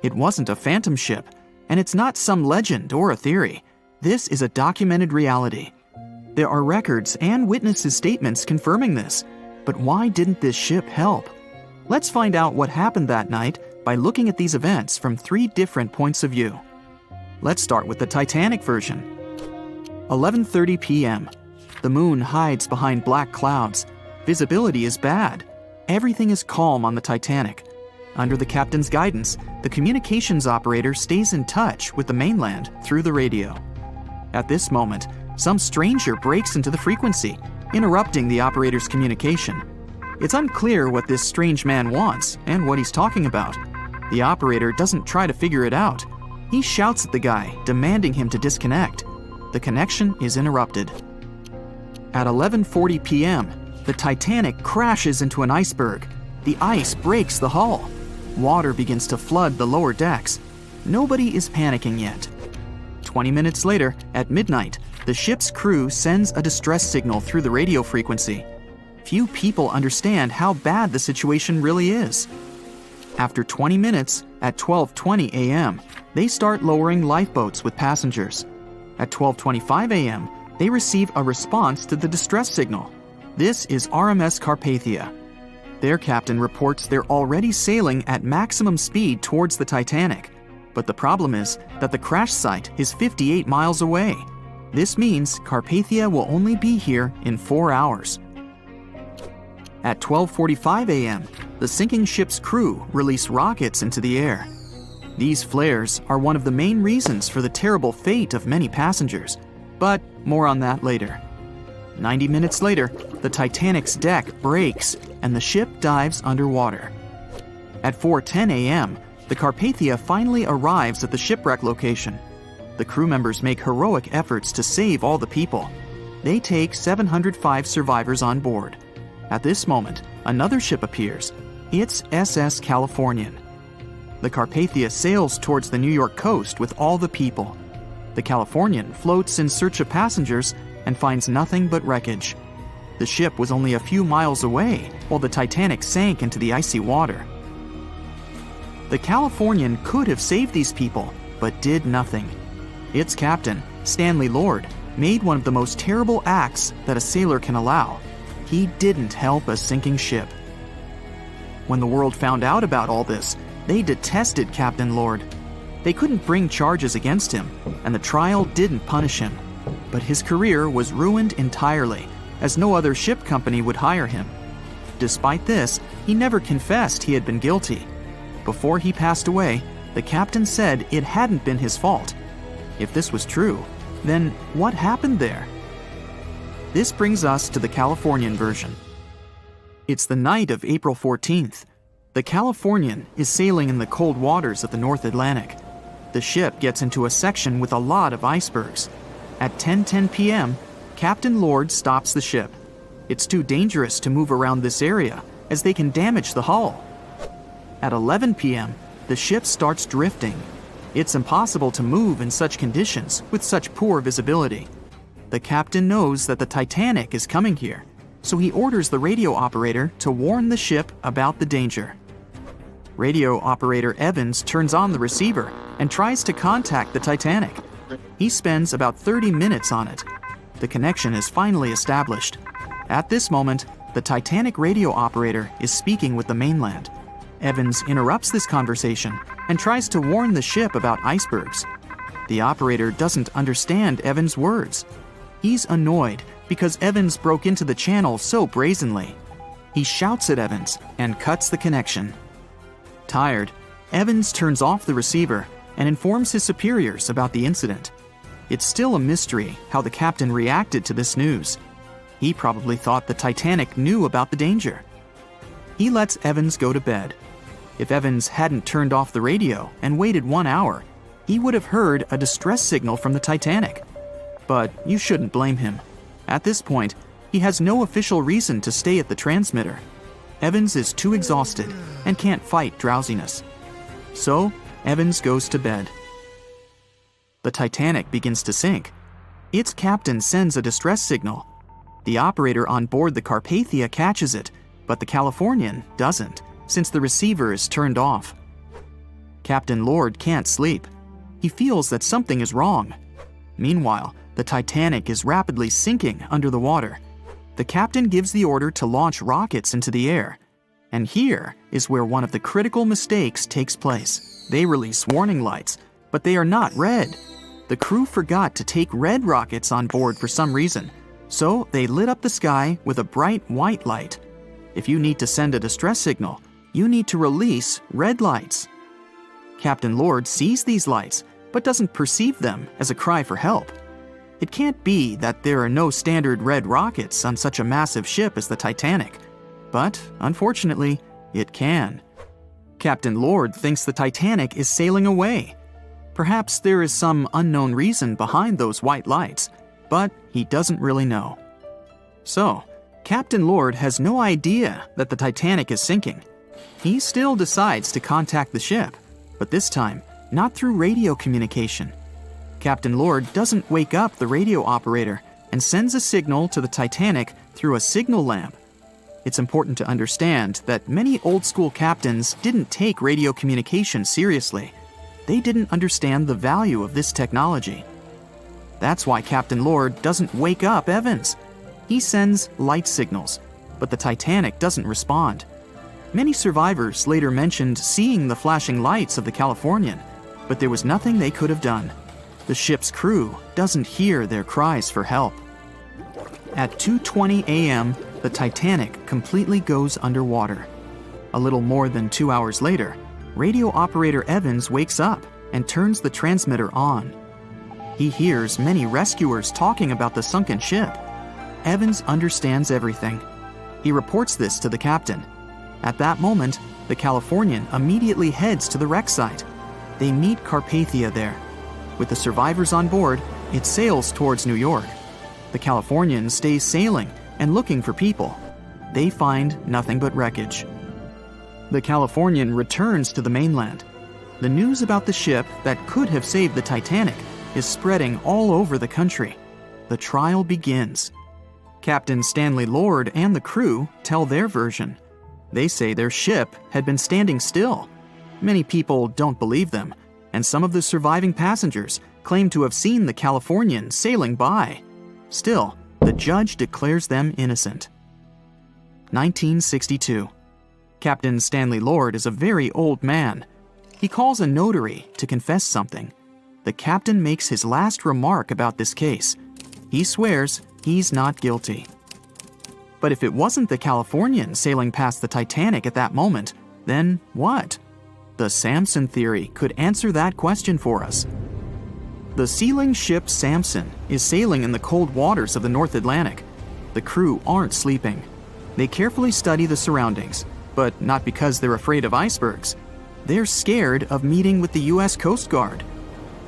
Speaker 3: It wasn't a phantom ship, and it's not some legend or a theory. This is a documented reality. There are records and witnesses' statements confirming this. But why didn't this ship help? Let's find out what happened that night by looking at these events from 3 different points of view. Let's start with the Titanic version. 11:30 p.m. The moon hides behind black clouds. Visibility is bad. Everything is calm on the Titanic. Under the captain's guidance, the communications operator stays in touch with the mainland through the radio. At this moment, some stranger breaks into the frequency, interrupting the operator's communication. It's unclear what this strange man wants and what he's talking about. The operator doesn't try to figure it out. He shouts at the guy, demanding him to disconnect. The connection is interrupted. At 11:40 p.m., the Titanic crashes into an iceberg. The ice breaks the hull. Water begins to flood the lower decks. Nobody is panicking yet. 20 minutes later, at midnight, the ship's crew sends a distress signal through the radio frequency. Few people understand how bad the situation really is. After 20 minutes, at 12:20 a.m., they start lowering lifeboats with passengers. At 12:25 a.m., they receive a response to the distress signal. This is RMS Carpathia. Their captain reports they're already sailing at maximum speed towards the Titanic. But the problem is that the crash site is 58 miles away. This means Carpathia will only be here in 4 hours. At 12:45 a.m., the sinking ship's crew release rockets into the air. These flares are one of the main reasons for the terrible fate of many passengers, but more on that later. 90 minutes later, the Titanic's deck breaks and the ship dives underwater. At 4:10 a.m., the Carpathia finally arrives at the shipwreck location. The crew members make heroic efforts to save all the people. They take 705 survivors on board. At this moment, another ship appears. It's SS Californian. The Carpathia sails towards the New York coast with all the people. The Californian floats in search of passengers and finds nothing but wreckage. The ship was only a few miles away while the Titanic sank into the icy water. The Californian could have saved these people, but did nothing. Its captain, Stanley Lord, made one of the most terrible acts that a sailor can allow. He didn't help a sinking ship. When the world found out about all this, they detested Captain Lord. They couldn't bring charges against him, and the trial didn't punish him. But his career was ruined entirely, as no other ship company would hire him. Despite this, he never confessed he had been guilty. Before he passed away, the captain said it hadn't been his fault. If this was true, then what happened there? This brings us to the Californian version. It's the night of April 14th. The Californian is sailing in the cold waters of the North Atlantic. The ship gets into a section with a lot of icebergs. At 10:10 p.m., Captain Lord stops the ship. It's too dangerous to move around this area, as they can damage the hull. At 11 p.m., the ship starts drifting. It's impossible to move in such conditions with such poor visibility. The captain knows that the Titanic is coming here, so he orders the radio operator to warn the ship about the danger. Radio operator Evans turns on the receiver and tries to contact the Titanic. He spends about 30 minutes on it. The connection is finally established. At this moment, the Titanic radio operator is speaking with the mainland. Evans interrupts this conversation and tries to warn the ship about icebergs. The operator doesn't understand Evans' words. He's annoyed because Evans broke into the channel so brazenly. He shouts at Evans and cuts the connection. Tired, Evans turns off the receiver and informs his superiors about the incident. It's still a mystery how the captain reacted to this news. He probably thought the Titanic knew about the danger. He lets Evans go to bed. If Evans hadn't turned off the radio and waited 1 hour, he would have heard a distress signal from the Titanic. But you shouldn't blame him. At this point, he has no official reason to stay at the transmitter. Evans is too exhausted and can't fight drowsiness. So, Evans goes to bed. The Titanic begins to sink. Its captain sends a distress signal. The operator on board the Carpathia catches it, but the Californian doesn't, since the receiver is turned off. Captain Lord can't sleep. He feels that something is wrong. Meanwhile, the Titanic is rapidly sinking under the water. The captain gives the order to launch rockets into the air. And here is where one of the critical mistakes takes place. They release warning lights, but they are not red. The crew forgot to take red rockets on board for some reason, so they lit up the sky with a bright white light. If you need to send a distress signal, you need to release red lights. Captain Lord sees these lights, but doesn't perceive them as a cry for help. It can't be that there are no standard red rockets on such a massive ship as the Titanic. But, unfortunately, it can. Captain Lord thinks the Titanic is sailing away. Perhaps there is some unknown reason behind those white lights, but he doesn't really know. So, Captain Lord has no idea that the Titanic is sinking. He still decides to contact the ship, but this time, not through radio communication. Captain Lord doesn't wake up the radio operator and sends a signal to the Titanic through a signal lamp. It's important to understand that many old-school captains didn't take radio communication seriously. They didn't understand the value of this technology. That's why Captain Lord doesn't wake up Evans. He sends light signals, but the Titanic doesn't respond. Many survivors later mentioned seeing the flashing lights of the Californian, but there was nothing they could have done. The ship's crew doesn't hear their cries for help. At 2:20 a.m., the Titanic completely goes underwater. A little more than 2 hours later, radio operator Evans wakes up and turns the transmitter on. He hears many rescuers talking about the sunken ship. Evans understands everything. He reports this to the captain. At that moment, the Californian immediately heads to the wreck site. They meet Carpathia there. With the survivors on board, it sails towards New York. The Californian stays sailing and looking for people. They find nothing but wreckage. The Californian returns to the mainland. The news about the ship that could have saved the Titanic is spreading all over the country. The trial begins. Captain Stanley Lord and the crew tell their version. They say their ship had been standing still. Many people don't believe them, and some of the surviving passengers claim to have seen the Californian sailing by. Still, the judge declares them innocent. 1962. Captain Stanley Lord is a very old man. He calls a notary to confess something. The captain makes his last remark about this case. He swears he's not guilty. But if it wasn't the Californian sailing past the Titanic at that moment, then what? The Samson theory could answer that question for us. The sealing ship Samson is sailing in the cold waters of the North Atlantic. The crew aren't sleeping. They carefully study the surroundings, but not because they're afraid of icebergs. They're scared of meeting with the U.S. Coast Guard.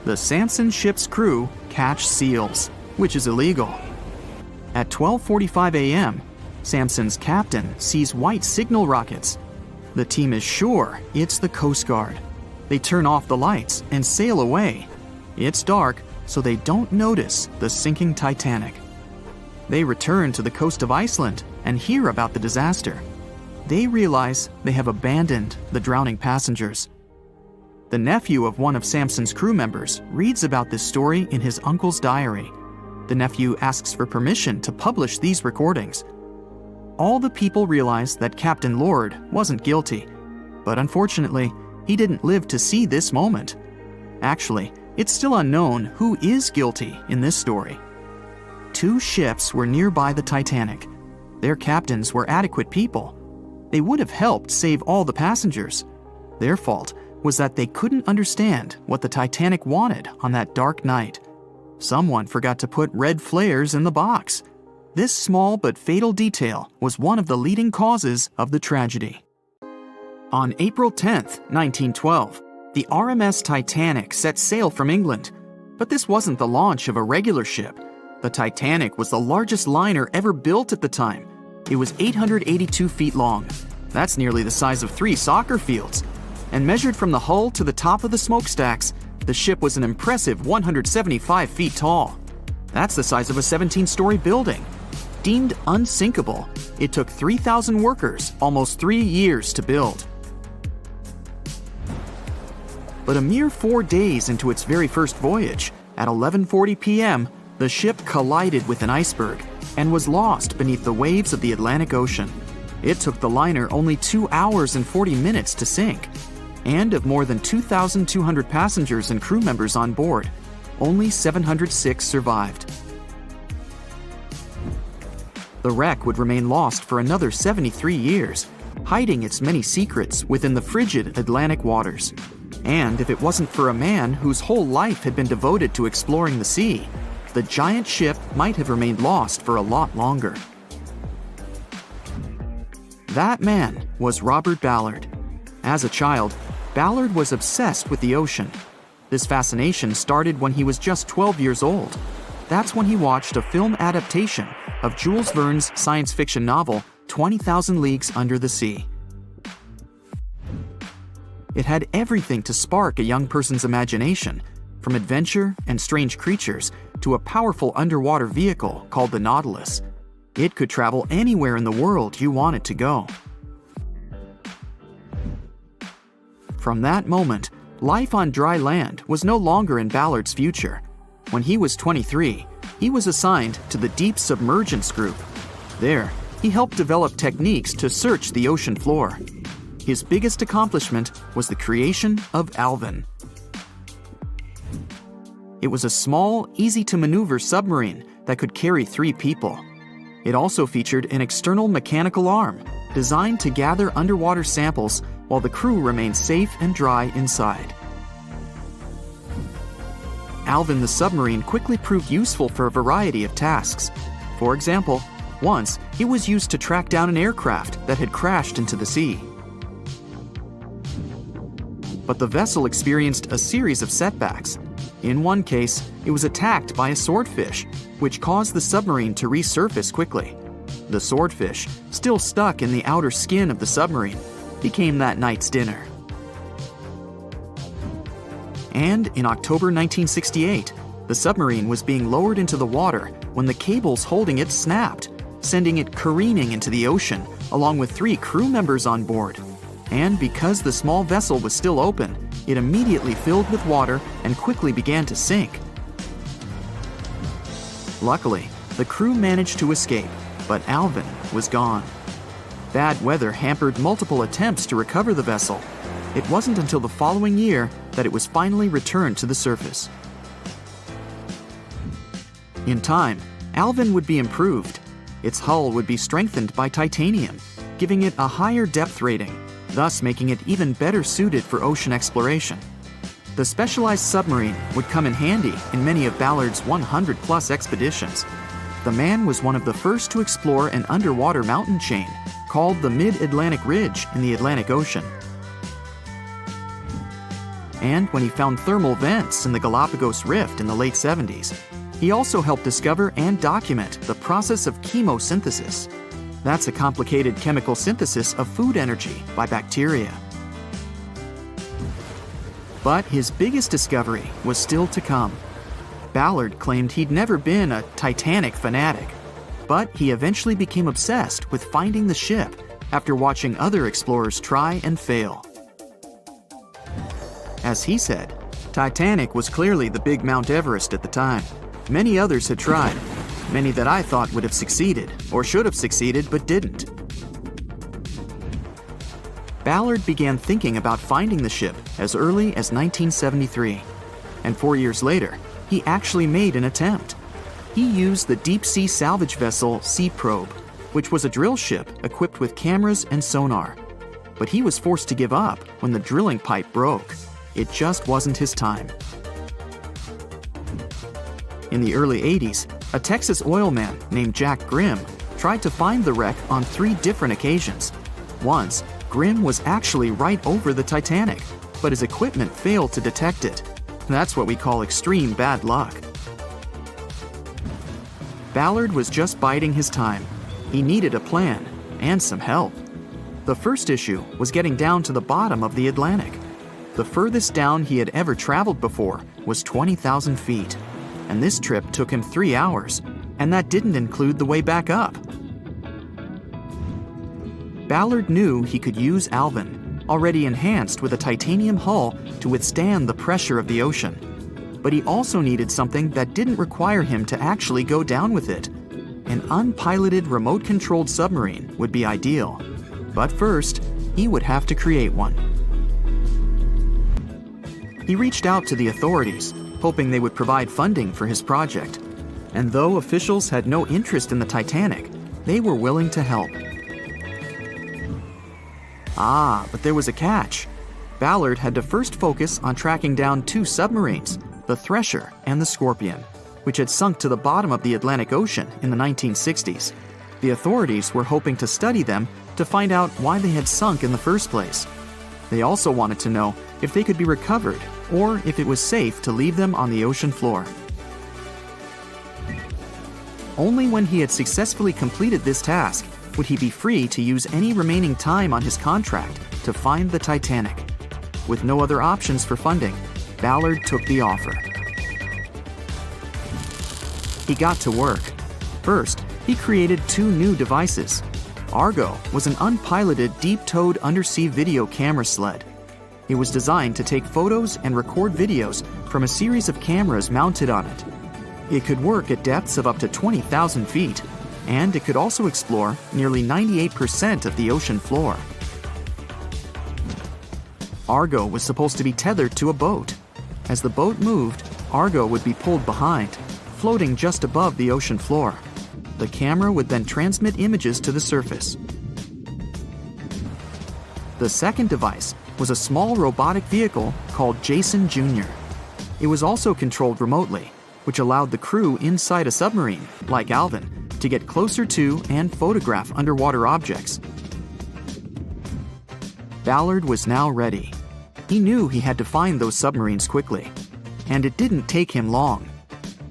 Speaker 3: The Samson ship's crew catch seals, which is illegal. At 12:45 a.m., Samson's captain sees white signal rockets. The team is sure it's the Coast Guard. They turn off the lights and sail away. It's dark, so they don't notice the sinking Titanic. They return to the coast of Iceland and hear about the disaster. They realize they have abandoned the drowning passengers. The nephew of one of Samson's crew members reads about this story in his uncle's diary. The nephew asks for permission to publish these recordings. All the people realize that Captain Lord wasn't guilty, but unfortunately, he didn't live to see this moment. Actually, it's still unknown who is guilty in this story. 2 ships were nearby the Titanic. Their captains were adequate people. They would have helped save all the passengers. Their fault was that they couldn't understand what the Titanic wanted on that dark night. Someone forgot to put red flares in the box. This small but fatal detail was one of the leading causes of the tragedy. On April 10, 1912, the RMS Titanic set sail from England. But this wasn't the launch of a regular ship. The Titanic was the largest liner ever built at the time. It was 882 feet long. That's nearly the size of 3 soccer fields. And measured from the hull to the top of the smokestacks, the ship was an impressive 175 feet tall. That's the size of a 17-story building. Deemed unsinkable, it took 3,000 workers almost 3 years to build. But a mere 4 days into its very first voyage, at 11:40 p.m., the ship collided with an iceberg and was lost beneath the waves of the Atlantic Ocean. It took the liner only 2 hours and 40 minutes to sink. And of more than 2,200 passengers and crew members on board, only 706 survived. The wreck would remain lost for another 73 years, hiding its many secrets within the frigid Atlantic waters. And if it wasn't for a man whose whole life had been devoted to exploring the sea, the giant ship might have remained lost for a lot longer. That man was Robert Ballard. As a child, Ballard was obsessed with the ocean. This fascination started when he was just 12 years old. That's when he watched a film adaptation of Jules Verne's science fiction novel, 20,000 Leagues Under the Sea. It had everything to spark a young person's imagination, from adventure and strange creatures to a powerful underwater vehicle called the Nautilus. It could travel anywhere in the world you wanted to go. From that moment, life on dry land was no longer in Ballard's future. When he was 23, he was assigned to the Deep Submergence Group. There, he helped develop techniques to search the ocean floor. His biggest accomplishment was the creation of Alvin. It was a small, easy-to-maneuver submarine that could carry 3 people. It also featured an external mechanical arm designed to gather underwater samples while the crew remained safe and dry inside. Alvin the submarine quickly proved useful for a variety of tasks. For example, once it was used to track down an aircraft that had crashed into the sea. But the vessel experienced a series of setbacks. In one case, it was attacked by a swordfish, which caused the submarine to resurface quickly. The swordfish, still stuck in the outer skin of the submarine, became that night's dinner. And in October 1968, the submarine was being lowered into the water when the cables holding it snapped, sending it careening into the ocean along with 3 crew members on board. And because the small vessel was still open, it immediately filled with water and quickly began to sink. Luckily, the crew managed to escape, but Alvin was gone. Bad weather hampered multiple attempts to recover the vessel. It wasn't until the following year that it was finally returned to the surface. In time, Alvin would be improved. Its hull would be strengthened by titanium, giving it a higher depth rating, thus making it even better suited for ocean exploration. The specialized submarine would come in handy in many of Ballard's 100-plus expeditions. The man was one of the first to explore an underwater mountain chain called the Mid-Atlantic Ridge in the Atlantic Ocean. And when he found thermal vents in the Galapagos Rift in the late 70s, he also helped discover and document the process of chemosynthesis. That's a complicated chemical synthesis of food energy by bacteria. But his biggest discovery was still to come. Ballard claimed he'd never been a Titanic fanatic, but he eventually became obsessed with finding the ship after watching other explorers try and fail. As he said, Titanic was clearly the big Mount Everest at the time. Many others had tried, many that I thought would have succeeded, or should have succeeded but didn't. Ballard began thinking about finding the ship as early as 1973, and 4 years later, he actually made an attempt. He used the deep-sea salvage vessel Sea Probe, which was a drill ship equipped with cameras and sonar. But he was forced to give up when the drilling pipe broke. It just wasn't his time. In the early 80s, a Texas oil man named Jack Grimm tried to find the wreck on 3 different occasions. Once, Grimm was actually right over the Titanic, but his equipment failed to detect it. That's what we call extreme bad luck. Ballard was just biding his time. He needed a plan and some help. The first issue was getting down to the bottom of the Atlantic. The furthest down he had ever traveled before was 20,000 feet, and this trip took him 3 hours, and that didn't include the way back up. Ballard knew he could use Alvin, already enhanced with a titanium hull to withstand the pressure of the ocean. But he also needed something that didn't require him to actually go down with it. An unpiloted remote-controlled submarine would be ideal. But first, he would have to create one. He reached out to the authorities, hoping they would provide funding for his project. And though officials had no interest in the Titanic, they were willing to help. But there was a catch. Ballard had to first focus on tracking down 2 submarines, the Thresher and the Scorpion, which had sunk to the bottom of the Atlantic Ocean in the 1960s. The authorities were hoping to study them to find out why they had sunk in the first place. They also wanted to know if they could be recovered or if it was safe to leave them on the ocean floor. Only when he had successfully completed this task would he be free to use any remaining time on his contract to find the Titanic. With no other options for funding, Ballard took the offer. He got to work. First, he created 2 new devices. Argo was an unpiloted deep-towed undersea video camera sled. It was designed to take photos and record videos from a series of cameras mounted on it. It could work at depths of up to 20,000 feet, and it could also explore nearly 98% of the ocean floor. Argo was supposed to be tethered to a boat. As the boat moved, Argo would be pulled behind, floating just above the ocean floor. The camera would then transmit images to the surface. The second device was a small robotic vehicle called Jason Jr. It was also controlled remotely, which allowed the crew inside a submarine, like Alvin, to get closer to and photograph underwater objects. Ballard was now ready. He knew he had to find those submarines quickly, and it didn't take him long.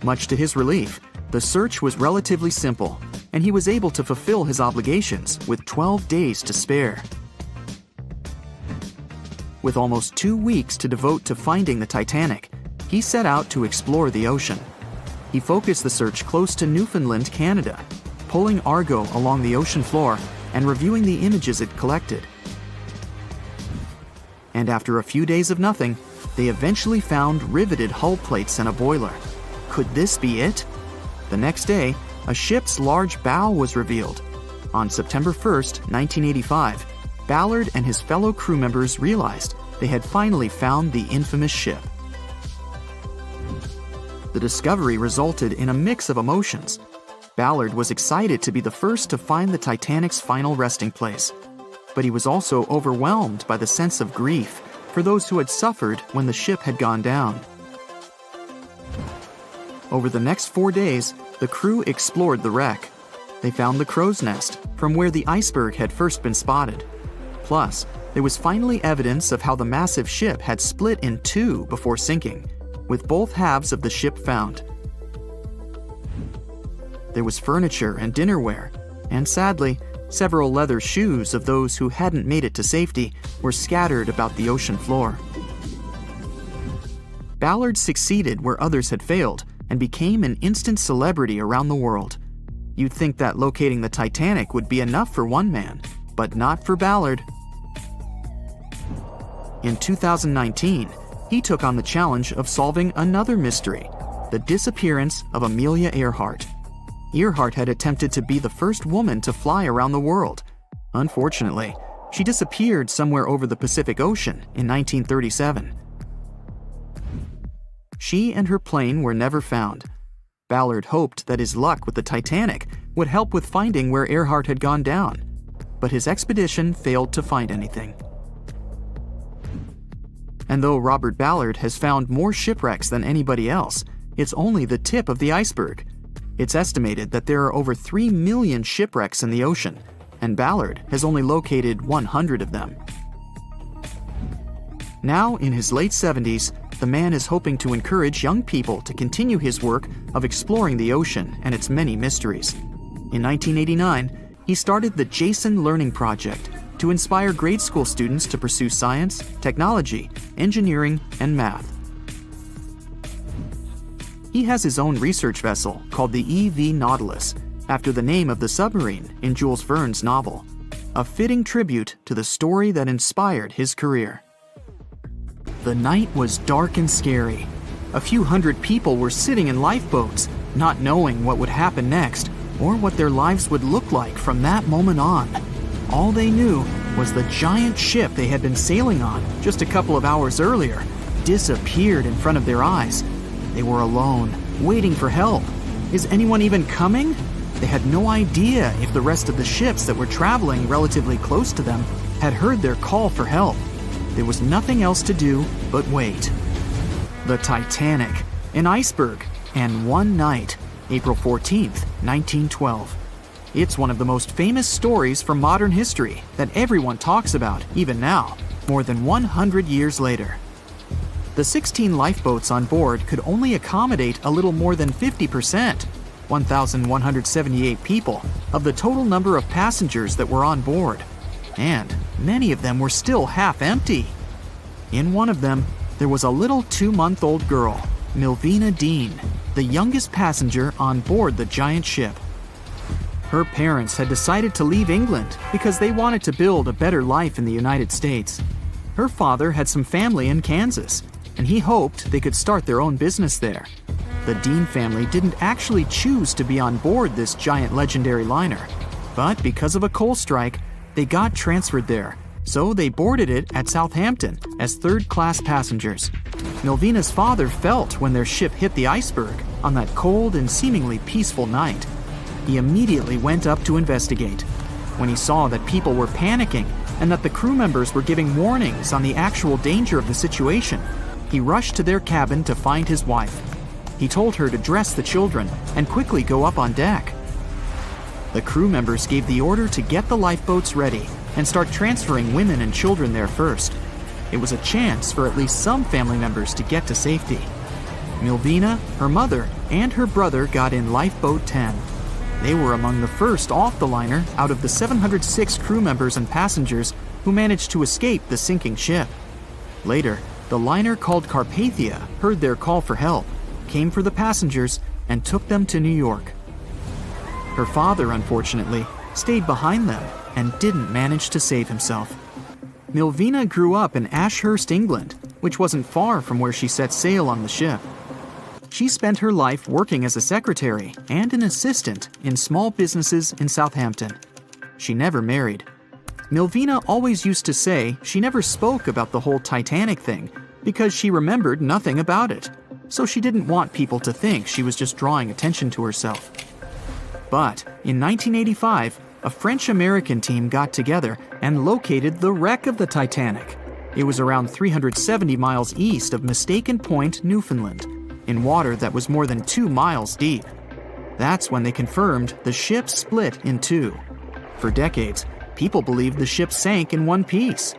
Speaker 3: Much to his relief, the search was relatively simple, and he was able to fulfill his obligations with 12 days to spare. With almost 2 weeks to devote to finding the Titanic, he set out to explore the ocean. He focused the search close to Newfoundland, Canada, pulling Argo along the ocean floor and reviewing the images it collected. And after a few days of nothing, they eventually found riveted hull plates and a boiler. Could this be it? The next day, a ship's large bow was revealed. On September 1st, 1985, Ballard and his fellow crew members realized they had finally found the infamous ship. The discovery resulted in a mix of emotions. Ballard was excited to be the first to find the Titanic's final resting place, but he was also overwhelmed by the sense of grief for those who had suffered when the ship had gone down. Over the next 4 days, the crew explored the wreck. They found the crow's nest, from where the iceberg had first been spotted. Plus, there was finally evidence of how the massive ship had split in two before sinking, with both halves of the ship found. There was furniture and dinnerware, and sadly, several leather shoes of those who hadn't made it to safety were scattered about the ocean floor. Ballard succeeded where others had failed and became an instant celebrity around the world. You'd think that locating the Titanic would be enough for one man, but not for Ballard. In 2019, he took on the challenge of solving another mystery, the disappearance of Amelia Earhart. Earhart had attempted to be the first woman to fly around the world. Unfortunately, she disappeared somewhere over the Pacific Ocean in 1937. She and her plane were never found. Ballard hoped that his luck with the Titanic would help with finding where Earhart had gone down, but his expedition failed to find anything. And though Robert Ballard has found more shipwrecks than anybody else, it's only the tip of the iceberg. It's estimated that there are over 3 million shipwrecks in the ocean, and Ballard has only located 100 of them. Now, in his late 70s, the man is hoping to encourage young people to continue his work of exploring the ocean and its many mysteries. In 1989, he started the Jason Learning Project to inspire grade school students to pursue science, technology, engineering, and math. He has his own research vessel called the EV Nautilus, after the name of the submarine in Jules Verne's novel, a fitting tribute to the story that inspired his career. The night was dark and scary. A few hundred people were sitting in lifeboats, not knowing what would happen next or what their lives would look like from that moment on. All they knew was the giant ship they had been sailing on just a couple of hours earlier disappeared in front of their eyes. They were alone, waiting for help. Is anyone even coming? They had no idea if the rest of the ships that were traveling relatively close to them had heard their call for help. There was nothing else to do but wait. The Titanic, an iceberg, and one night, April 14th, 1912. It's one of the most famous stories from modern history that everyone talks about, even now, more than 100 years later. The 16 lifeboats on board could only accommodate a little more than 50%, 1,178 people, of the total number of passengers that were on board. And many of them were still half empty. In one of them, there was a little 2-month-old girl, Milvina Dean, the youngest passenger on board the giant ship. Her parents had decided to leave England because they wanted to build a better life in the United States. Her father had some family in Kansas, and he hoped they could start their own business there. The Dean family didn't actually choose to be on board this giant legendary liner, but because of a coal strike, they got transferred there, so they boarded it at Southampton as third-class passengers. Milvina's father felt when their ship hit the iceberg on that cold and seemingly peaceful night. He immediately went up to investigate. When he saw that people were panicking and that the crew members were giving warnings on the actual danger of the situation, he rushed to their cabin to find his wife. He told her to dress the children and quickly go up on deck. The crew members gave the order to get the lifeboats ready and start transferring women and children there first. It was a chance for at least some family members to get to safety. Milvina, her mother, and her brother got in Lifeboat 10. They were among the first off the liner out of the 706 crew members and passengers who managed to escape the sinking ship. Later, the liner called Carpathia heard their call for help, came for the passengers, and took them to New York. Her father, unfortunately, stayed behind them and didn't manage to save himself. Milvina grew up in Ashurst, England, which wasn't far from where she set sail on the ship. She spent her life working as a secretary and an assistant in small businesses in Southampton. She never married. Milvina always used to say she never spoke about the whole Titanic thing because she remembered nothing about it, so she didn't want people to think she was just drawing attention to herself. But in 1985, a French-American team got together and located the wreck of the Titanic. It was around 370 miles east of Mistaken Point, Newfoundland, in water that was more than 2 miles deep. That's when they confirmed the ship split in two. For decades, people believed the ship sank in one piece.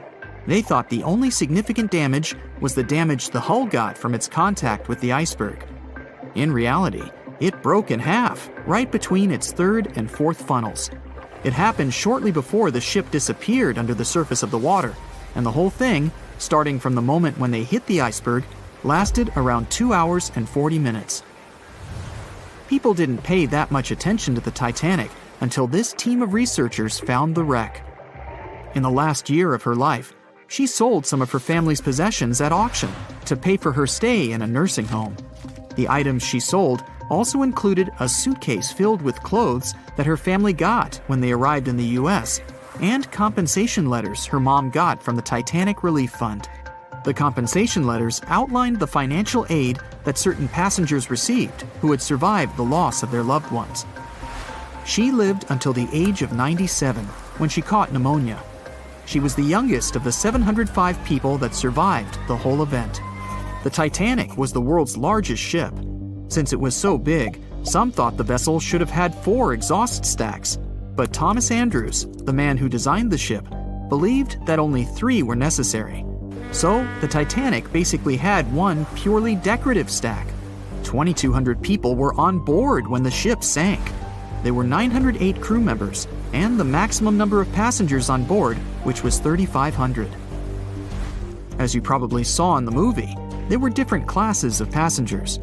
Speaker 3: They thought the only significant damage was the damage the hull got from its contact with the iceberg. In reality, it broke in half, right between its third and fourth funnels. It happened shortly before the ship disappeared under the surface of the water, and the whole thing, starting from the moment when they hit the iceberg, lasted around 2 hours and 40 minutes. People didn't pay that much attention to the Titanic until this team of researchers found the wreck. In the last year of her life, she sold some of her family's possessions at auction to pay for her stay in a nursing home. The items she sold also included a suitcase filled with clothes that her family got when they arrived in the US, and compensation letters her mom got from the Titanic Relief Fund. The compensation letters outlined the financial aid that certain passengers received who had survived the loss of their loved ones. She lived until the age of 97 when she caught pneumonia. She was the youngest of the 705 people that survived the whole event. The Titanic was the world's largest ship. Since it was so big, some thought the vessel should have had 4 exhaust stacks. But Thomas Andrews, the man who designed the ship, believed that only 3 were necessary. So, the Titanic basically had one purely decorative stack. 2,200 people were on board when the ship sank. There were 908 crew members, and the maximum number of passengers on board, which was 3,500. As you probably saw in the movie, there were different classes of passengers.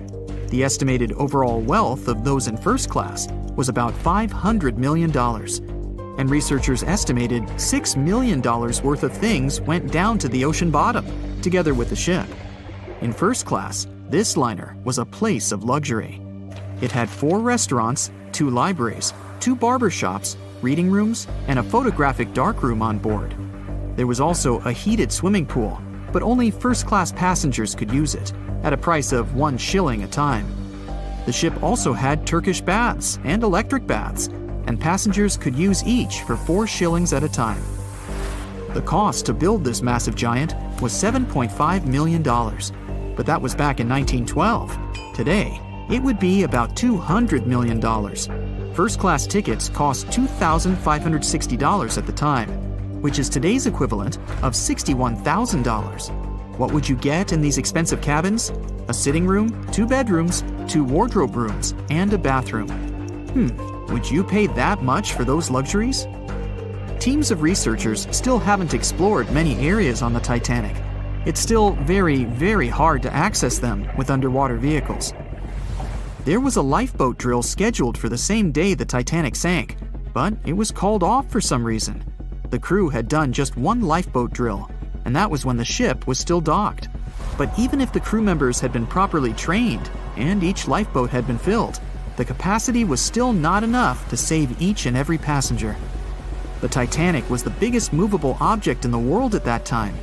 Speaker 3: The estimated overall wealth of those in first class was about $500 million. And researchers estimated $6 million worth of things went down to the ocean bottom, together with the ship. In first class, this liner was a place of luxury. It had 4 restaurants, 2 libraries, 2 barber shops, reading rooms, and a photographic darkroom on board. There was also a heated swimming pool, but only first-class passengers could use it, at a price of 1 shilling a time. The ship also had Turkish baths and electric baths, and passengers could use each for 4 shillings at a time. The cost to build this massive giant was $7.5 million, but that was back in 1912. Today, it would be about $200 million. First-class tickets cost $2,560 at the time, which is today's equivalent of $61,000. What would you get in these expensive cabins? A sitting room, 2 bedrooms, 2 wardrobe rooms, and a bathroom. Would you pay that much for those luxuries? Teams of researchers still haven't explored many areas on the Titanic. It's still very, very hard to access them with underwater vehicles. There was a lifeboat drill scheduled for the same day the Titanic sank, but it was called off for some reason. The crew had done just 1 lifeboat drill, and that was when the ship was still docked. But even if the crew members had been properly trained and each lifeboat had been filled, the capacity was still not enough to save each and every passenger. The Titanic was the biggest movable object in the world at that time.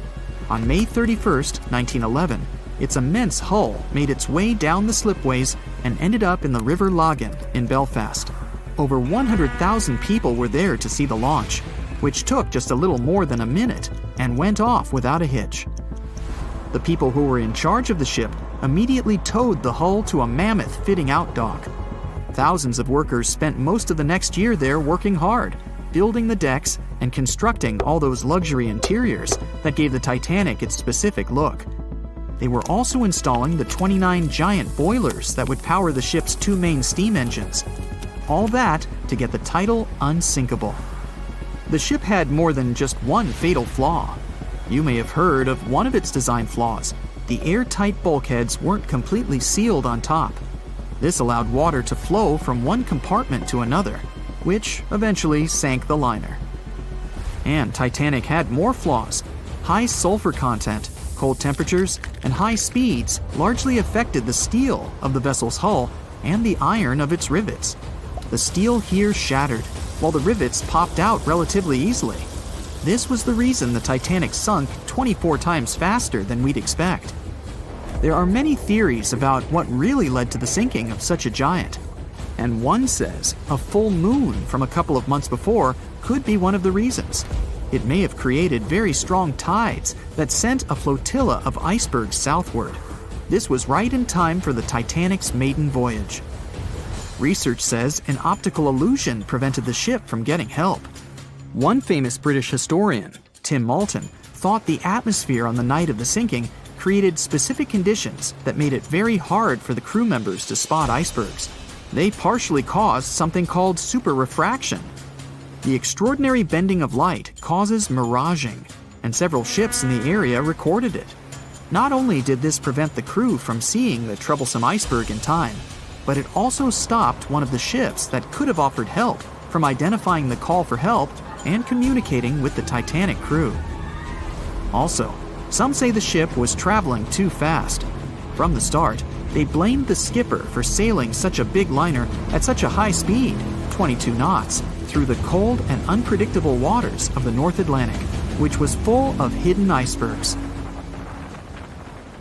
Speaker 3: On May 31st, 1911, its immense hull made its way down the slipways and ended up in the River Lagan in Belfast. Over 100,000 people were there to see the launch, which took just a little more than a minute and went off without a hitch. The people who were in charge of the ship immediately towed the hull to a mammoth fitting-out dock. Thousands of workers spent most of the next year there working hard, building the decks and constructing all those luxury interiors that gave the Titanic its specific look. They were also installing the 29 giant boilers that would power the ship's 2 main steam engines. All that to get the title unsinkable. The ship had more than just one fatal flaw. You may have heard of one of its design flaws. The airtight bulkheads weren't completely sealed on top. This allowed water to flow from one compartment to another, which eventually sank the liner. And Titanic had more flaws. High sulfur content, cold temperatures, and high speeds largely affected the steel of the vessel's hull and the iron of its rivets. The steel here shattered, while the rivets popped out relatively easily. This was the reason the Titanic sunk 24 times faster than we'd expect. There are many theories about what really led to the sinking of such a giant. And one says a full moon from a couple of months before could be one of the reasons. It may have created very strong tides that sent a flotilla of icebergs southward. This was right in time for the Titanic's maiden voyage. Research says an optical illusion prevented the ship from getting help. One famous British historian, Tim Moulton, thought the atmosphere on the night of the sinking created specific conditions that made it very hard for the crew members to spot icebergs. They partially caused something called superrefraction. The extraordinary bending of light causes miraging, and several ships in the area recorded it. Not only did this prevent the crew from seeing the troublesome iceberg in time, but it also stopped one of the ships that could have offered help from identifying the call for help and communicating with the Titanic crew. Also, some say the ship was traveling too fast. From the start, they blamed the skipper for sailing such a big liner at such a high speed, 22 knots, through the cold and unpredictable waters of the North Atlantic, which was full of hidden icebergs.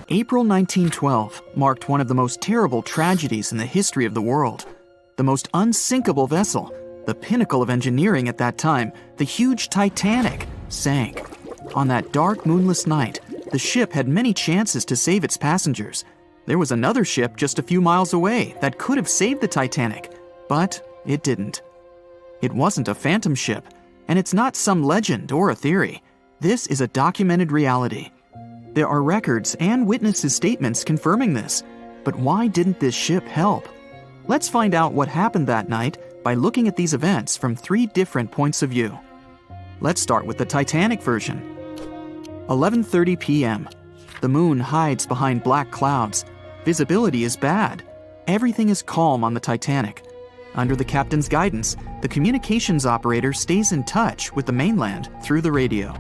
Speaker 3: April 1912 marked one of the most terrible tragedies in the history of the world. The most unsinkable vessel, the pinnacle of engineering at that time, the huge Titanic, sank. On that dark, moonless night, the ship had many chances to save its passengers. There was another ship just a few miles away that could have saved the Titanic, but it didn't. It wasn't a phantom ship, and it's not some legend or a theory. This is a documented reality. There are records and witnesses' statements confirming this, but why didn't this ship help? Let's find out what happened that night by looking at these events from 3 different points of view. Let's start with the Titanic version. 11:30 p.m. The moon hides behind black clouds. Visibility is bad. Everything is calm on the Titanic. Under the captain's guidance, the communications operator stays in touch with the mainland through the radio.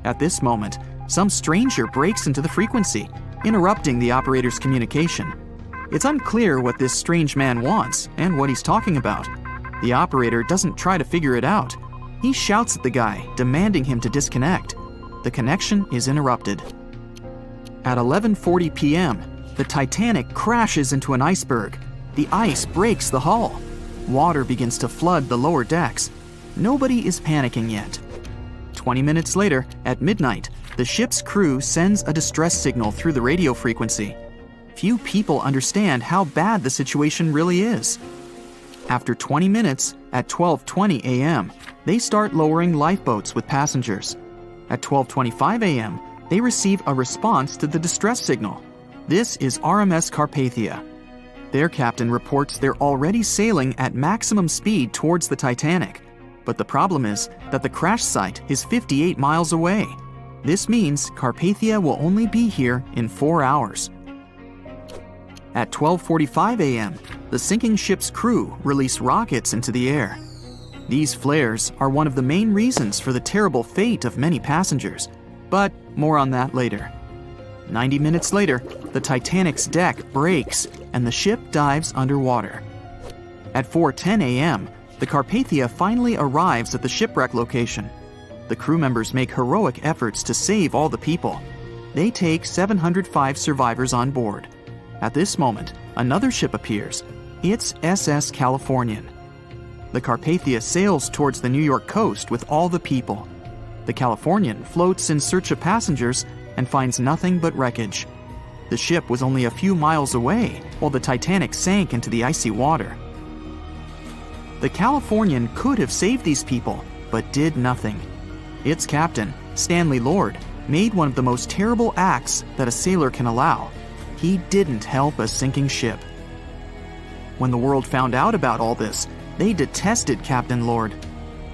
Speaker 3: At this moment, some stranger breaks into the frequency, interrupting the operator's communication. It's unclear what this strange man wants and what he's talking about. The operator doesn't try to figure it out. He shouts at the guy, demanding him to disconnect. The connection is interrupted. At 11:40 p.m., the Titanic crashes into an iceberg. The ice breaks the hull. Water begins to flood the lower decks. Nobody is panicking yet. 20 minutes later, at midnight, the ship's crew sends a distress signal through the radio frequency. Few people understand how bad the situation really is. After 20 minutes, at 12:20 a.m., they start lowering lifeboats with passengers. At 12:25 a.m., they receive a response to the distress signal. This is RMS Carpathia. Their captain reports they're already sailing at maximum speed towards the Titanic. But the problem is that the crash site is 58 miles away. This means Carpathia will only be here in 4 hours. At 12:45 a.m., the sinking ship's crew release rockets into the air. These flares are one of the main reasons for the terrible fate of many passengers, but more on that later. 90 minutes later, the Titanic's deck breaks and the ship dives underwater. At 4:10 a.m., the Carpathia finally arrives at the shipwreck location. The crew members make heroic efforts to save all the people. They take 705 survivors on board. At this moment, another ship appears. It's SS Californian. The Carpathia sails towards the New York coast with all the people. The Californian floats in search of passengers and finds nothing but wreckage. The ship was only a few miles away while the Titanic sank into the icy water. The Californian could have saved these people, but did nothing. Its captain, Stanley Lord, made one of the most terrible acts that a sailor can allow. He didn't help a sinking ship. When the world found out about all this, they detested Captain Lord.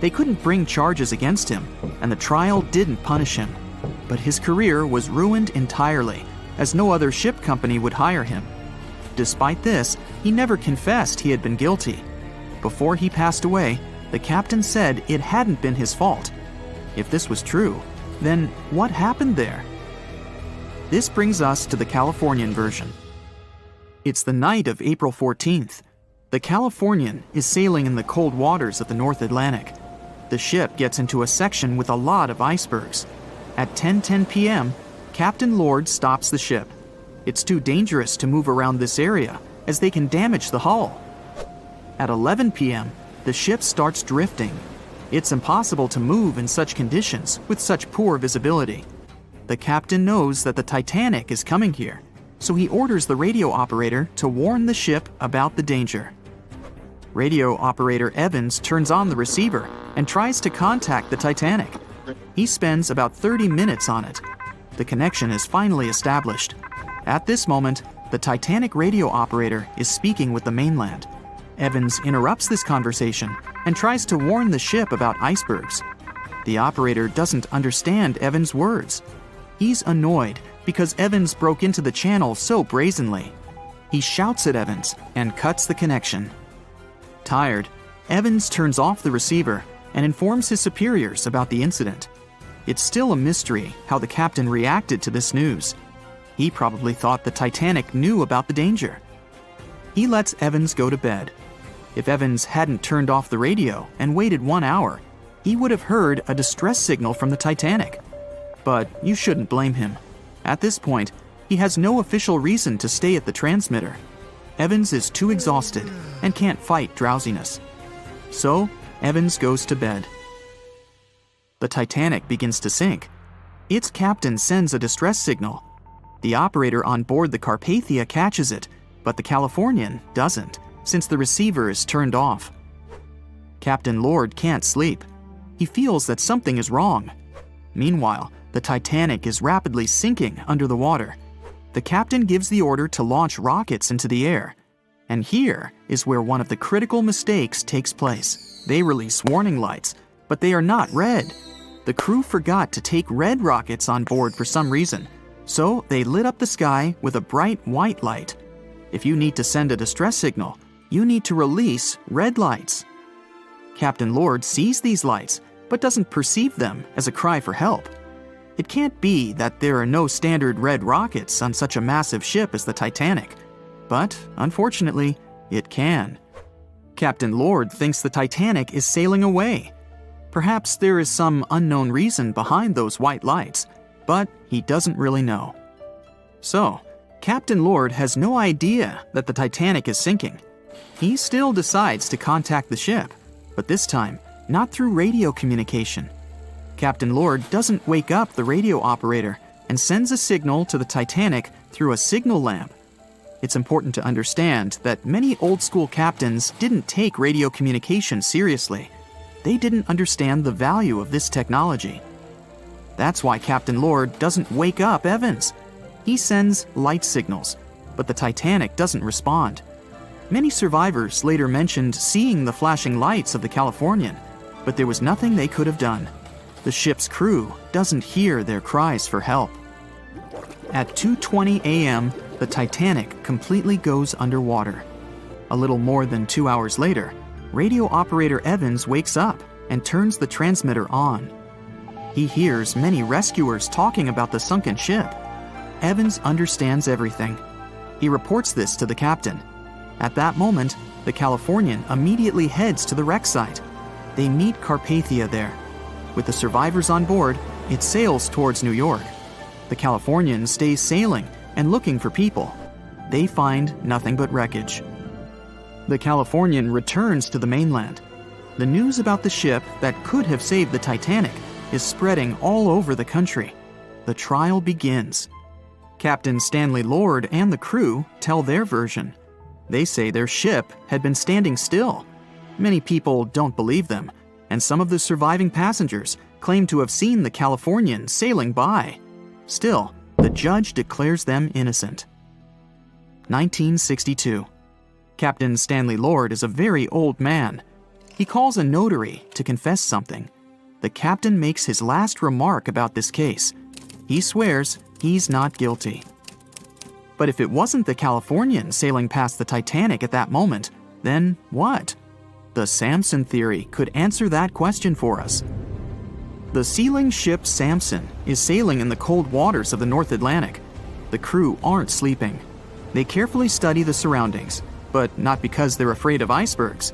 Speaker 3: They couldn't bring charges against him, and the trial didn't punish him. But his career was ruined entirely, as no other ship company would hire him. Despite this, he never confessed he had been guilty. Before he passed away, the captain said it hadn't been his fault. If this was true, then what happened there? This brings us to the Californian version. It's the night of April 14th. The Californian is sailing in the cold waters of the North Atlantic. The ship gets into a section with a lot of icebergs. At 10:10 p.m., Captain Lord stops the ship. It's too dangerous to move around this area, as they can damage the hull. At 11 p.m., the ship starts drifting. It's impossible to move in such conditions with such poor visibility. The captain knows that the Titanic is coming here, so he orders the radio operator to warn the ship about the danger. Radio operator Evans turns on the receiver and tries to contact the Titanic. He spends about 30 minutes on it. The connection is finally established. At this moment, the Titanic radio operator is speaking with the mainland. Evans interrupts this conversation and tries to warn the ship about icebergs. The operator doesn't understand Evans' words. He's annoyed because Evans broke into the channel so brazenly. He shouts at Evans and cuts the connection. Tired, Evans turns off the receiver and informs his superiors about the incident. It's still a mystery how the captain reacted to this news. He probably thought the Titanic knew about the danger. He lets Evans go to bed. If Evans hadn't turned off the radio and waited 1 hour, he would have heard a distress signal from the Titanic. But you shouldn't blame him. At this point, he has no official reason to stay at the transmitter. Evans is too exhausted and can't fight drowsiness. So, Evans goes to bed. The Titanic begins to sink. Its captain sends a distress signal. The operator on board the Carpathia catches it, but the Californian doesn't, since the receiver is turned off. Captain Lord can't sleep. He feels that something is wrong. Meanwhile, the Titanic is rapidly sinking under the water. The captain gives the order to launch rockets into the air. And here is where one of the critical mistakes takes place. They release warning lights, but they are not red. The crew forgot to take red rockets on board for some reason, so they lit up the sky with a bright white light. If you need to send a distress signal, you need to release red lights. Captain Lord sees these lights, but doesn't perceive them as a cry for help. It can't be that there are no standard red rockets on such a massive ship as the Titanic. But, unfortunately, it can. Captain Lord thinks the Titanic is sailing away. Perhaps there is some unknown reason behind those white lights, but he doesn't really know. So, Captain Lord has no idea that the Titanic is sinking. He still decides to contact the ship, but this time, not through radio communication. Captain Lord doesn't wake up the radio operator and sends a signal to the Titanic through a signal lamp. It's important to understand that many old-school captains didn't take radio communication seriously. They didn't understand the value of this technology. That's why Captain Lord doesn't wake up Evans. He sends light signals, but the Titanic doesn't respond. Many survivors later mentioned seeing the flashing lights of the Californian, but there was nothing they could have done. The ship's crew doesn't hear their cries for help. At 2:20 a.m., the Titanic completely goes underwater. A little more than 2 hours later, radio operator Evans wakes up and turns the transmitter on. He hears many rescuers talking about the sunken ship. Evans understands everything. He reports this to the captain. At that moment, the Californian immediately heads to the wreck site. They meet Carpathia there. With the survivors on board, it sails towards New York. The Californian stays sailing and looking for people. They find nothing but wreckage. The Californian returns to the mainland. The news about the ship that could have saved the Titanic is spreading all over the country. The trial begins. Captain Stanley Lord and the crew tell their version. They say their ship had been standing still. Many people don't believe them, and some of the surviving passengers claim to have seen the Californian sailing by. Still, the judge declares them innocent. 1962. Captain Stanley Lord is a very old man. He calls a notary to confess something. The captain makes his last remark about this case. He swears he's not guilty. But if it wasn't the Californian sailing past the Titanic at that moment, then what? The Samson theory could answer that question for us. The sealing ship Samson is sailing in the cold waters of the North Atlantic. The crew aren't sleeping. They carefully study the surroundings, but not because they're afraid of icebergs.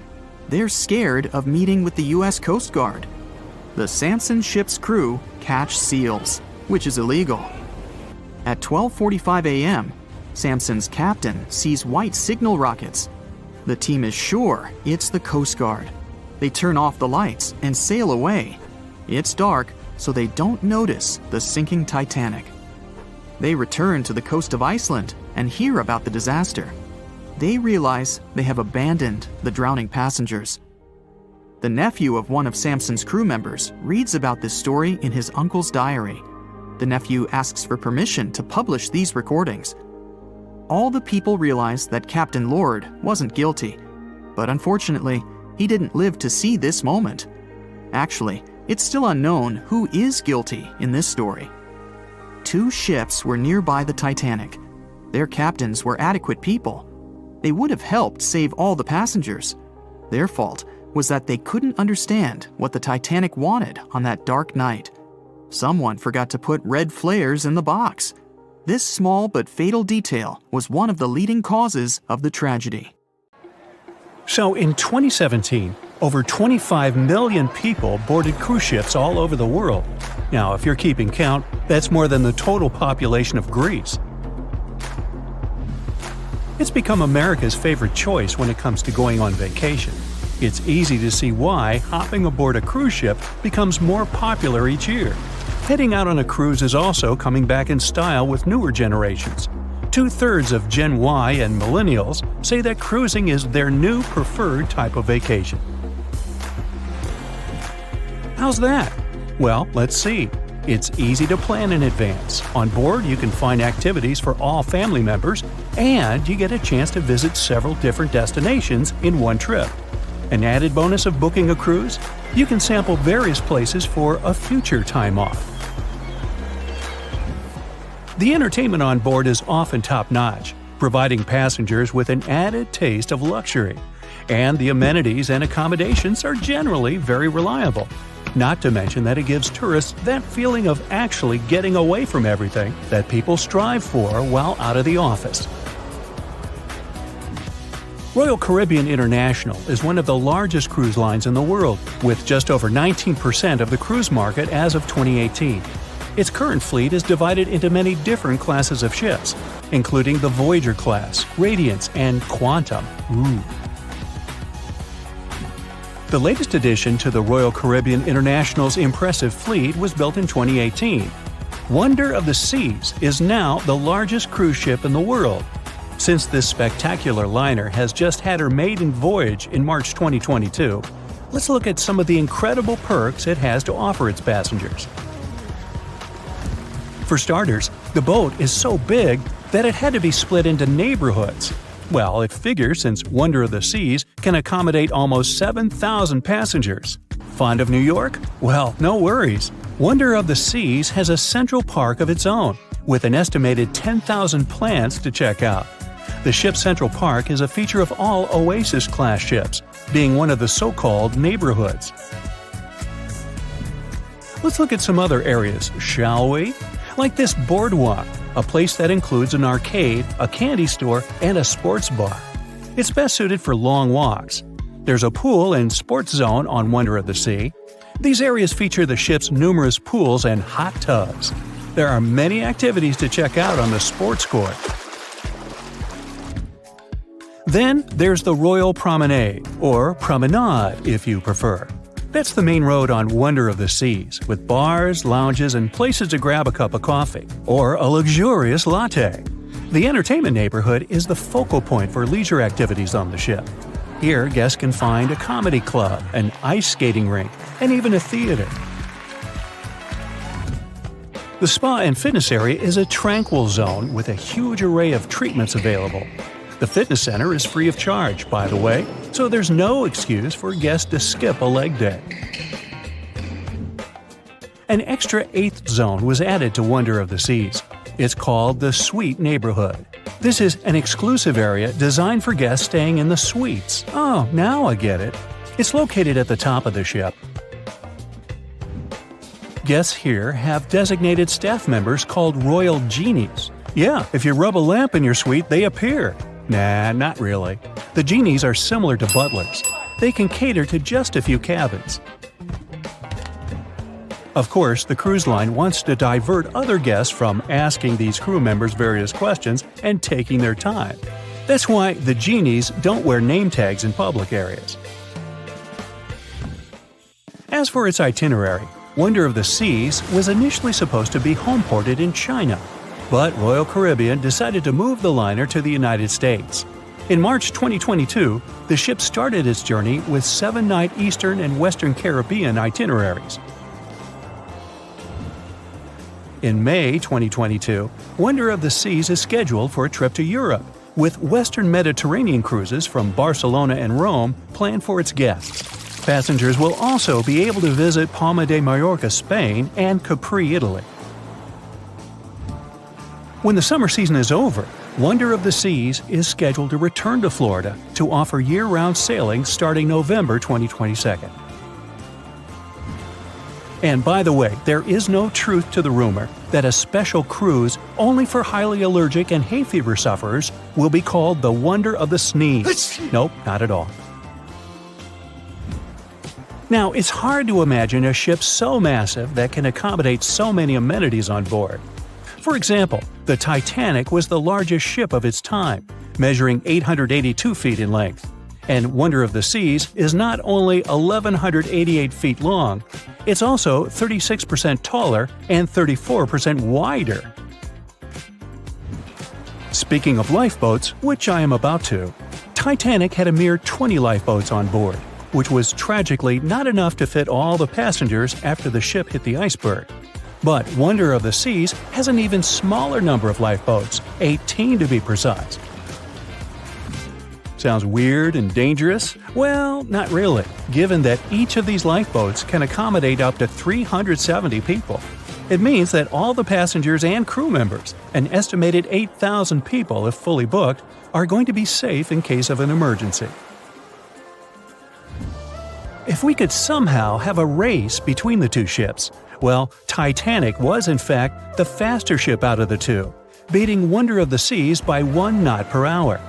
Speaker 3: They're scared of meeting with the U.S. Coast Guard. The Samson ship's crew catch seals, which is illegal. At 12:45 a.m., Samson's captain sees white signal rockets. The team is sure it's the Coast Guard. They turn off the lights and sail away. It's dark, so they don't notice the sinking Titanic. They return to the coast of Iceland and hear about the disaster. They realize they have abandoned the drowning passengers. The nephew of one of Samson's crew members reads about this story in his uncle's diary. The nephew asks for permission to publish these recordings. All the people realize that Captain Lord wasn't guilty, but unfortunately, he didn't live to see this moment. Actually, it's still unknown who is guilty in this story. 2 ships were nearby the Titanic. Their captains were adequate people. They would have helped save all the passengers. Their fault was that they couldn't understand what the Titanic wanted on that dark night. Someone forgot to put red flares in the box. This small but fatal detail was one of the leading causes of the tragedy.
Speaker 1: So in 2017, over 25 million people boarded cruise ships all over the world. Now, if you're keeping count, that's more than the total population of Greece. It's become America's favorite choice when it comes to going on vacation. It's easy to see why hopping aboard a cruise ship becomes more popular each year. Heading out on a cruise is also coming back in style with newer generations. 2/3 of Gen Y and millennials say that cruising is their new preferred type of vacation. How's that? Well, let's see. It's easy to plan in advance. On board, you can find activities for all family members, and you get a chance to visit several different destinations in one trip. An added bonus of booking a cruise? You can sample various places for a future time off. The entertainment on board is often top-notch, providing passengers with an added taste of luxury. And the amenities and accommodations are generally very reliable. Not to mention that it gives tourists that feeling of actually getting away from everything that people strive for while out of the office. Royal Caribbean International is one of the largest cruise lines in the world, with just over 19% of the cruise market as of 2018. Its current fleet is divided into many different classes of ships, including the Voyager class, Radiance, and Quantum. The latest addition to the Royal Caribbean International's impressive fleet was built in 2018. Wonder of the Seas is now the largest cruise ship in the world. Since this spectacular liner has just had her maiden voyage in March 2022, let's look at some of the incredible perks it has to offer its passengers. For starters, the boat is so big that it had to be split into neighborhoods. Well, it figures since Wonder of the Seas can accommodate almost 7,000 passengers. Fond of New York? Well, no worries. Wonder of the Seas has a central park of its own, with an estimated 10,000 plants to check out. The ship's central park is a feature of all Oasis-class ships, being one of the so-called neighborhoods. Let's look at some other areas, shall we? Like this boardwalk, a place that includes an arcade, a candy store, and a sports bar. It's best suited for long walks. There's a pool and sports zone on Wonder of the Sea. These areas feature the ship's numerous pools and hot tubs. There are many activities to check out on the sports court. Then there's the Royal Promenade, or Promenade if you prefer. That's the main road on Wonder of the Seas, with bars, lounges, and places to grab a cup of coffee, or a luxurious latte. The entertainment neighborhood is the focal point for leisure activities on the ship. Here, guests can find a comedy club, an ice skating rink, and even a theater. The spa and fitness area is a tranquil zone with a huge array of treatments available. The fitness center is free of charge, by the way, so there's no excuse for guests to skip a leg day. An extra eighth zone was added to Wonder of the Seas. It's called the Suite Neighborhood. This is an exclusive area designed for guests staying in the suites. Oh, now I get it. It's located at the top of the ship. Guests here have designated staff members called Royal Genies. Yeah, if you rub a lamp in your suite, they appear. Nah, not really. The genies are similar to butlers. They can cater to just a few cabins. Of course, the cruise line wants to divert other guests from asking these crew members various questions and taking their time. That's why the genies don't wear name tags in public areas. As for its itinerary, Wonder of the Seas was initially supposed to be homeported in China, but Royal Caribbean decided to move the liner to the United States. In March 2022, the ship started its journey with 7-night Eastern and Western Caribbean itineraries. In May 2022, Wonder of the Seas is scheduled for a trip to Europe, with Western Mediterranean cruises from Barcelona and Rome planned for its guests. Passengers will also be able to visit Palma de Mallorca, Spain, and Capri, Italy. When the summer season is over, Wonder of the Seas is scheduled to return to Florida to offer year-round sailing starting November 2022. And by the way, there is no truth to the rumor that a special cruise only for highly allergic and hay fever sufferers will be called the Wonder of the Sneeze. Nope, not at all. Now, it's hard to imagine a ship so massive that can accommodate so many amenities on board. For example, the Titanic was the largest ship of its time, measuring 882 feet in length. And Wonder of the Seas is not only 1,188 feet long, it's also 36% taller and 34% wider. Speaking of lifeboats, which I am about to, Titanic had a mere 20 lifeboats on board, which was tragically not enough to fit all the passengers after the ship hit the iceberg. But Wonder of the Seas has an even smaller number of lifeboats, 18 to be precise. Sounds weird and dangerous? Well, not really, given that each of these lifeboats can accommodate up to 370 people. It means that all the passengers and crew members, an estimated 8,000 people if fully booked, are going to be safe in case of an emergency. If we could somehow have a race between the two ships, well, Titanic was in fact the faster ship out of the two, beating Wonder of the Seas by 1 knot per hour.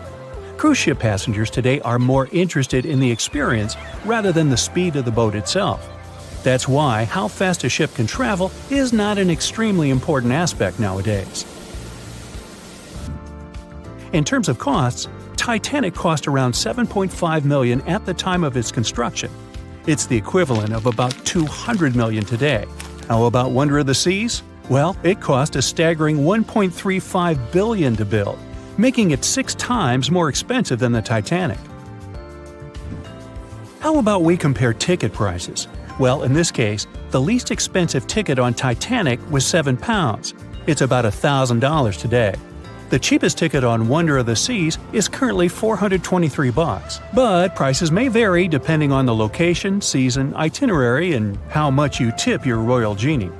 Speaker 1: Cruise ship passengers today are more interested in the experience rather than the speed of the boat itself. That's why how fast a ship can travel is not an extremely important aspect nowadays. In terms of costs, Titanic cost around $7.5 million at the time of its construction. It's the equivalent of about $200 million today. How about Wonder of the Seas? Well, it cost a staggering $1.35 billion to build, making it 6 times more expensive than the Titanic. How about we compare ticket prices? Well, in this case, the least expensive ticket on Titanic was £7. It's about $1,000 today. The cheapest ticket on Wonder of the Seas is currently $423, but prices may vary depending on the location, season, itinerary, and how much you tip your Royal Genie.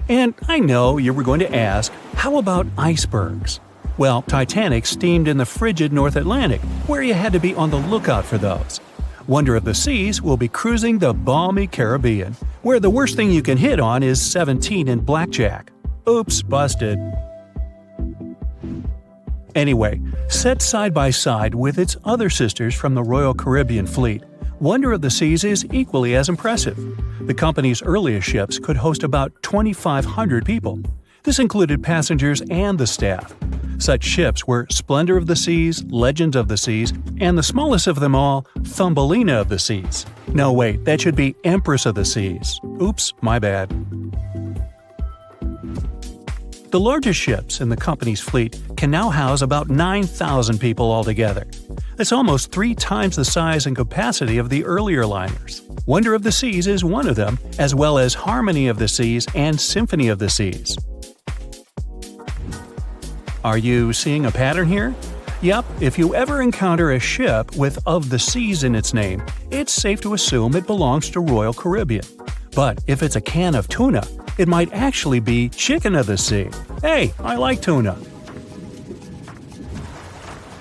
Speaker 1: And I know you were going to ask, how about icebergs? Well, Titanic steamed in the frigid North Atlantic, where you had to be on the lookout for those. Wonder of the Seas will be cruising the balmy Caribbean, where the worst thing you can hit on is 17 and blackjack. Oops, busted. Anyway, set side by side with its other sisters from the Royal Caribbean fleet, Wonder of the Seas is equally as impressive. The company's earliest ships could host about 2,500 people. This included passengers and the staff. Such ships were Splendor of the Seas, Legend of the Seas, and the smallest of them all, Thumbelina of the Seas. No, wait, that should be Empress of the Seas. Oops, my bad. The largest ships in the company's fleet can now house about 9,000 people altogether. That's almost 3 times the size and capacity of the earlier liners. Wonder of the Seas is one of them, as well as Harmony of the Seas and Symphony of the Seas. Are you seeing a pattern here? Yep, if you ever encounter a ship with "of the Seas" in its name, it's safe to assume it belongs to Royal Caribbean. But if it's a can of tuna, it might actually be Chicken of the Sea. Hey, I like tuna.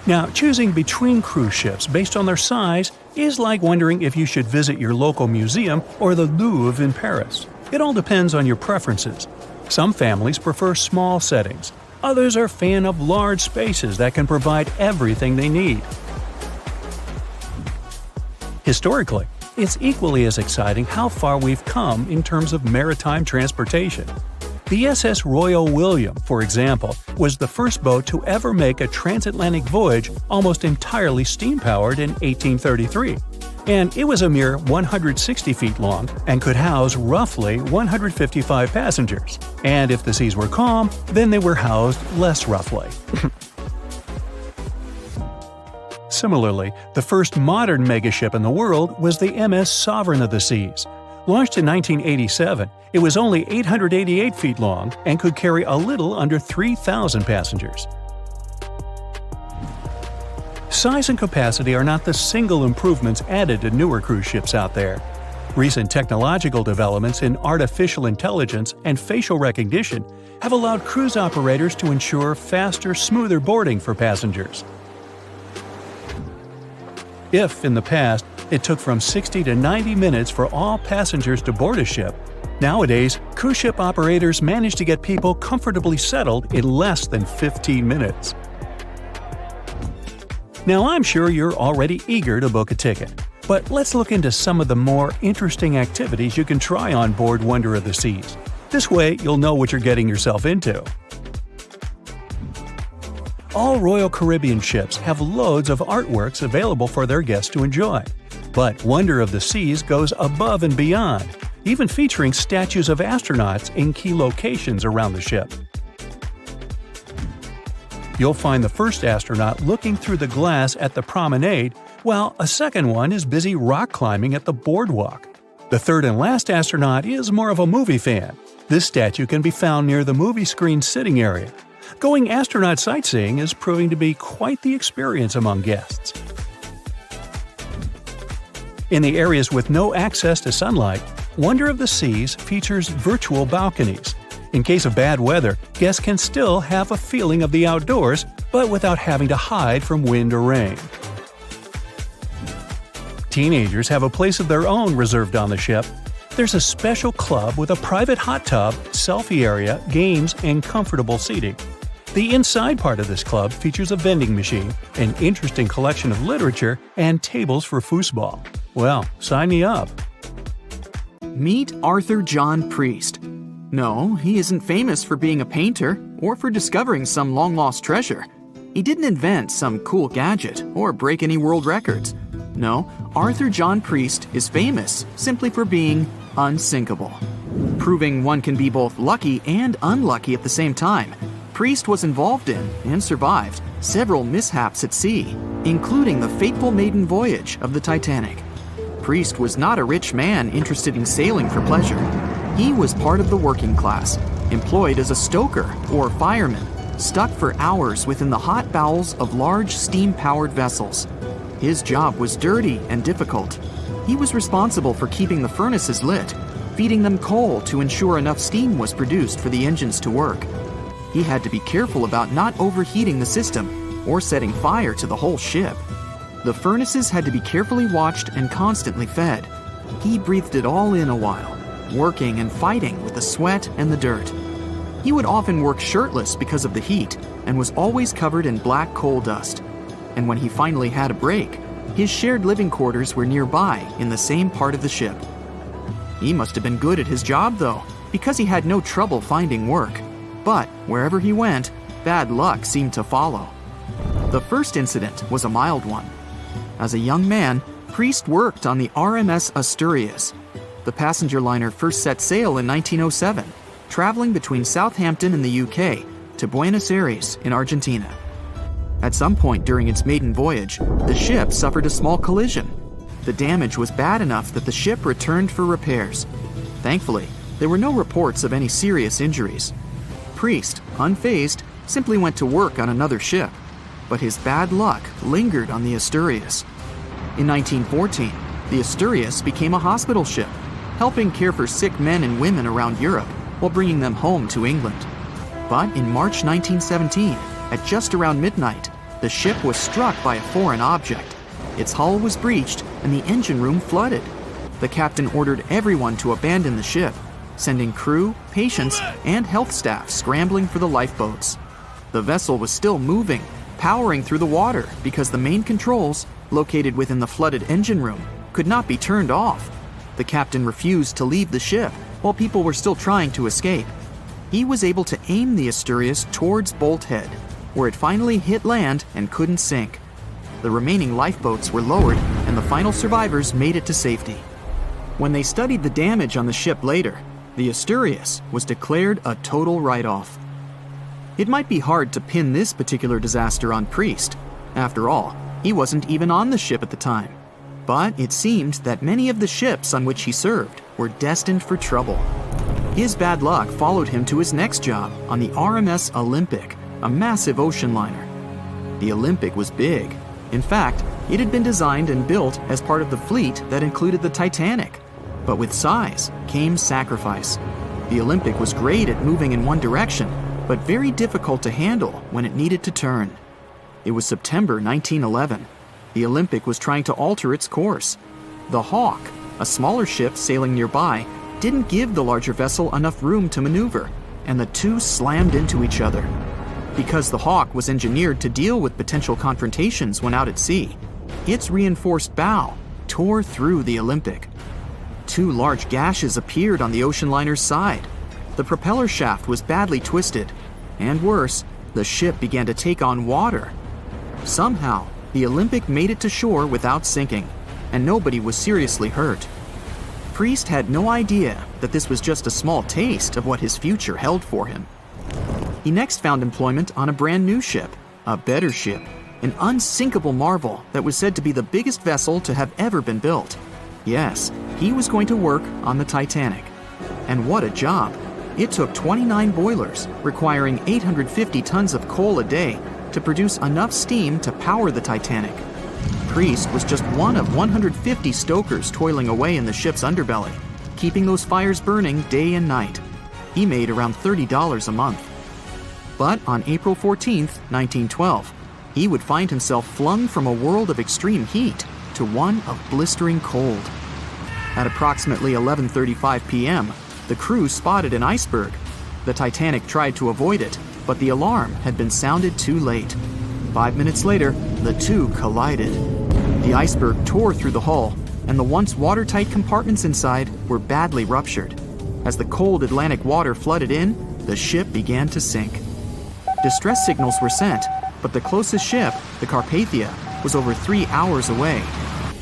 Speaker 1: Now, choosing between cruise ships based on their size is like wondering if you should visit your local museum or the Louvre in Paris. It all depends on your preferences. Some families prefer small settings. Others are fan of large spaces that can provide everything they need. Historically, it's equally as exciting how far we've come in terms of maritime transportation. The SS Royal William, for example, was the first boat to ever make a transatlantic voyage almost entirely steam-powered in 1833. And it was a mere 160 feet long and could house roughly 155 passengers. And if the seas were calm, then they were housed less roughly. Similarly, the first modern megaship in the world was the MS Sovereign of the Seas. Launched in 1987, it was only 888 feet long and could carry a little under 3,000 passengers. Size and capacity are not the single improvements added to newer cruise ships out there. Recent technological developments in artificial intelligence and facial recognition have allowed cruise operators to ensure faster, smoother boarding for passengers. If, in the past, it took from 60 to 90 minutes for all passengers to board a ship, nowadays, cruise ship operators manage to get people comfortably settled in less than 15 minutes. Now, I'm sure you're already eager to book a ticket, but let's look into some of the more interesting activities you can try on board Wonder of the Seas. This way, you'll know what you're getting yourself into. All Royal Caribbean ships have loads of artworks available for their guests to enjoy. But Wonder of the Seas goes above and beyond, even featuring statues of astronauts in key locations around the ship. You'll find the first astronaut looking through the glass at the promenade, while a second one is busy rock climbing at the boardwalk. The third and last astronaut is more of a movie fan. This statue can be found near the movie screen sitting area. Going astronaut sightseeing is proving to be quite the experience among guests. In the areas with no access to sunlight, Wonder of the Seas features virtual balconies. In case of bad weather, guests can still have a feeling of the outdoors, but without having to hide from wind or rain. Teenagers have a place of their own reserved on the ship. There's a special club with a private hot tub, selfie area, games, and comfortable seating. The inside part of this club features a vending machine, an interesting collection of literature, and tables for foosball. Well, sign me up.
Speaker 3: Meet Arthur John Priest. No, he isn't famous for being a painter or for discovering some long-lost treasure. He didn't invent some cool gadget or break any world records. No, Arthur John Priest is famous simply for being unsinkable. Proving one can be both lucky and unlucky at the same time, Priest was involved in, and survived, several mishaps at sea, including the fateful maiden voyage of the Titanic. Priest was not a rich man interested in sailing for pleasure. He was part of the working class, employed as a stoker or fireman, stuck for hours within the hot bowels of large steam-powered vessels. His job was dirty and difficult. He was responsible for keeping the furnaces lit, feeding them coal to ensure enough steam was produced for the engines to work. He had to be careful about not overheating the system or setting fire to the whole ship. The furnaces had to be carefully watched and constantly fed. He breathed it all in a while, working and fighting with the sweat and the dirt. He would often work shirtless because of the heat, and was always covered in black coal dust. And when he finally had a break, his shared living quarters were nearby in the same part of the ship. He must have been good at his job, though, because he had no trouble finding work. But wherever he went, bad luck seemed to follow. The first incident was a mild one. As a young man, Priest worked on the RMS Asturias. The passenger liner first set sail in 1907, traveling between Southampton in the UK to Buenos Aires in Argentina. At some point during its maiden voyage, the ship suffered a small collision. The damage was bad enough that the ship returned for repairs. Thankfully, there were no reports of any serious injuries. Priest, unfazed, simply went to work on another ship, but his bad luck lingered on the Asturias. In 1914, the Asturias became a hospital ship, helping care for sick men and women around Europe while bringing them home to England. But in March 1917, at just around midnight, the ship was struck by a foreign object. Its hull was breached and the engine room flooded. The captain ordered everyone to abandon the ship, sending crew, patients, and health staff scrambling for the lifeboats. The vessel was still moving, powering through the water because the main controls, located within the flooded engine room, could not be turned off. The captain refused to leave the ship while people were still trying to escape. He was able to aim the Asturias towards Bolt Head, where it finally hit land and couldn't sink. The remaining lifeboats were lowered and the final survivors made it to safety. When they studied the damage on the ship later, the Asturias was declared a total write-off. It might be hard to pin this particular disaster on Priest. After all, he wasn't even on the ship at the time. But it seemed that many of the ships on which he served were destined for trouble. His bad luck followed him to his next job on the RMS Olympic, a massive ocean liner. The Olympic was big. In fact, it had been designed and built as part of the fleet that included the Titanic. But with size came sacrifice. The Olympic was great at moving in one direction, but very difficult to handle when it needed to turn. It was September 1911. The Olympic was trying to alter its course. The Hawk, a smaller ship sailing nearby, didn't give the larger vessel enough room to maneuver, and the two slammed into each other. Because the Hawk was engineered to deal with potential confrontations when out at sea, its reinforced bow tore through the Olympic. Two large gashes appeared on the ocean liner's side. The propeller shaft was badly twisted, and worse, the ship began to take on water. Somehow, the Olympic made it to shore without sinking, and nobody was seriously hurt. Priest had no idea that this was just a small taste of what his future held for him. He next found employment on a brand new ship, a better ship, an unsinkable marvel that was said to be the biggest vessel to have ever been built. Yes, he was going to work on the Titanic. And what a job! It took 29 boilers, requiring 850 tons of coal a day to produce enough steam to power the Titanic. Priest was just one of 150 stokers toiling away in the ship's underbelly, keeping those fires burning day and night. He made around $30 a month. But on April 14, 1912, he would find himself flung from a world of extreme heat to one of blistering cold. At approximately 11:35 p.m., the crew spotted an iceberg. The Titanic tried to avoid it, but the alarm had been sounded too late. 5 minutes later, the two collided. The iceberg tore through the hull, and the once watertight compartments inside were badly ruptured. As the cold Atlantic water flooded in, the ship began to sink. Distress signals were sent, but the closest ship, the Carpathia, was over 3 hours away.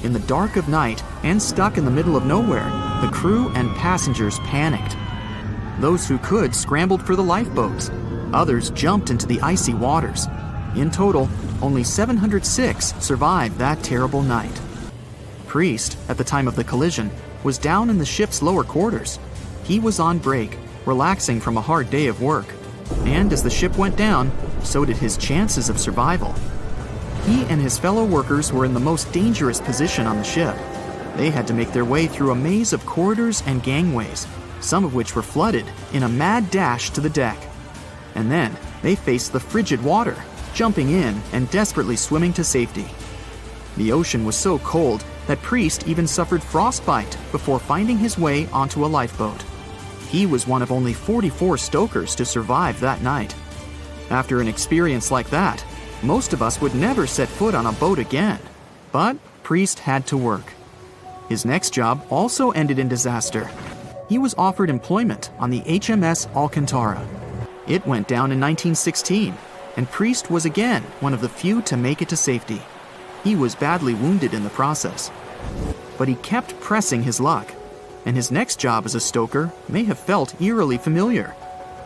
Speaker 3: In the dark of night and stuck in the middle of nowhere, the crew and passengers panicked. Those who could scrambled for the lifeboats. Others jumped into the icy waters. In total, only 706 survived that terrible night. Priest, at the time of the collision, was down in the ship's lower quarters. He was on break, relaxing from a hard day of work. And as the ship went down, so did his chances of survival. He and his fellow workers were in the most dangerous position on the ship. They had to make their way through a maze of corridors and gangways, some of which were flooded, in a mad dash to the deck. And then they faced the frigid water, jumping in and desperately swimming to safety. The ocean was so cold that Priest even suffered frostbite before finding his way onto a lifeboat. He was one of only 44 stokers to survive that night. After an experience like that, most of us would never set foot on a boat again. But Priest had to work. His next job also ended in disaster. He was offered employment on the HMS Alcantara. It went down in 1916, and Priest was again one of the few to make it to safety. He was badly wounded in the process. But he kept pressing his luck, and his next job as a stoker may have felt eerily familiar.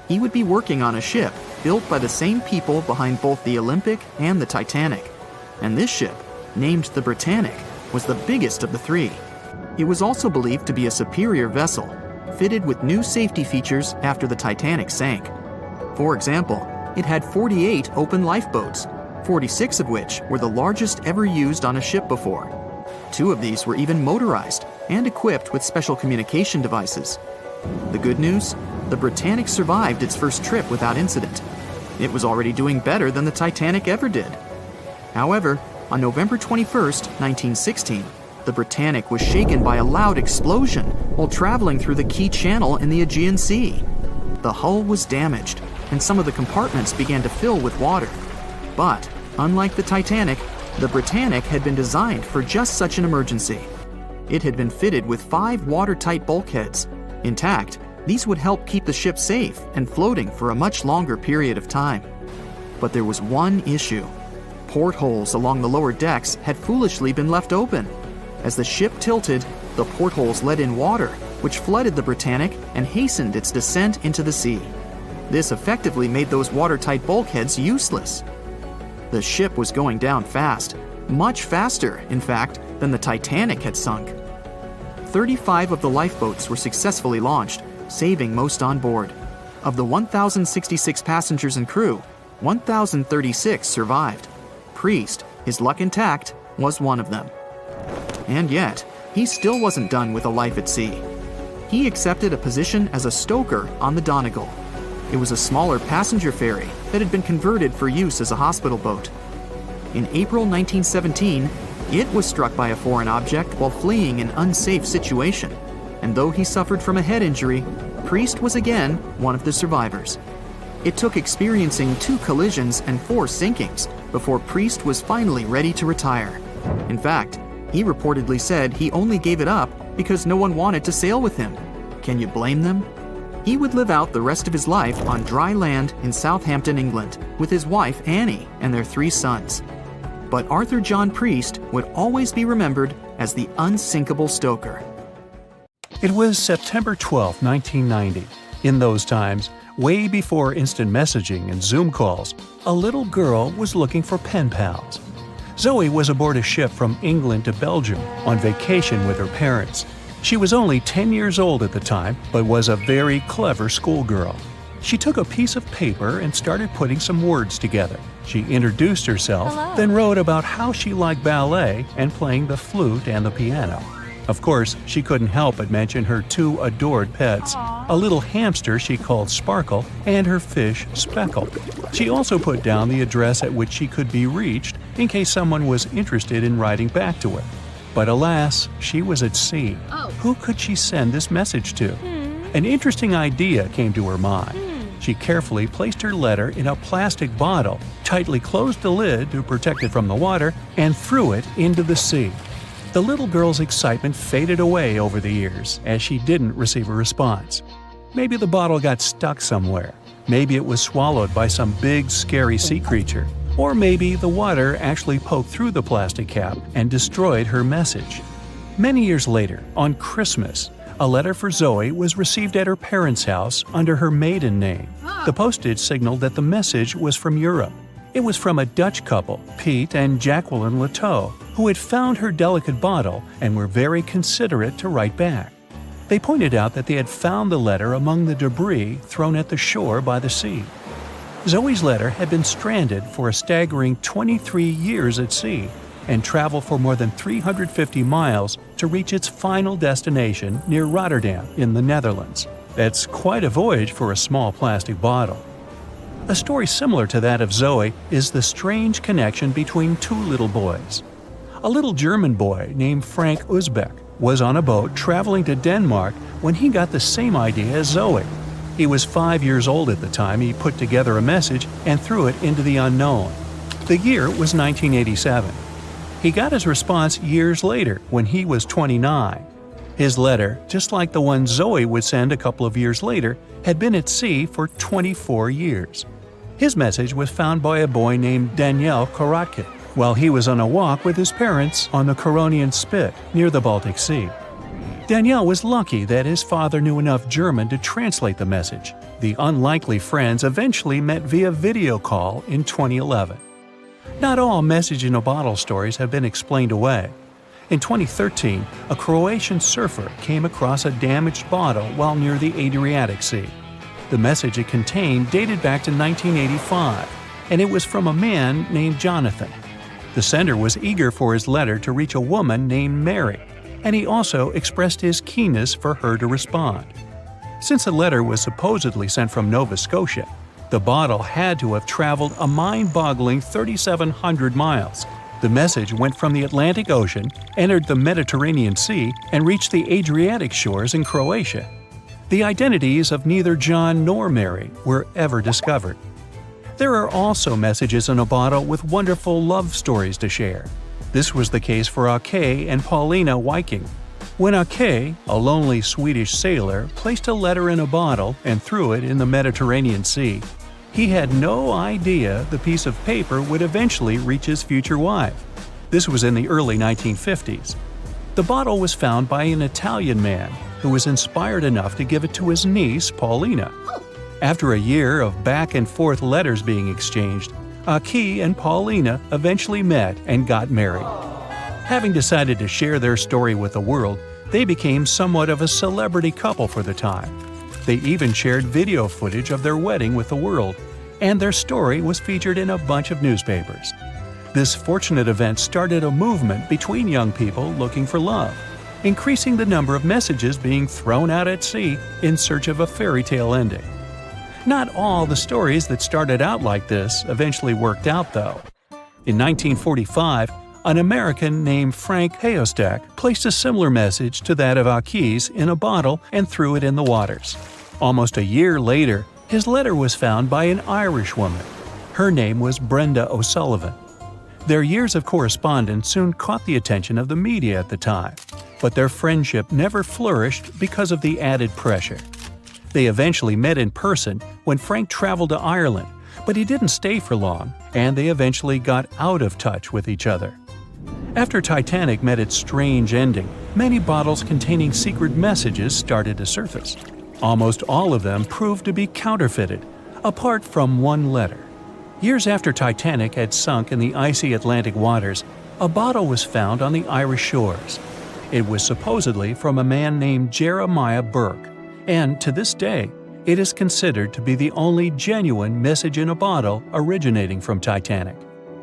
Speaker 3: He would be working on a ship built by the same people behind both the Olympic and the Titanic. And this ship, named the Britannic, was the biggest of the three. It was also believed to be a superior vessel, fitted with new safety features after the Titanic sank. For example, it had 48 open lifeboats, 46 of which were the largest ever used on a ship before. 2 of these were even motorized and equipped with special communication devices. The good news? The Britannic survived its first trip without incident. It was already doing better than the Titanic ever did. However, on November 21st, 1916, the Britannic was shaken by a loud explosion while traveling through the key channel in the Aegean Sea. The hull was damaged, and some of the compartments began to fill with water. But, unlike the Titanic, the Britannic had been designed for just such an emergency. It had been fitted with 5 watertight bulkheads. Intact, these would help keep the ship safe and floating for a much longer period of time. But there was one issue. Portholes along the lower decks had foolishly been left open. As the ship tilted, the portholes let in water, which flooded the Britannic and hastened its descent into the sea. This effectively made those watertight bulkheads useless. The ship was going down fast, much faster, in fact, than the Titanic had sunk. 35 of the lifeboats were successfully launched, saving most on board. Of the 1,066 passengers and crew, 1,036 survived. Priest, his luck intact, was one of them. And yet, he still wasn't done with a life at sea. He accepted a position as a stoker on the Donegal. It was a smaller passenger ferry that had been converted for use as a hospital boat. In April 1917, it was struck by a foreign object while fleeing an unsafe situation, and though he suffered from a head injury, Priest was again one of the survivors. It took experiencing 2 collisions and 4 sinkings before Priest was finally ready to retire. In fact, he reportedly said he only gave it up because no one wanted to sail with him. Can you blame them? He would live out the rest of his life on dry land in Southampton, England, with his wife Annie and their 3 sons. But Arthur John Priest would always be remembered as the unsinkable stoker.
Speaker 1: It was September 12, 1990. In those times, way before instant messaging and Zoom calls, a little girl was looking for pen pals. Zoe was aboard a ship from England to Belgium on vacation with her parents. She was only 10 years old at the time, but was a very clever schoolgirl. She took a piece of paper and started putting some words together. She introduced herself, then wrote about how she liked ballet and playing the flute and the piano. Of course, she couldn't help but mention her 2 adored pets, a little hamster she called Sparkle and her fish Speckle. She also put down the address at which she could be reached in case someone was interested in writing back to her. But alas, she was at sea. Who could she send this message to? An interesting idea came to her mind. She carefully placed her letter in a plastic bottle, tightly closed the lid to protect it from the water, and threw it into the sea. The little girl's excitement faded away over the years as she didn't receive a response. Maybe the bottle got stuck somewhere. Maybe it was swallowed by some big, scary sea creature. Or maybe the water actually poked through the plastic cap and destroyed her message. Many years later, on Christmas, a letter for Zoe was received at her parents' house under her maiden name. The postage signaled that the message was from Europe. It was from a Dutch couple, Piet and Jacqueline Leteau, who had found her delicate bottle and were very considerate to write back. They pointed out that they had found the letter among the debris thrown at the shore by the sea. Zoe's letter had been stranded for a staggering 23 years at sea and traveled for more than 350 miles to reach its final destination near Rotterdam in the Netherlands. That's quite a voyage for a small plastic bottle. A story similar to that of Zoe is the strange connection between 2 little boys. A little German boy named Frank Uzbek was on a boat traveling to Denmark when he got the same idea as Zoe. He was 5 years old at the time he put together a message and threw it into the unknown. The year was 1987. He got his response years later when he was 29. His letter, just like the one Zoe would send a couple of years later, had been at sea for 24 years. His message was found by a boy named Daniel Korotkin while he was on a walk with his parents on the Curonian Spit near the Baltic Sea. Daniel was lucky that his father knew enough German to translate the message. The unlikely friends eventually met via video call in 2011. Not all message-in-a-bottle stories have been explained away. In 2013, a Croatian surfer came across a damaged bottle while near the Adriatic Sea. The message it contained dated back to 1985, and it was from a man named Jonathan. The sender was eager for his letter to reach a woman named Mary, and he also expressed his keenness for her to respond. Since the letter was supposedly sent from Nova Scotia, the bottle had to have traveled a mind-boggling 3,700 miles. The message went from the Atlantic Ocean, entered the Mediterranean Sea, and reached the Adriatic shores in Croatia. The identities of neither John nor Mary were ever discovered. There are also messages in a bottle with wonderful love stories to share. This was the case for Ake and Paulina Viking. When Ake, a lonely Swedish sailor, placed a letter in a bottle and threw it in the Mediterranean Sea, he had no idea the piece of paper would eventually reach his future wife. This was in the early 1950s. The bottle was found by an Italian man who was inspired enough to give it to his niece, Paulina. After a year of back-and-forth letters being exchanged, Ake and Paulina eventually met and got married. Having decided to share their story with the world, they became somewhat of a celebrity couple for the time. They even shared video footage of their wedding with the world, and their story was featured in a bunch of newspapers. This fortunate event started a movement between young people looking for love, increasing the number of messages being thrown out at sea in search of a fairy tale ending. Not all the stories that started out like this eventually worked out, though. In 1945, an American named Frank Hayostak placed a similar message to that of Ake's in a bottle and threw it in the waters. Almost a year later, his letter was found by an Irish woman. Her name was Brenda O'Sullivan. Their years of correspondence soon caught the attention of the media at the time, but their friendship never flourished because of the added pressure. They eventually met in person when Frank traveled to Ireland, but he didn't stay for long, and they eventually got out of touch with each other. After Titanic met its strange ending, many bottles containing secret messages started to surface. Almost all of them proved to be counterfeited, apart from one letter. Years after Titanic had sunk in the icy Atlantic waters, a bottle was found on the Irish shores. It was supposedly from a man named Jeremiah Burke, and to this day, it is considered to be the only genuine message in a bottle originating from Titanic.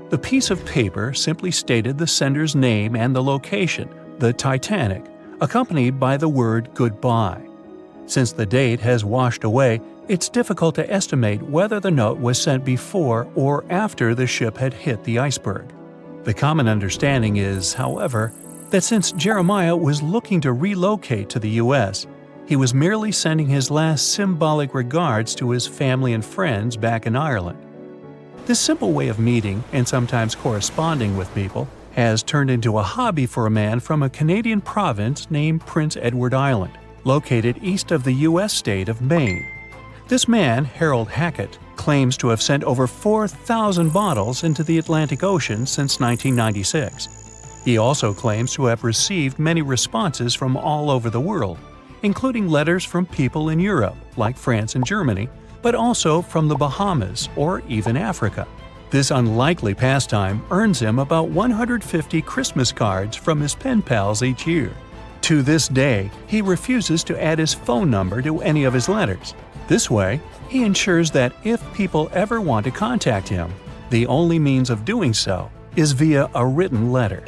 Speaker 1: The piece of paper simply stated the sender's name and the location, the Titanic, accompanied by the word goodbye. Since the date has washed away, it's difficult to estimate whether the note was sent before or after the ship had hit the iceberg. The common understanding is, however, that since Jeremiah was looking to relocate to the U.S., he was merely sending his last symbolic regards to his family and friends back in Ireland. This simple way of meeting and sometimes corresponding with people has turned into a hobby for a man from a Canadian province named Prince Edward Island, located east of the U.S. state of Maine. This man, Harold Hackett, claims to have sent over 4,000 bottles into the Atlantic Ocean since 1996. He also claims to have received many responses from all over the world, including letters from people in Europe, like France and Germany, but also from the Bahamas or even Africa. This unlikely pastime earns him about 150 Christmas cards from his pen pals each year. To this day, he refuses to add his phone number to any of his letters. This way, he ensures that if people ever want to contact him, the only means of doing so is via a written letter.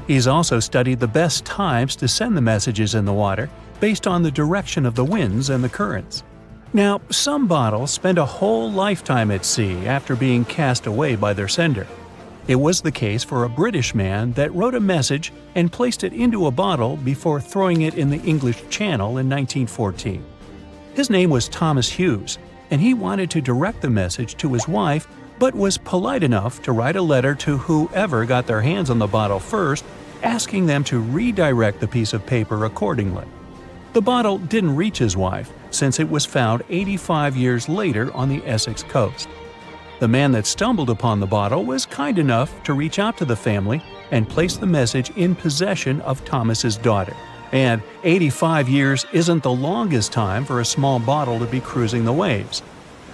Speaker 1: He's also studied the best times to send the messages in the water based on the direction of the winds and the currents. Now, some bottles spend a whole lifetime at sea after being cast away by their sender. It was the case for a British man that wrote a message and placed it into a bottle before throwing it in the English Channel in 1914. His name was Thomas Hughes, and he wanted to direct the message to his wife, but was polite enough to write a letter to whoever got their hands on the bottle first, asking them to redirect the piece of paper accordingly. The bottle didn't reach his wife, since it was found 85 years later on the Essex coast. The man that stumbled upon the bottle was kind enough to reach out to the family and place the message in possession of Thomas's daughter. And 85 years isn't the longest time for a small bottle to be cruising the waves.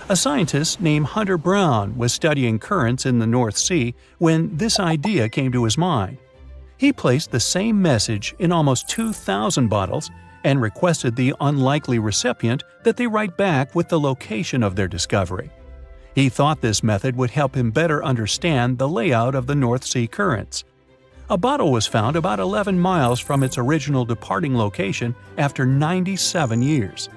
Speaker 1: A scientist named Hunter Brown was studying currents in the North Sea when this idea came to his mind. He placed the same message in almost 2,000 bottles and requested the unlikely recipient that they write back with the location of their discovery. He thought this method would help him better understand the layout of the North Sea currents. A bottle was found about 11 miles from its original departing location after 97 years.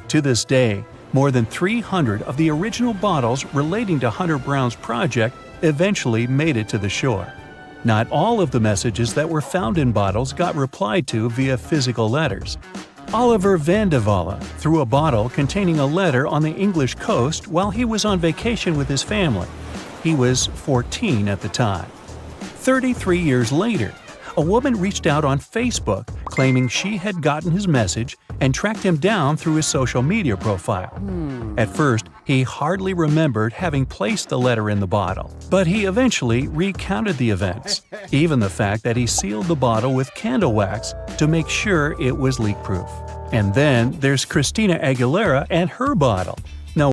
Speaker 1: To this day, more than 300 of the original bottles relating to Hunter Brown's project eventually made it to the shore. Not all of the messages that were found in bottles got replied to via physical letters. Oliver van de Walle threw a bottle containing a letter on the English coast while he was on vacation with his family. He was 14 at the time. 33 years later, a woman reached out on Facebook claiming she had gotten his message and tracked him down through his social media profile. At first, he hardly remembered having placed the letter in the bottle, but he eventually recounted the events, even the fact that he sealed the bottle with candle wax to make sure it was leak-proof. And then there's Christina Aguilera and her bottle.